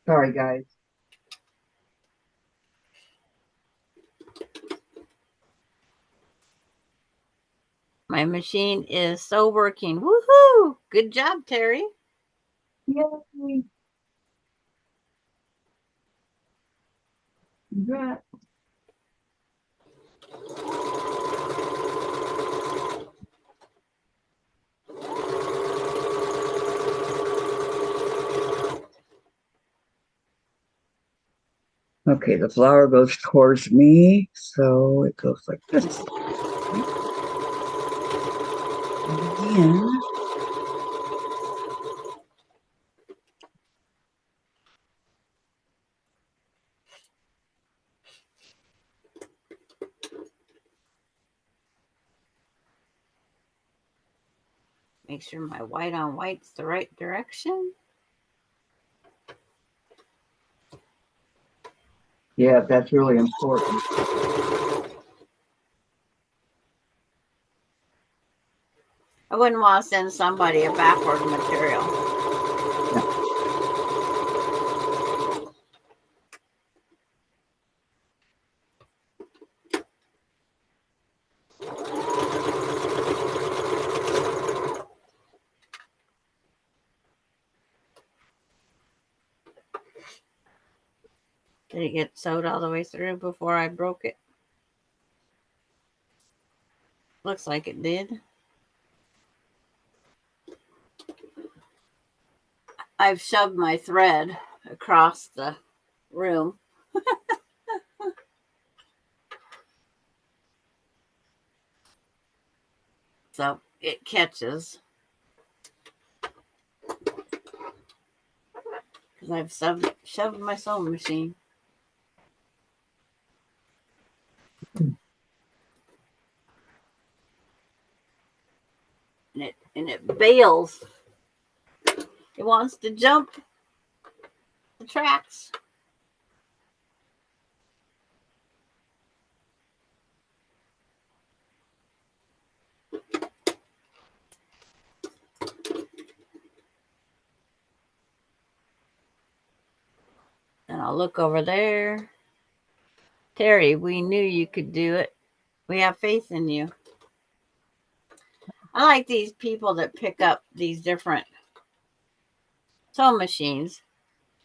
Sorry, guys. My machine is so working. Woohoo! Good job, Terry. Yay. Congrats. Okay, the flower goes towards me, so it goes like this. And again. Make sure my white on white's the right direction. Yeah, that's really important. I wouldn't want to send somebody a backward material. No. Did it get sewed all the way through before I broke it? Looks like it did. I've shoved my thread across the room. So it catches. Because I've shoved my sewing machine. And it bails. It wants to jump the tracks. And I'll look over there. Terry, we knew you could do it. We have faith in you. I like these people that pick up these different sewing machines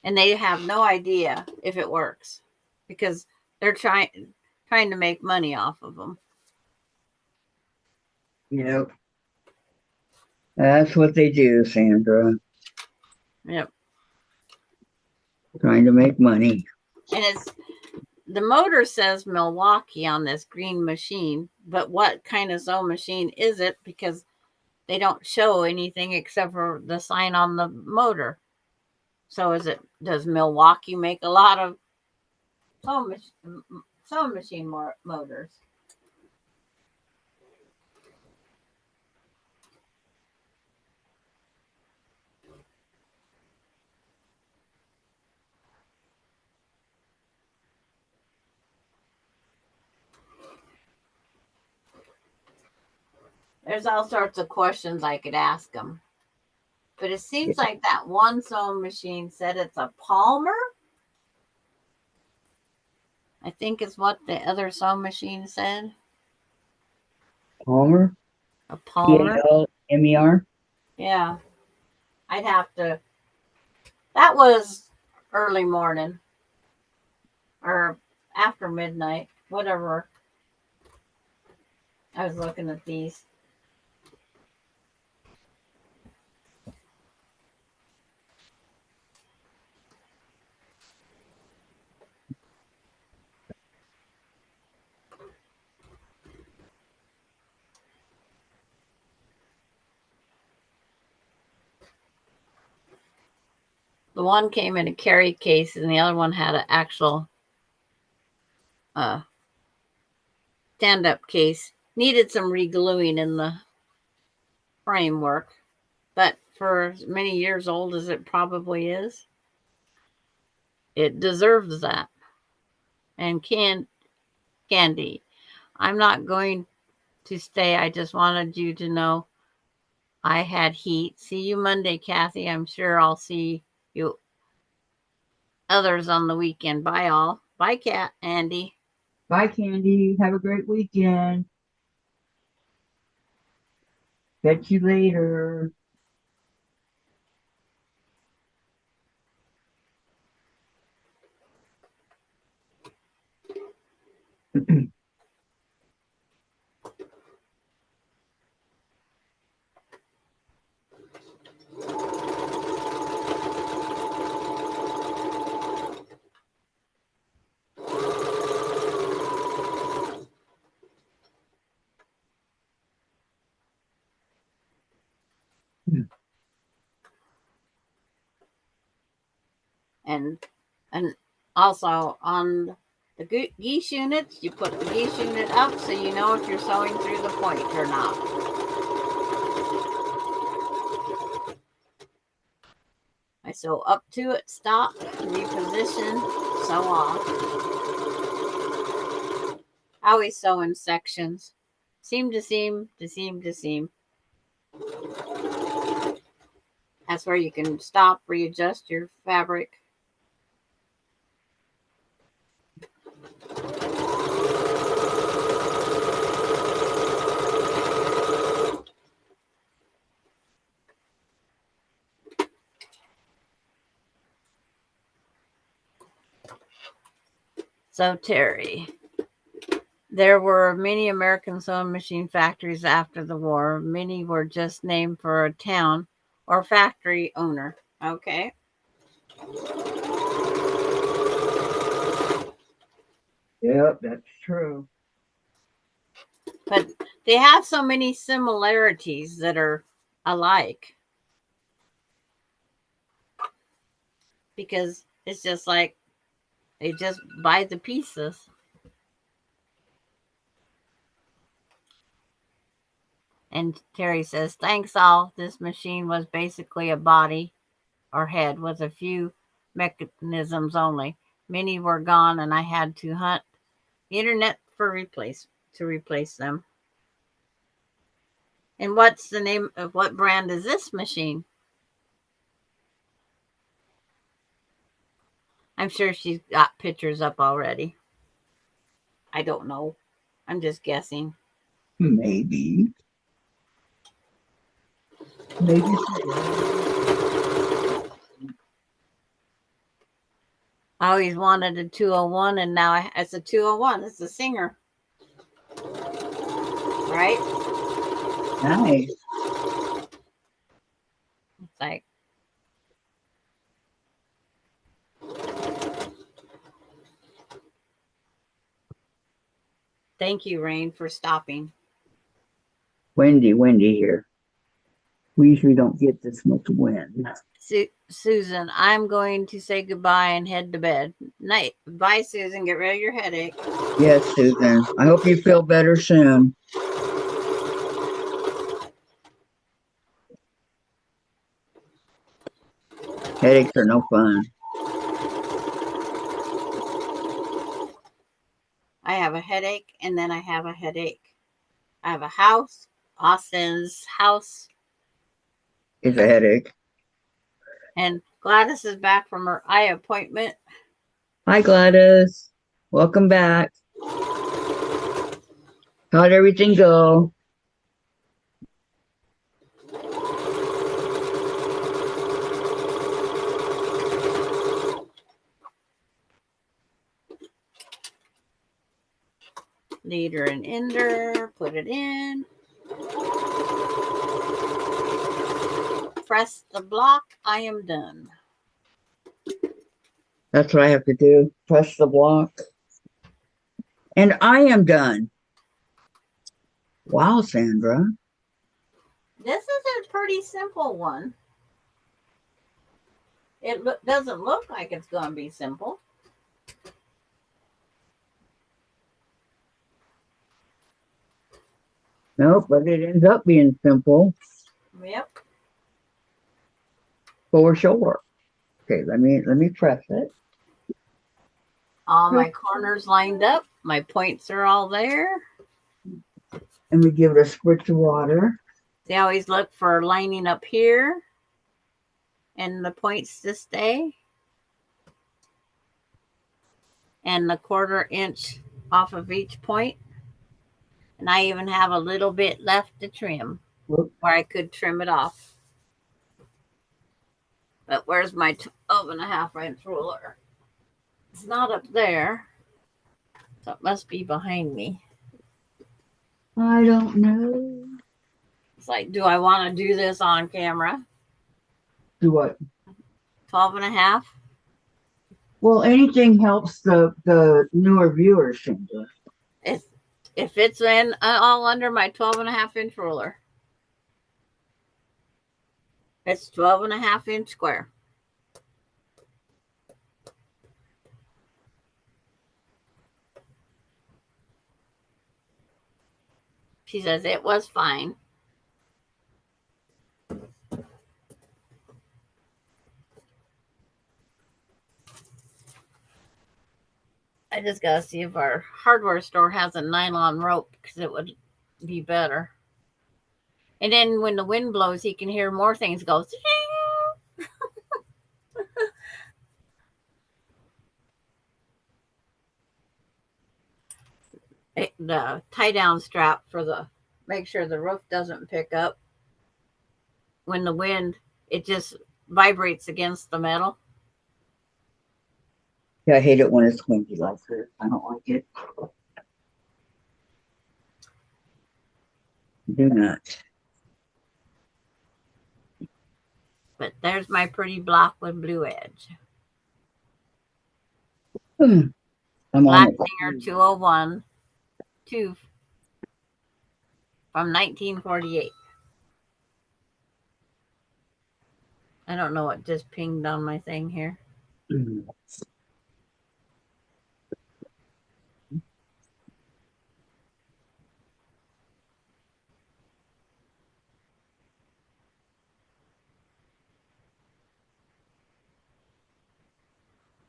and they have no idea if it works because they're trying to make money off of them. Yep. That's what they do, Sandra. Yep. Trying to make money. And it's the motor says Milwaukee on this green machine, but what kind of sewing machine is it? Because they don't show anything except for the sign on the motor. So does Milwaukee make a lot of sewing machine motors? There's all sorts of questions I could ask them. But it seems like that one sewing machine said it's a Palmer. I think is what the other sewing machine said. Palmer? A Palmer. Palmer? Yeah. I'd have to. That was early morning or after midnight, whatever. I was looking at these. The one came in a carry case, and the other one had an actual uh, stand-up case. Needed some regluing in the framework, but for as many years old as it probably is, it deserves that. And Candy, I'm not going to stay. I just wanted you to know I had heat. See you Monday, Kathy. I'm sure I'll see you others on the weekend. Bye, all. Bye, Cat Andy. Bye, Candy. Have a great weekend. Catch you later. And and also on the geese units, you put the geese unit up so you know if you're sewing through the point or not. I sew up to it, stop, reposition, sew off. I always sew in sections. Seam to seam to seam to seam. That's where you can stop, readjust your fabric. So, Terry, there were many American sewing machine factories after the war. Many were just named for a town or factory owner. Okay. Yep, that's true. But they have so many similarities that are alike because it's just like they just buy the pieces. And Terry says, thanks all. This machine was basically a body or head with a few mechanisms only. Many were gone, and I had to hunt the internet for replace them. And what's the name of what brand is this machine? I'm sure she's got pictures up already. I don't know. I'm just guessing. Maybe. Maybe. I always wanted a 201, and now it's a 201. It's a Singer. Right? Nice. It's like, thank you, Rain, for stopping. Windy here. We usually don't get this much wind. Susan, I'm going to say goodbye and head to bed. Night. Bye, Susan. Get rid of your headache. Yes, Susan. I hope you feel better soon. Headaches are no fun. I have a headache, and then I have a headache. I have a house. Austin's house. It's a headache. And Gladys is back from her eye appointment. Hi, Gladys. Welcome back. How'd everything go? leader and ender. Put it in. Press the block. I am done. That's what I have to do. Press the block. And I am done. Wow, Sandra. This is a pretty simple one. It doesn't look like it's going to be simple. Nope, but it ends up being simple Yep. for sure. Okay, let me press it. All my corners lined up. My points are all there. And we give it a spritz of water. They always look for lining up here and the points to stay. And the 1/4 inch off of each point. And I even have a little bit left to trim Whoop. where I could trim it off. But where's my 12.5-inch ruler? It's not up there. So it must be behind me. I don't know. It's like, do I want to do this on camera? Do what? 12.5? Well, anything helps the newer viewers, Sandra. If it's in all under my 12.5-inch ruler. It's 12.5-inch square. She says it was fine. I just gotta see if our hardware store has a nylon rope because it would be better. And then when the wind blows, he can hear more things go. The tie down strap for the make sure the roof doesn't pick up when the wind, it just vibrates against the metal. Yeah, I hate it when it's windy like this. I don't like it. Do not. But there's my pretty block with blue edge. I'm Black on it. Singer 201 2 from 1948. I don't know what just pinged on my thing here.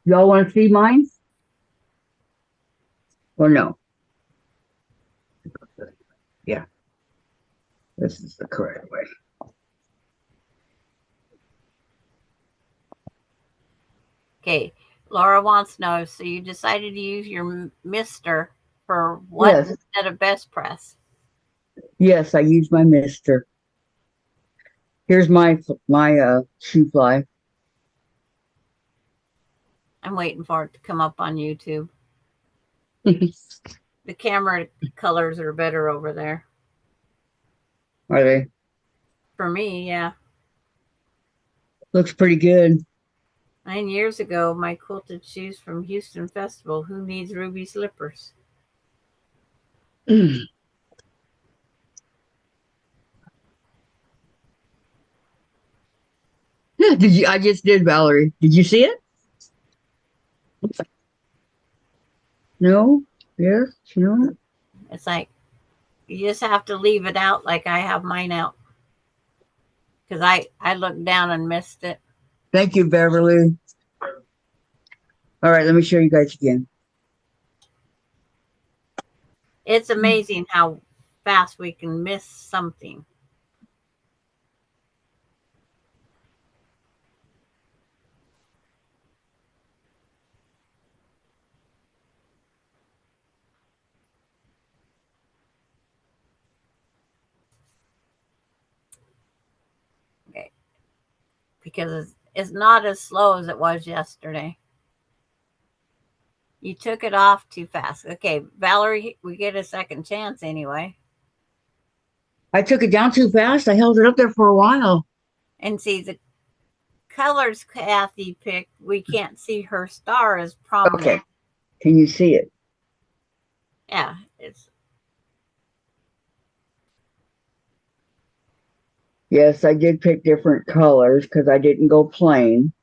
Y'all want to see mine? Or no? Yeah. This is the correct way. Okay, Laura wants to know, so you decided to use your Mister for what Yes. instead of best press? Yes, I use my mister. Here's my Shoofly. I'm waiting for it to come up on YouTube. Are The camera colors are better over there. they? For me, yeah. Looks pretty good. 9 years ago, my quilted shoes from Houston Festival. Who needs ruby slippers? Did you? I just did, Valerie. Did you see it? No? Yes? No? It's like you just have to leave it out like I have mine out. Because I looked down and missed it. Thank you, Beverly. All right, let me show you guys again. It's amazing how fast we can miss something. Okay. Because it's not as slow as it was yesterday. You took it off too fast. Okay, Valerie, we get a second chance anyway. I took it down too fast. I held it up there for a while. And see the colors Kathy picked, we can't see her star as prominent. Okay. Can you see it? Yeah, it's Yes, I did pick different colors because I didn't go plain.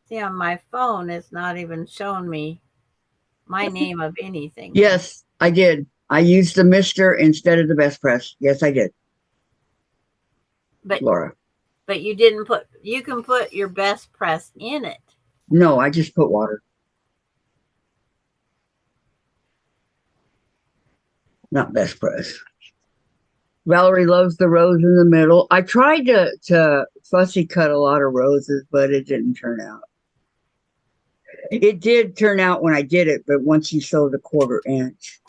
see on my phone it's not even showing me my name of anything. Yes, I did. I used the mister instead of the best press. Yes, I did. But Laura. But you didn't put, you can put your best press in it. No, I just put water. Not best press. Valerie loves the rose in the middle. I tried to fussy cut a lot of roses, but it didn't turn out. It did turn out when I did it, but once you sew the 1/4 inch,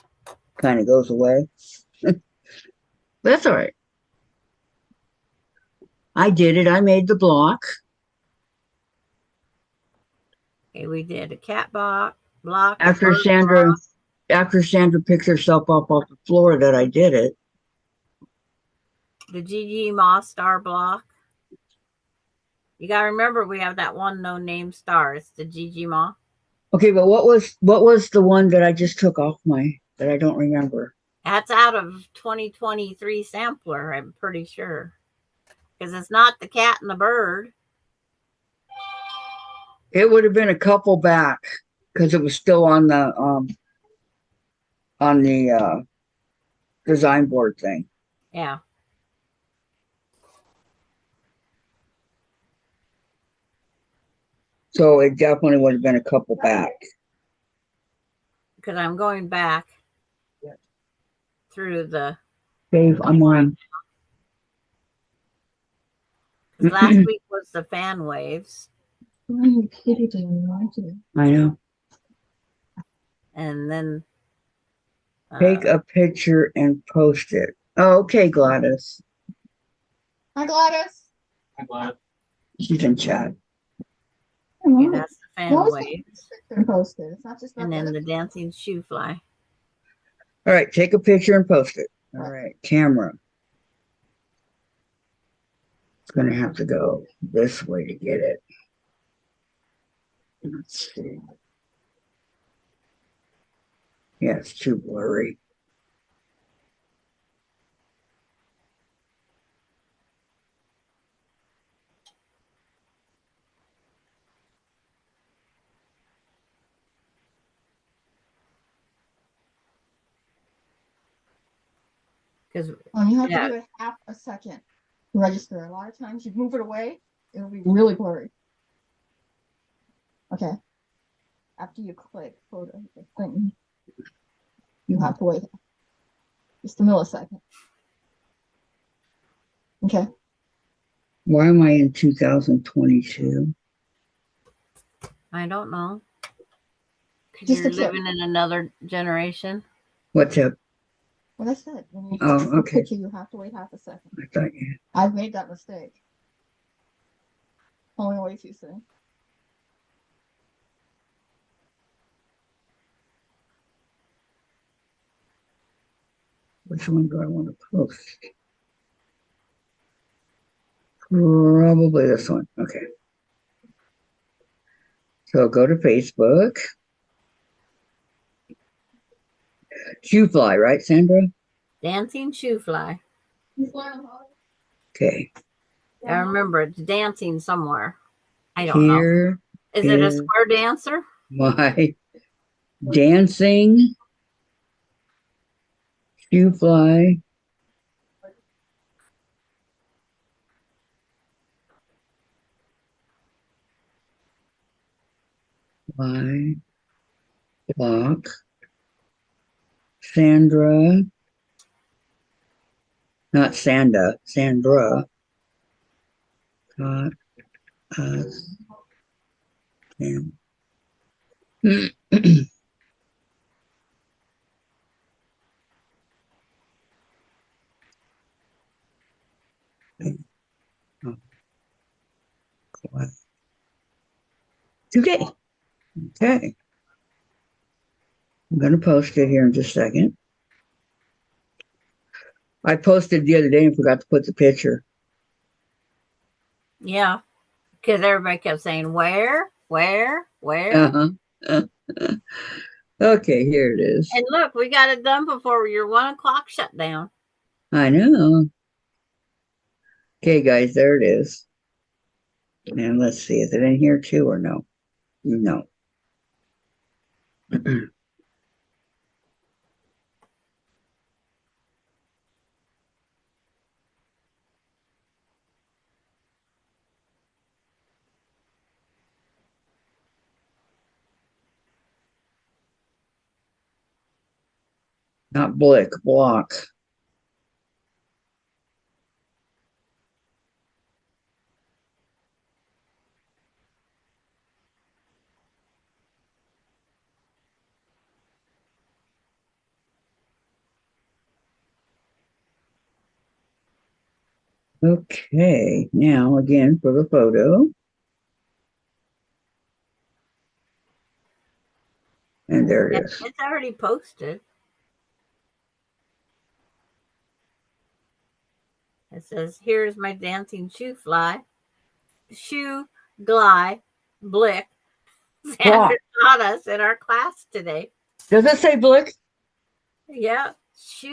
kind of goes away. That's all right. I did it. I made the block. Okay, we did a cat block. After Sandra picked herself up off the floor that I did it. The Gigi Moss star block. You gotta remember we have that one no name star. It's the Gigi Moss. Okay, but what was the one that I just took off that I don't remember? That's out of 2023 sampler, I'm pretty sure. Because it's not the cat and the bird. It would have been a couple back because it was still on the design board thing. Yeah. So it definitely would have been a couple back. Because I'm going back through the. Dave, I'm on. Last week was the fan waves. I know. And then. Take a picture and post it. Oh, okay, Gladys. Hi, Gladys. Hi, Gladys. She's in chat. Okay, that's the fan waves. And post it. It's not just And then the dancing Shoofly. All right, take a picture and post it. All right, camera. It's going to have to go this way to get it. Let's see. Yeah, it's too blurry. Because you have to do it half a second to register. A lot of times you move it away, it'll be really blurry. Okay. After you click photo the thing, you have to wait just a millisecond. Okay. Why am I in 2022? I don't know. Because Just you're a tip. living in another generation. What's up? Well, that's it. When you Oh, take a okay. picture, you have to wait half a second. I thought you. I've made that mistake. Only way too soon. Which one do I want to post? Probably this one. Okay. So go to Facebook. Shoofly, right, Sandra? Dancing Shoofly. Okay. I remember it's dancing somewhere. I don't know. Here Is it a square dancer? my dancing Shoofly. My block. Sandra. Not Sandra. Sandra. Got us. And What? Today. Okay. I'm going to post it here in just a second. I posted the other day and forgot to put the picture. Yeah, because everybody kept saying, where? Uh-huh. Okay, here it is. And look, we got it done before your 1 o'clock shutdown. I know. Okay, guys, there it is. And let's see, is it in here too or no? No. Not blick, block. Okay, now again for the photo. And there it is. It's already posted. It says, here's my dancing shoe glide, blick. Sandra taught us in our class today. Does it say blick? Yeah,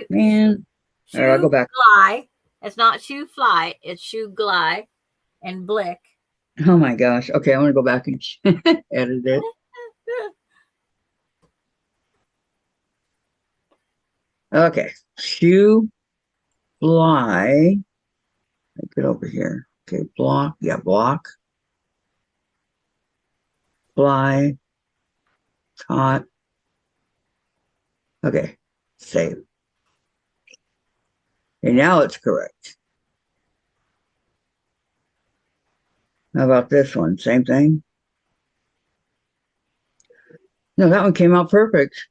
Man. All right, I'll go shoe back. glide. It's not shoe fly, it's shoe glide and blick. Oh my gosh. Okay, I want to go back and edit it. Okay. Shoe fly. Get over here. Okay, block. Yeah, block. Fly. Taught. Okay. Save. And now it's correct. How about this one? Same thing? No, that one came out perfect.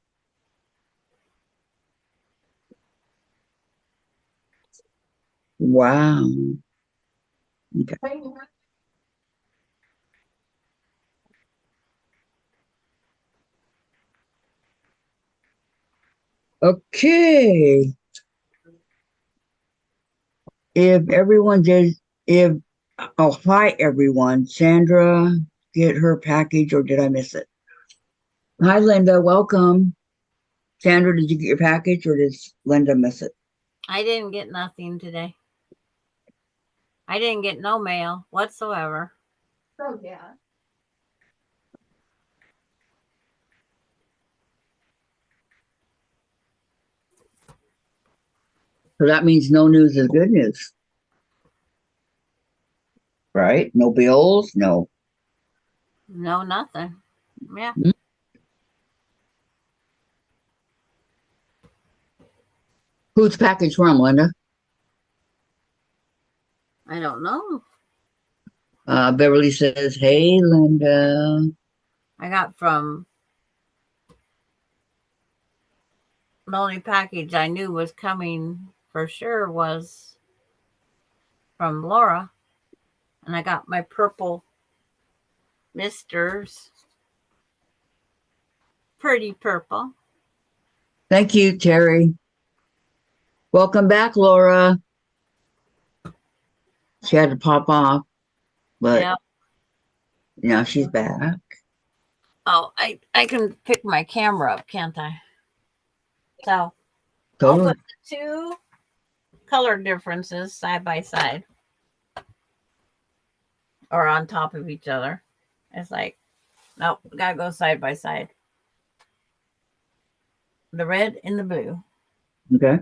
Wow. Okay. Okay. If everyone did, if, oh, hi everyone. Sandra, get her package or did I miss it? Hi, Linda. Welcome. Sandra, did you get your package or did Linda miss it? I didn't get nothing today. I didn't get no mail whatsoever. Oh, yeah. So that means no news is good news. Right? No bills, no. No, nothing. Yeah. Who's package from, Linda? I don't know. Beverly says, hey, Linda. I got from the only package I knew was coming for sure was from Laura. And I got my purple misters. Pretty purple. Thank you, Terry. Welcome back, Laura. She had to pop off, but Yeah. now she's back. Oh, I can pick my camera up, can't I? So I'll Totally. put the two color differences side by side or on top of each other. It's like, nope, gotta go side by side. The red and the blue. Okay.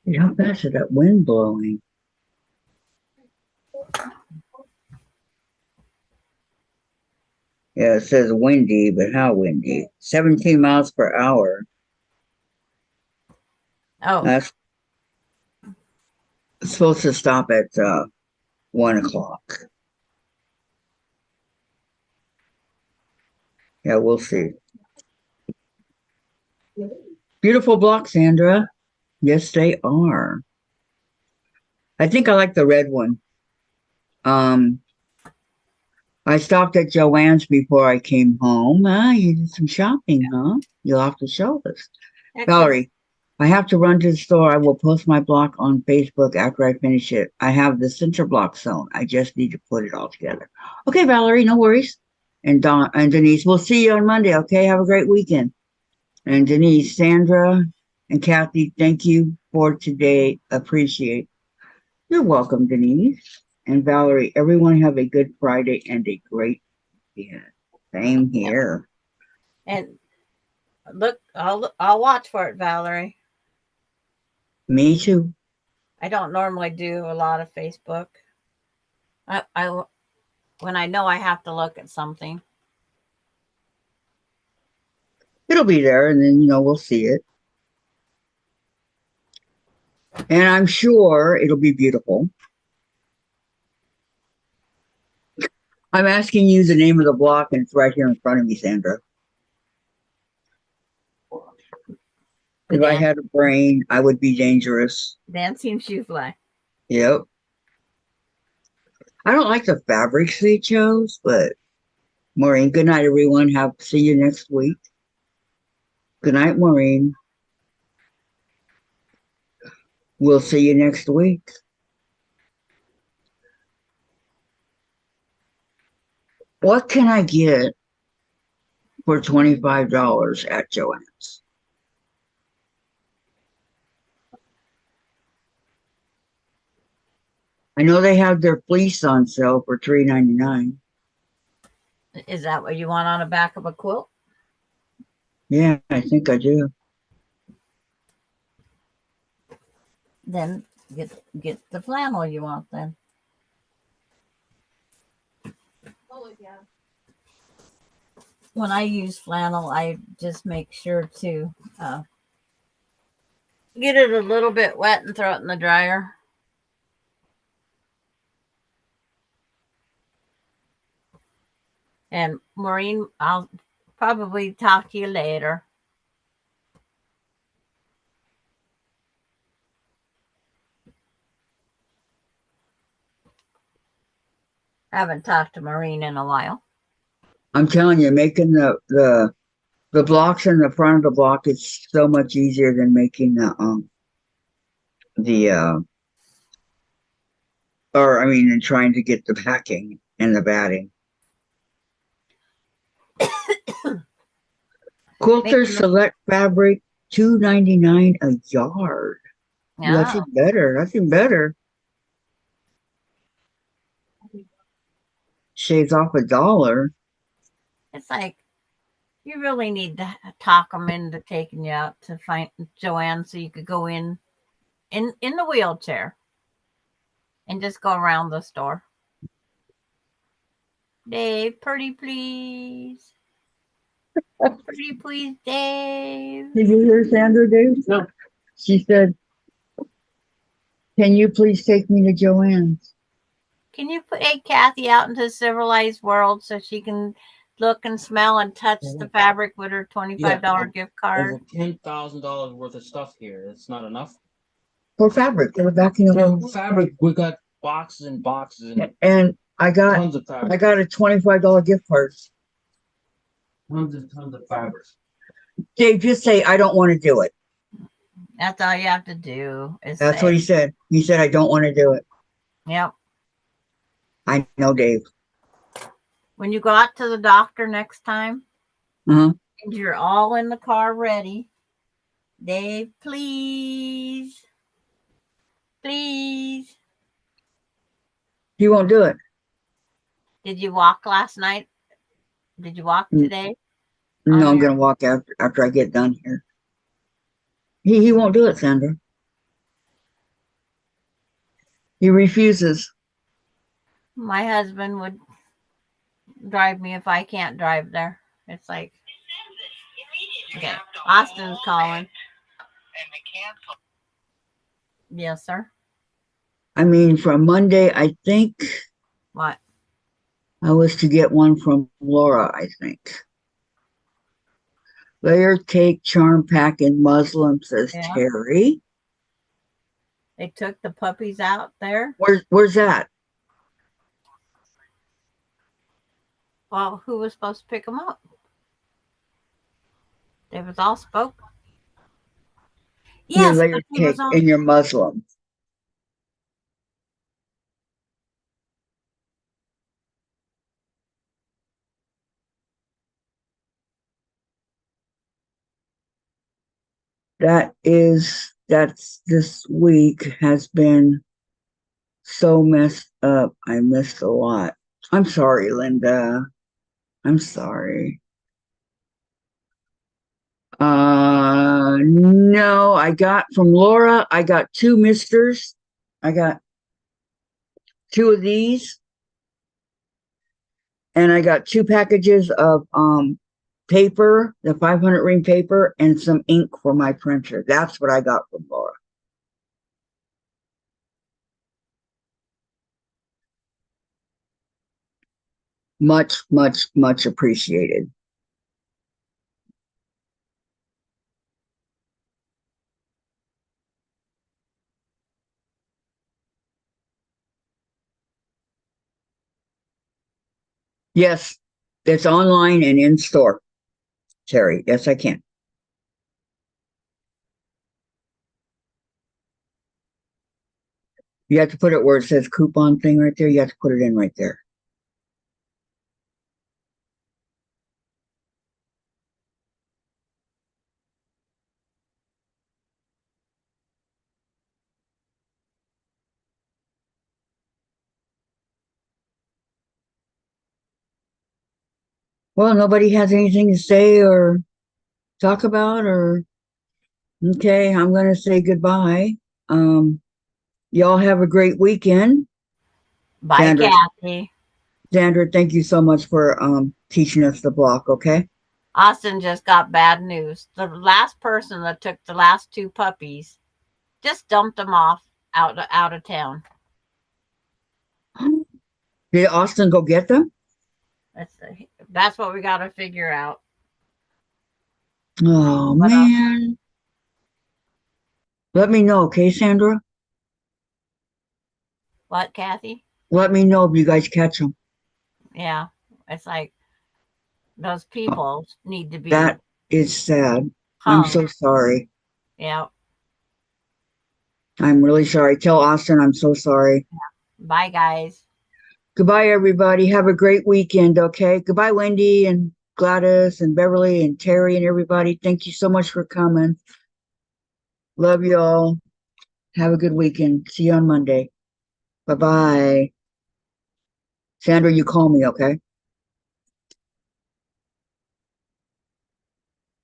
Hey, how fast is that wind blowing? Yeah, it says windy, but how windy? 17 miles per hour. Oh, That's supposed to stop at 1 o'clock. Yeah, we'll see. Beautiful block, Sandra. Yes, they are. I think I like the red one. I stopped at Joann's before I came home. Ah, you did some shopping, huh? You'll have to show us. Heck yeah. Valerie, I have to run to the store. I will post my block on Facebook after I finish it. I have the center block sewn. I just need to put it all together. Okay, Valerie, no worries. And Don and Denise, we'll see you on Monday. Okay, have a great weekend. And Denise, Sandra, and Kathy, thank you for today. Appreciate. You're welcome, Denise. And Valerie, everyone have a good Friday and a great weekend. Same Yeah. here. And look, I'll watch for it, Valerie. Me too. I don't normally do a lot of Facebook. I when I know I have to look at something. It'll be there, and then we'll see it. And I'm sure it'll be beautiful. I'm asking you the name of the block, and it's right here in front of me, Sandra. The If I had a brain, I would be dangerous. dancing Shoofly. Yep. I don't like the fabrics they chose, but Maureen, good night, everyone. See you next week. Good night, Maureen. We'll see you next week. What can I get for $25 at Joann's? I know they have their fleece on sale for $3.99. Is that what you want on the back of a quilt? Yeah, I think I do. Then get the flannel you want then. Oh, yeah. When I use flannel, I just make sure to get it a little bit wet and throw it in the dryer. And Maureen, I'll probably talk to you later. I haven't talked to Maureen in a while. I'm telling you, making the blocks in the front of the block is so much easier than making the and trying to get the backing and the batting. Quilter Select Fabric, $2.99 a yard. Yeah. That's even better. That's even better. Shaves off $1. It's like you really need to talk them into taking you out to find Joanne so you could go in the wheelchair and just go around the store. Dave, pretty please. Pretty please, Dave. Did you hear Sandra, Dave? No. She said, "Can you please take me to Joann's?" Can you put Kathy out into the civilized world so she can look and smell and touch the fabric with her $25 gift card? Over $10,000 worth of stuff here. It's not enough. For fabric, they were backing up. Fabric, we got boxes and boxes And I got tons of fabric. I got a $25 gift card. Tons and tons of fabric. Dave, just say I don't want to do it. That's all you have to do. That's what he said. He said I don't want to do it. Yep. I know, Dave. When you go out to the doctor next time, Uh-huh. and you're all in the car ready, Dave, please. Please. He won't do it. Did you walk last night? Did you walk today? No, I'm gonna walk after I get done here. He won't do it, Sandra. He refuses. My husband would drive me if I can't drive there. It's like, okay, Austin's calling. Yes, sir. I mean, from Monday, I think What? I was to get one from Laura, I think. Layered cake charm pack in muslin, says Yeah. Terry. They took the puppies out there. Where's that? Well, who was supposed to pick them up? They was all spoke. Your Yes, layer but they was cake all. and your Muslim. That's this week has been so messed up. I missed a lot. I'm sorry, Linda. I'm sorry. No, I got from Laura, I got 2 misters. I got 2 of these, and I got 2 packages of paper, the 500 ring paper, and some ink for my printer. That's what I got from Laura. Much, much, much appreciated. Yes, it's online and in store, Terry. Yes, I can. You have to put it where it says coupon thing right there. You have to put it in right there. Well, nobody has anything to say or talk about, or okay, I'm gonna say goodbye. Um, y'all have a great weekend. Bye, Sandra, Kathy. Sandra, thank you so much for teaching us the block, okay? Austin just got bad news. The last person that took the last 2 puppies just dumped them off out of town. Did Austin go get them? That's what we got to figure out. Oh What else? man. Let me know, okay, Sandra? What, Kathy? Let me know if you guys catch them. Yeah, it's like those people need to be That is sad. I'm hung. so sorry. Yeah. I'm really sorry. Tell Austin I'm so sorry. Bye, guys. Goodbye, everybody. Have a great weekend, okay? Goodbye, Wendy and Gladys and Beverly and Terry and everybody. Thank you so much for coming. Love you all. Have a good weekend. See you on Monday. Bye-bye. Sandra, you call me, okay?